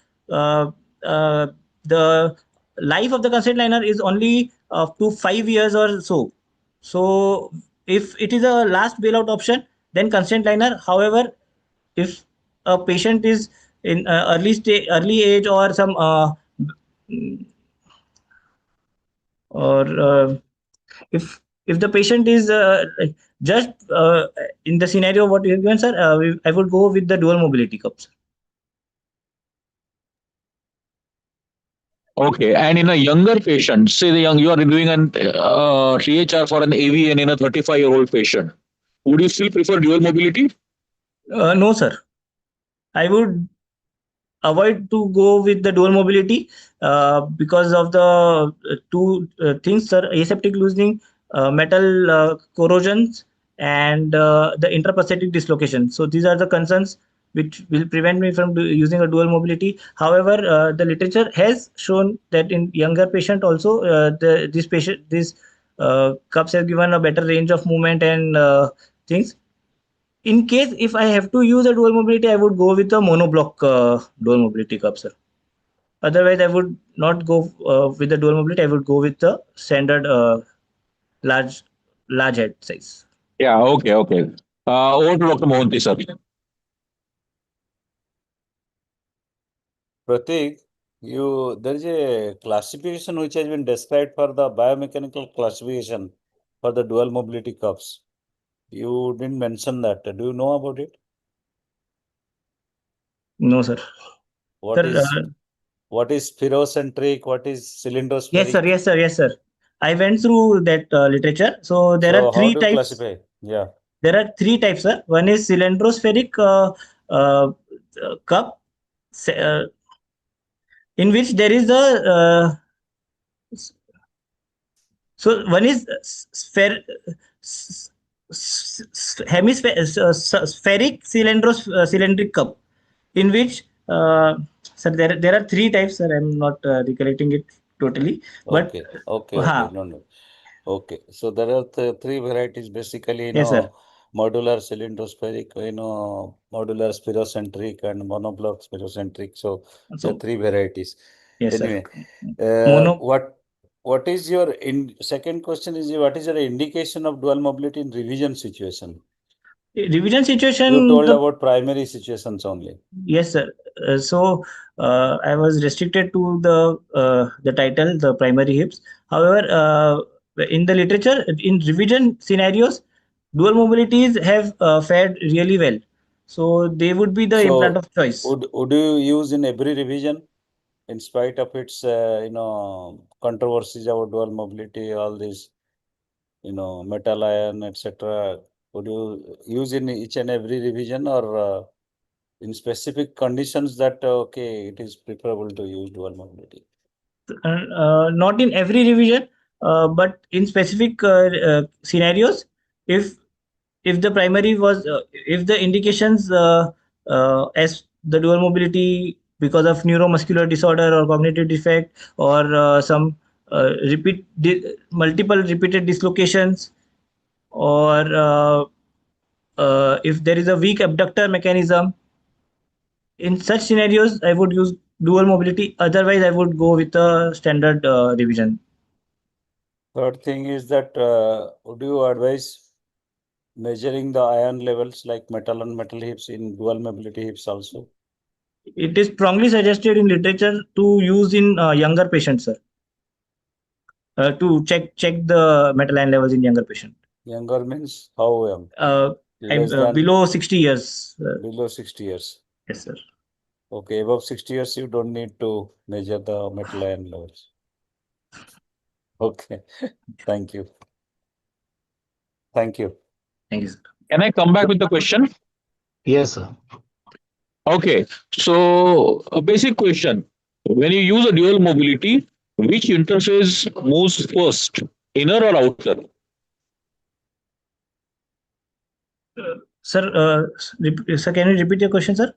uh, the life of the constraint liner is only up to 5 years or so. So if it is a last bailout option, then constraint liner. However, if a patient is in early age, or some or if the patient is just in the scenario what you have given, sir, I would go with the dual mobility cups. Okay, and in a younger patient, say you are doing an THR for an AVN in a 35-year-old patient, would you still prefer dual mobility? No, sir. I would avoid to go with the dual mobility because of the two things, sir: aseptic loosening, metal corrosions, and the intraprosthetic dislocation. So these are the concerns which will prevent me from using a dual mobility. However, the literature has shown that in younger patient also, these cups have given a better range of movement and things. In case if I have to use a dual mobility, I would go with the monoblock dual mobility cup, sir. Otherwise, I would not go with the dual mobility. I would go with the standard large large head size. Yeah, okay, okay. Over to Dr. Mohanty, sir. Pratik, there is a classification which has been described for the biomechanical classification for the dual mobility cups. You didn't mention that. Do you know about it? No, sir. What Sir, is what is spherocentric? What is cylindrospheric? yes, sir. Yes, sir. Yes, sir. I went through that literature. So there are how three do you types. classify? Yeah. There are three types, sir. One is cylindrospheric cup, in which there is a so one is sphere, hemispheric spheric cylindric cup, in which sir, there are three types, sir. I'm not recollecting it totally, but Okay, okay, no. Okay, so there are three varieties basically, yes, sir. modular cylindrospheric, modular spherocentric and monoblock spherocentric. So there are three varieties. Yes, Anyway, sir. what is your second question is what is your indication of dual mobility in revision situation? Revision situation. You told about primary situations only. Yes, sir. So I was restricted to the title, the primary hips. However, in the literature, in revision scenarios, dual mobilities have fared really well. So they would be the implant of choice. Would you use in every revision, in spite of its controversies about dual mobility, all these metal ion, etc.? Would you use in each and every revision, or in specific conditions that okay, it is preferable to use dual mobility? Not in every revision, but in specific scenarios, if the primary was if the indications as the dual mobility because of neuromuscular disorder or cognitive defect or some multiple repeated dislocations, or if there is a weak abductor mechanism, in such scenarios I would use dual mobility. Otherwise I would go with a standard revision. Third thing is that would you advise measuring the iron levels like metal and metal hips in dual mobility hips also? It is strongly suggested in literature to use in younger patients, sir. To check the metal ion levels in younger patient. Younger means how young? Less than below 60 years. Below 60 years. Yes, sir. Okay, above 60 years, you don't need to measure the metal ion levels. Okay, thank you. Thank you. Thank you, sir. Can I come back with the question? Yes, sir. Okay, so a basic question. When you use a dual mobility, which interface moves first, inner or outer? Sir, sir, can you repeat your question, sir?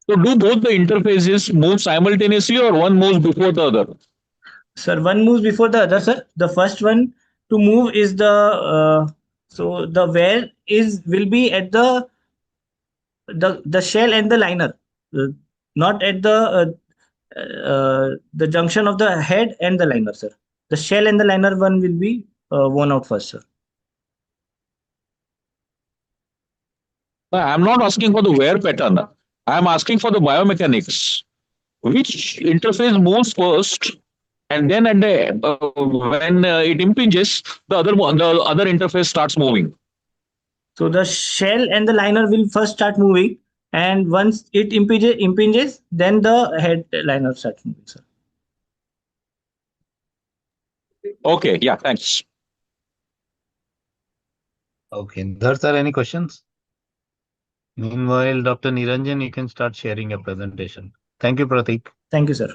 So do both the interfaces move simultaneously or one moves before the other? Sir, one moves before the other, sir. The first one to move is the so the wear will be at the shell and the liner, not at the junction of the head and the liner, sir. The shell and the liner one will be worn out first, sir. I'm not asking for the wear pattern. I'm asking for the biomechanics. Which interface moves first, and then at the when it impinges, the other interface starts moving. So the shell and the liner will first start moving, and once it impinges, then the head liner starts moving, sir. Okay, yeah, thanks. Okay, Dhar sir, any questions? Meanwhile, Dr. Niranjan, you can start sharing your presentation. Thank you, Pratik. Thank you, sir.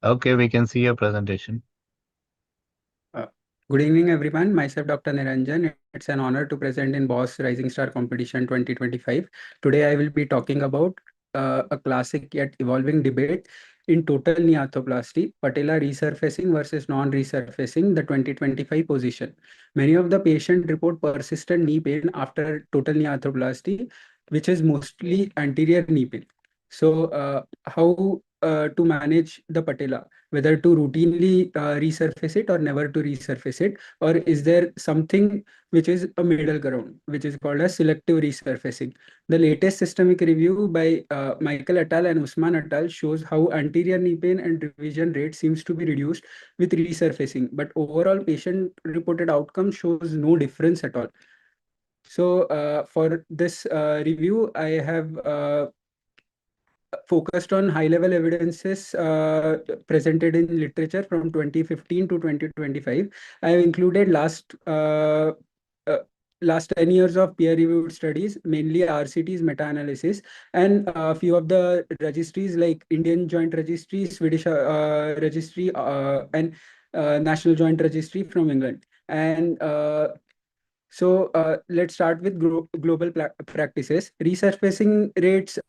Okay, we can see your presentation. Good evening, everyone. Myself, Dr. Niranjan. It's an honor to present in BOS Rising Star Competition 2025. Today, I will be talking about a classic yet evolving debate in total knee arthroplasty, patella resurfacing versus non-resurfacing, the 2025 position. Many of the patients report persistent knee pain after total knee arthroplasty, which is mostly anterior knee pain. So, how to manage the patella? Whether to routinely resurface it or never to resurface it, or is there something which is a middle ground, which is called as selective resurfacing? The latest systemic review by Michael et al. And Usman et al. Shows how anterior knee pain and revision rate seems to be reduced with resurfacing, but overall patient reported outcome shows no difference at all. So for this review, I have focused on high-level evidences presented in literature from 2015 to 2025. I have included last 10 years of peer-reviewed studies, mainly RCTs, meta-analysis, and a few of the registries like Indian Joint Registry, Swedish Registry, and National Joint Registry from England. And so let's start with global practices. Resurfacing rates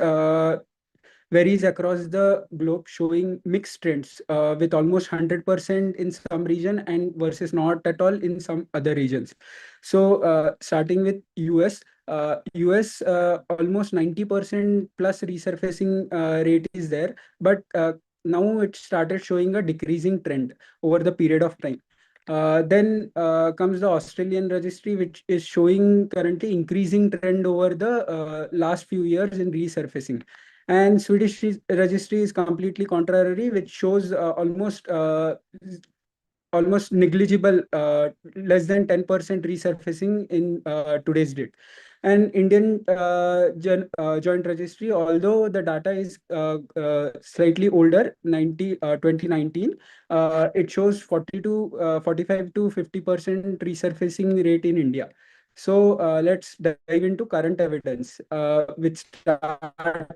varies across the globe, showing mixed trends with almost 100% in some region and versus not at all in some other regions. So starting with US, US almost 90% plus resurfacing rate is there, but now it started showing a decreasing trend over the period of time. Then comes the Australian registry, which is showing currently increasing trend over the last few years in resurfacing. And Swedish registry is completely contrary, which shows almost almost negligible, less than 10% resurfacing in today's date. And Indian Joint Registry, although the data is slightly older, 2019, it shows 45 to 50% resurfacing rate in India. So let's dive into current evidence, which starts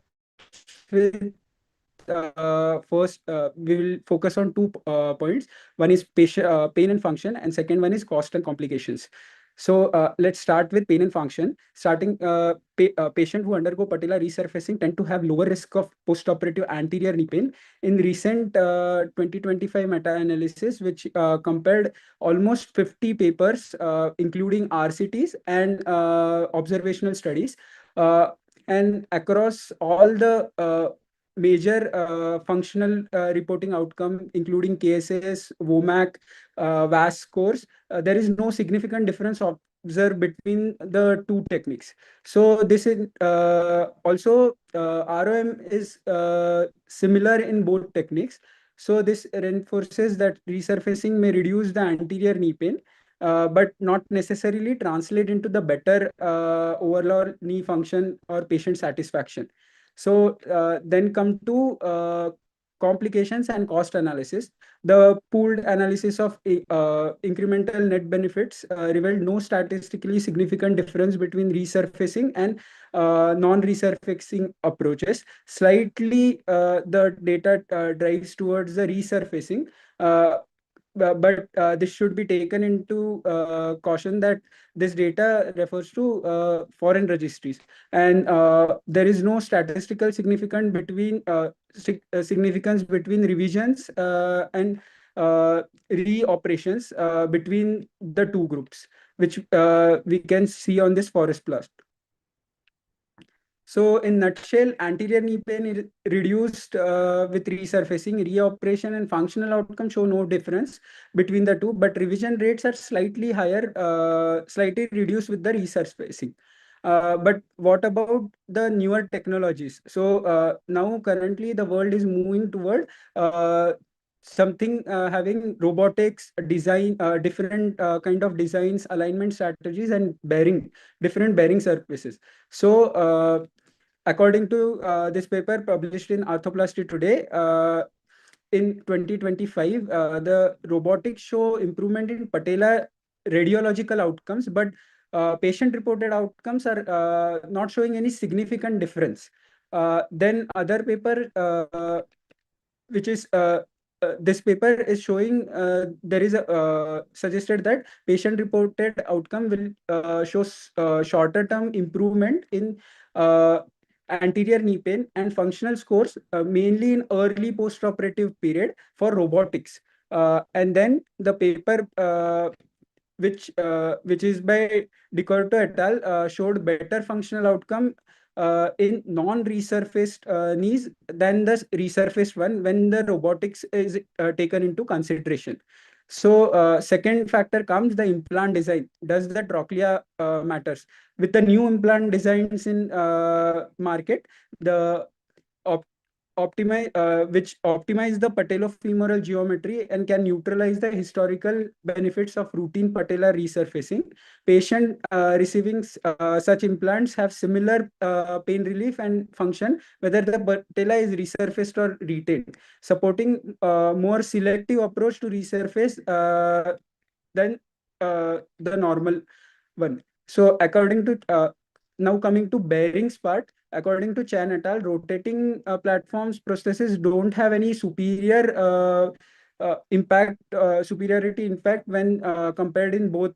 with first, we will focus on 2 points. One is pain and function, and second one is cost and complications. So let's start with pain and function. Starting, patient who undergo patella resurfacing tend to have lower risk of postoperative anterior knee pain. In recent 2025 meta-analysis, which compared almost 50 papers, including RCTs and observational studies, and across all the major functional reporting outcome, including KSS, WOMAC, VAS scores, there is no significant difference observed between the two techniques. So this is also ROM is similar in both techniques. So this reinforces that resurfacing may reduce the anterior knee pain, but not necessarily translate into the better overall knee function or patient satisfaction. So then come to complications and cost analysis. The pooled analysis of incremental net benefits revealed no statistically significant difference between resurfacing and non-resurfacing approaches. Slightly, the data drives towards the resurfacing. But this should be taken into caution that this data refers to foreign registries, and there is no statistical significance between significance between revisions and reoperations between the two groups, which we can see on this forest plot. So in nutshell, anterior knee pain is reduced with resurfacing. Reoperation and functional outcome show no difference between the two, but revision rates are slightly higher, slightly reduced with the resurfacing. But what about the newer technologies? So now currently the world is moving toward something having robotics design, different kind of designs, alignment strategies, and different bearing surfaces. So according to this paper published in Arthroplasty today, in 2025, the robotics show improvement in patella radiological outcomes, but patient-reported outcomes are not showing any significant difference. Then other paper, which is this paper is showing there is a suggested that patient-reported outcome will show shorter term improvement in anterior knee pain and functional scores, mainly in early post-operative period for robotics. And then the paper which is by Dicorto et al. Showed better functional outcome in non-resurfaced knees than the resurfaced one when the robotics is taken into consideration. So second factor comes the implant design. Does the trochlea matters? With the new implant designs in market, the which optimize the patellofemoral geometry and can neutralize the historical benefits of routine patella resurfacing. Patient receiving such implants have similar pain relief and function, whether the patella is resurfaced or retained, supporting more selective approach to resurface than the normal one. So according to now coming to bearings part, according to Chan et al., rotating platforms prostheses don't have any superiority impact when compared in both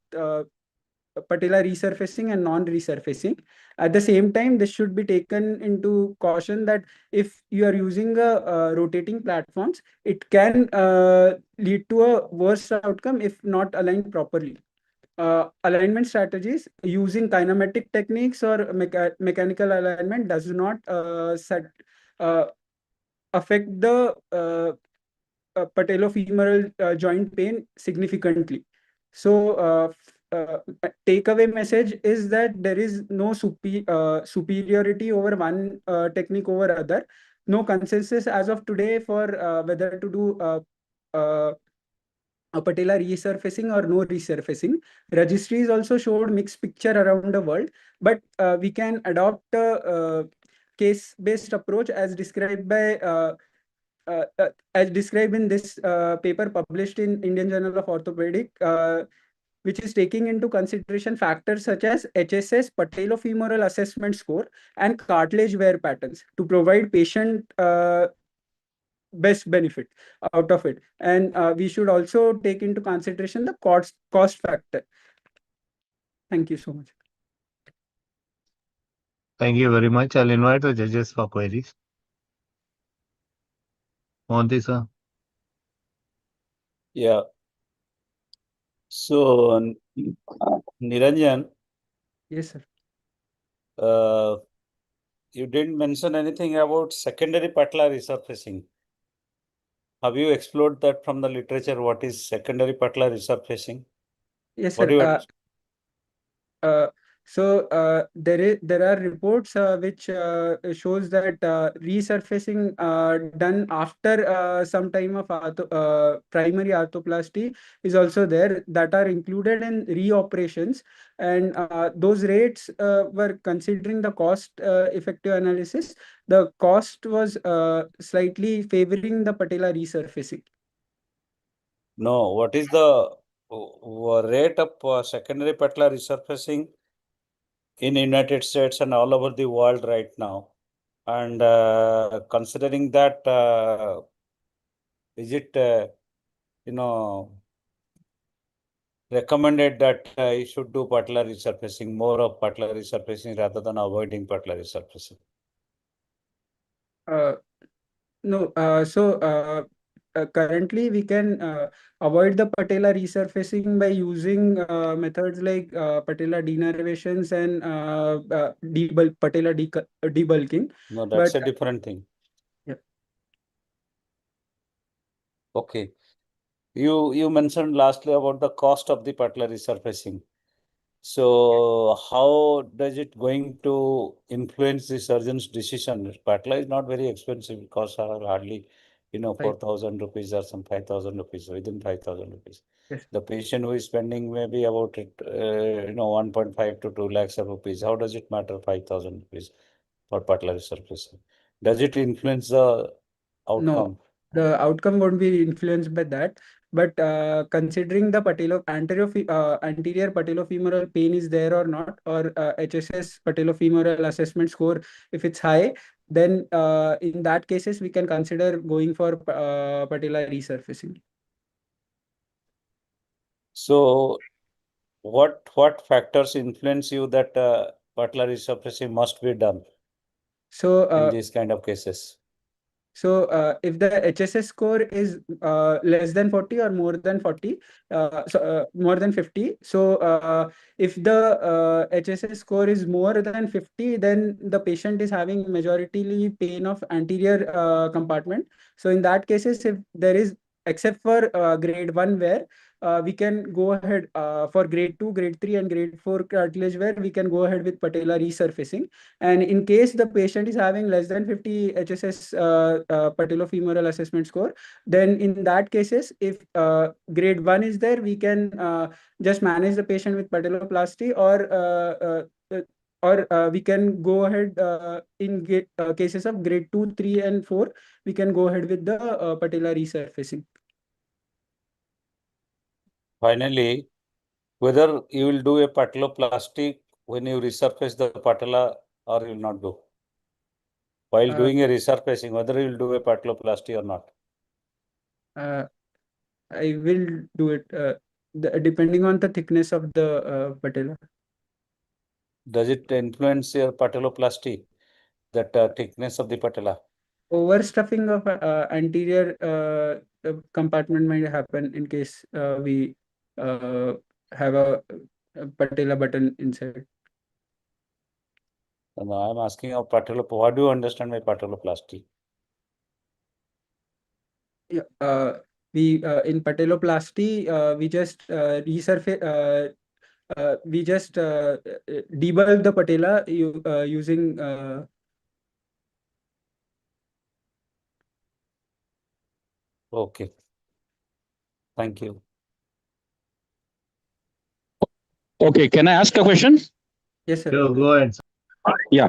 patella resurfacing and non-resurfacing. At the same time, this should be taken into caution that if you are using rotating platforms, it can lead to a worse outcome if not aligned properly. Alignment strategies using kinematic techniques or mechanical alignment does not affect the patellofemoral joint pain significantly. So takeaway message is that there is no superiority over one technique over other. No consensus as of today for whether to do a patella resurfacing or no resurfacing. Registries also showed mixed picture around the world, but we can adopt a case-based approach as described by as described in this paper published in Indian Journal of Orthopedic, which is taking into consideration factors such as HSS, patellofemoral assessment score, and cartilage wear patterns to provide patient best benefit out of it. And we should also take into consideration the cost factor. Thank you so much. Thank you very much. I'll invite the judges for queries. Mohanty, sir. Yeah. So, Niranjan. Yes, sir. You didn't mention anything about secondary patella resurfacing. Have you explored that from the literature? What is secondary patella resurfacing? Yes, What do sir. you There are reports which shows that resurfacing done after some time of primary arthroplasty is also there, that are included in reoperations, and those rates were considering the cost effective analysis. The cost was slightly favoring the patella resurfacing. No, what is the rate of secondary patella resurfacing in United States and all over the world right now? And considering that, is it, recommended that you should do patella resurfacing, more of patella resurfacing rather than avoiding patella resurfacing? No, currently we can avoid the patella resurfacing by using methods like patella denervations and patella debulking. No, that's But a different thing. yeah. Okay. You mentioned lastly about the cost of the patella resurfacing. So how does it going to influence the surgeon's decision? Patella is not very expensive. Costs are hardly, 4,000 rupees or some 5,000 rupees, within 5,000 rupees. Yes. The patient who is spending maybe about 1.5 to 2 lakhs of rupees. How does it matter 5,000 rupees for patella resurfacing? Does it influence the outcome? No, the outcome won't be influenced by that. But considering the anterior patellofemoral pain is there or not, or HSS patellofemoral assessment score, if it's high, then in that cases we can consider going for patella resurfacing. So, what factors influence you that patella resurfacing must be done? So in these kind of cases. So if the HSS score is less than 40 or more than 40, more than 50. So if the HSS score is more than 50, then the patient is having majority pain of anterior compartment. So in that cases, if there is, except for grade 1 where we can go ahead for grade 2, grade 3 and grade 4 cartilage where we can go ahead with patella resurfacing. And in case the patient is having less than 50 HSS patellofemoral assessment score, then in that cases, if grade 1 is there, we can just manage the patient with patelloplasty, or we can go ahead in cases of grade 2, 3 and 4, we can go ahead with the patella resurfacing. Finally, whether you will do a patelloplasty when you resurface the patella or you will not do. While doing a resurfacing, whether you will do a patelloplasty or not. I will do it depending on the thickness of the patella. Does it influence your patelloplasty, that thickness of the patella? Overstuffing of anterior compartment might happen in case we have a patella button inside. No, I'm asking of patelloplasty. What do you understand by patelloplasty? Yeah, we in patelloplasty we just resurface. We just debulk the patella using. Okay. Thank you. Okay, can I ask a question? Yes, sir. Go ahead. Yeah.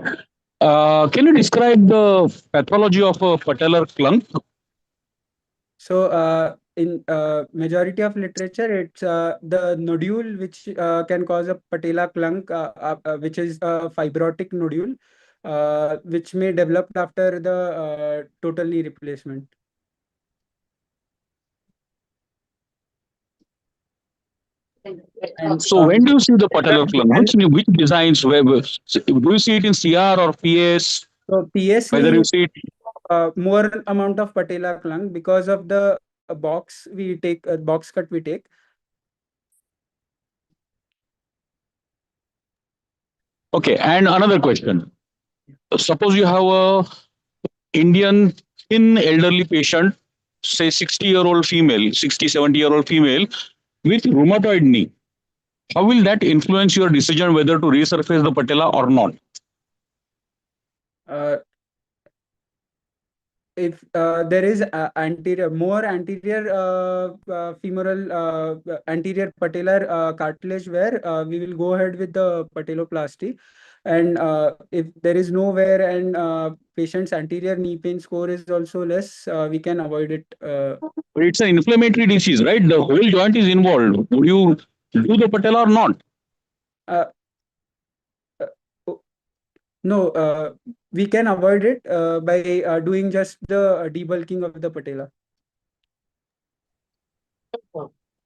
Can you describe the pathology of a patellar clunk? So, in majority of literature, it's the nodule which can cause a patella clunk, which is a fibrotic nodule, which may develop after the total knee replacement. And So when do you see the patellar clunk? Which designs? Do you see it in CR or PS? So PS Whether you see it. more amount of patella clunk because of the box we take, box cut we take. Okay, and another question. Suppose you have a Indian thin elderly patient, say 60-year-old female, 60, 70-year-old female with rheumatoid knee. How will that influence your decision whether to resurface the patella or not? If there is more anterior femoral anterior patellar cartilage where we will go ahead with the patelloplasty, and if there is no wear and patient's anterior knee pain score is also less, we can avoid it. But it's an inflammatory disease, right? The whole joint is involved. Would you do the patella or not? No, we can avoid it by doing just the debulking of the patella.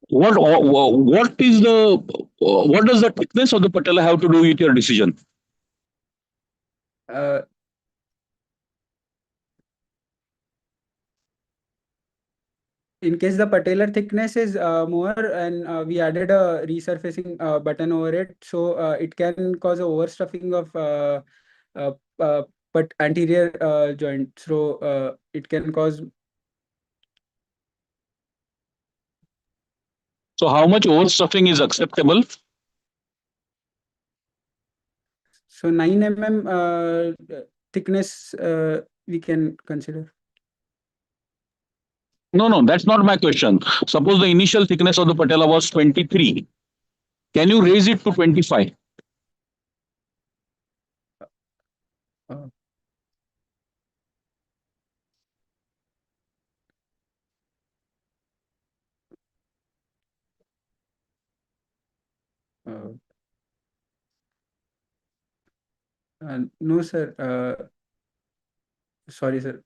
What is the what does the thickness of the patella have to do with your decision? In case the patellar thickness is more and we added a resurfacing button over it, so it can cause a overstuffing of but anterior joint. So it can cause. So how much overstuffing is acceptable? So 9 mm thickness we can consider. No, that's not my question. Suppose the initial thickness of the patella was 23. Can you raise it to 25? No, sir. Sorry, sir.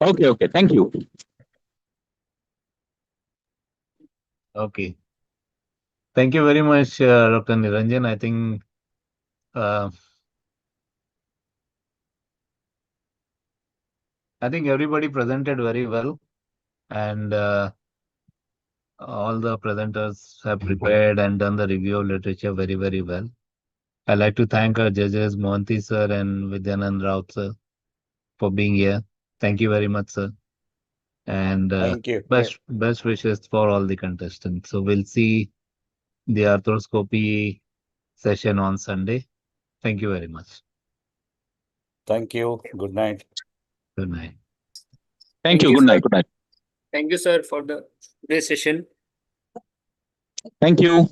Okay. Thank you. Okay. Thank you very much, Dr. Niranjan. I think everybody presented very well, and all the presenters have prepared and done the review of literature very, very well. I'd like to thank our judges, Mohanty sir and Vidyanand Raut sir, for being here. Thank you very much, sir. And Thank you. best wishes for all the contestants. So we'll see the arthroscopy session on Sunday. Thank you very much. Thank you. Good night. Good night. Thank you. Good night. Good night. Thank you, sir, for the session. Thank you.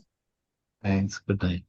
Thanks. Good night.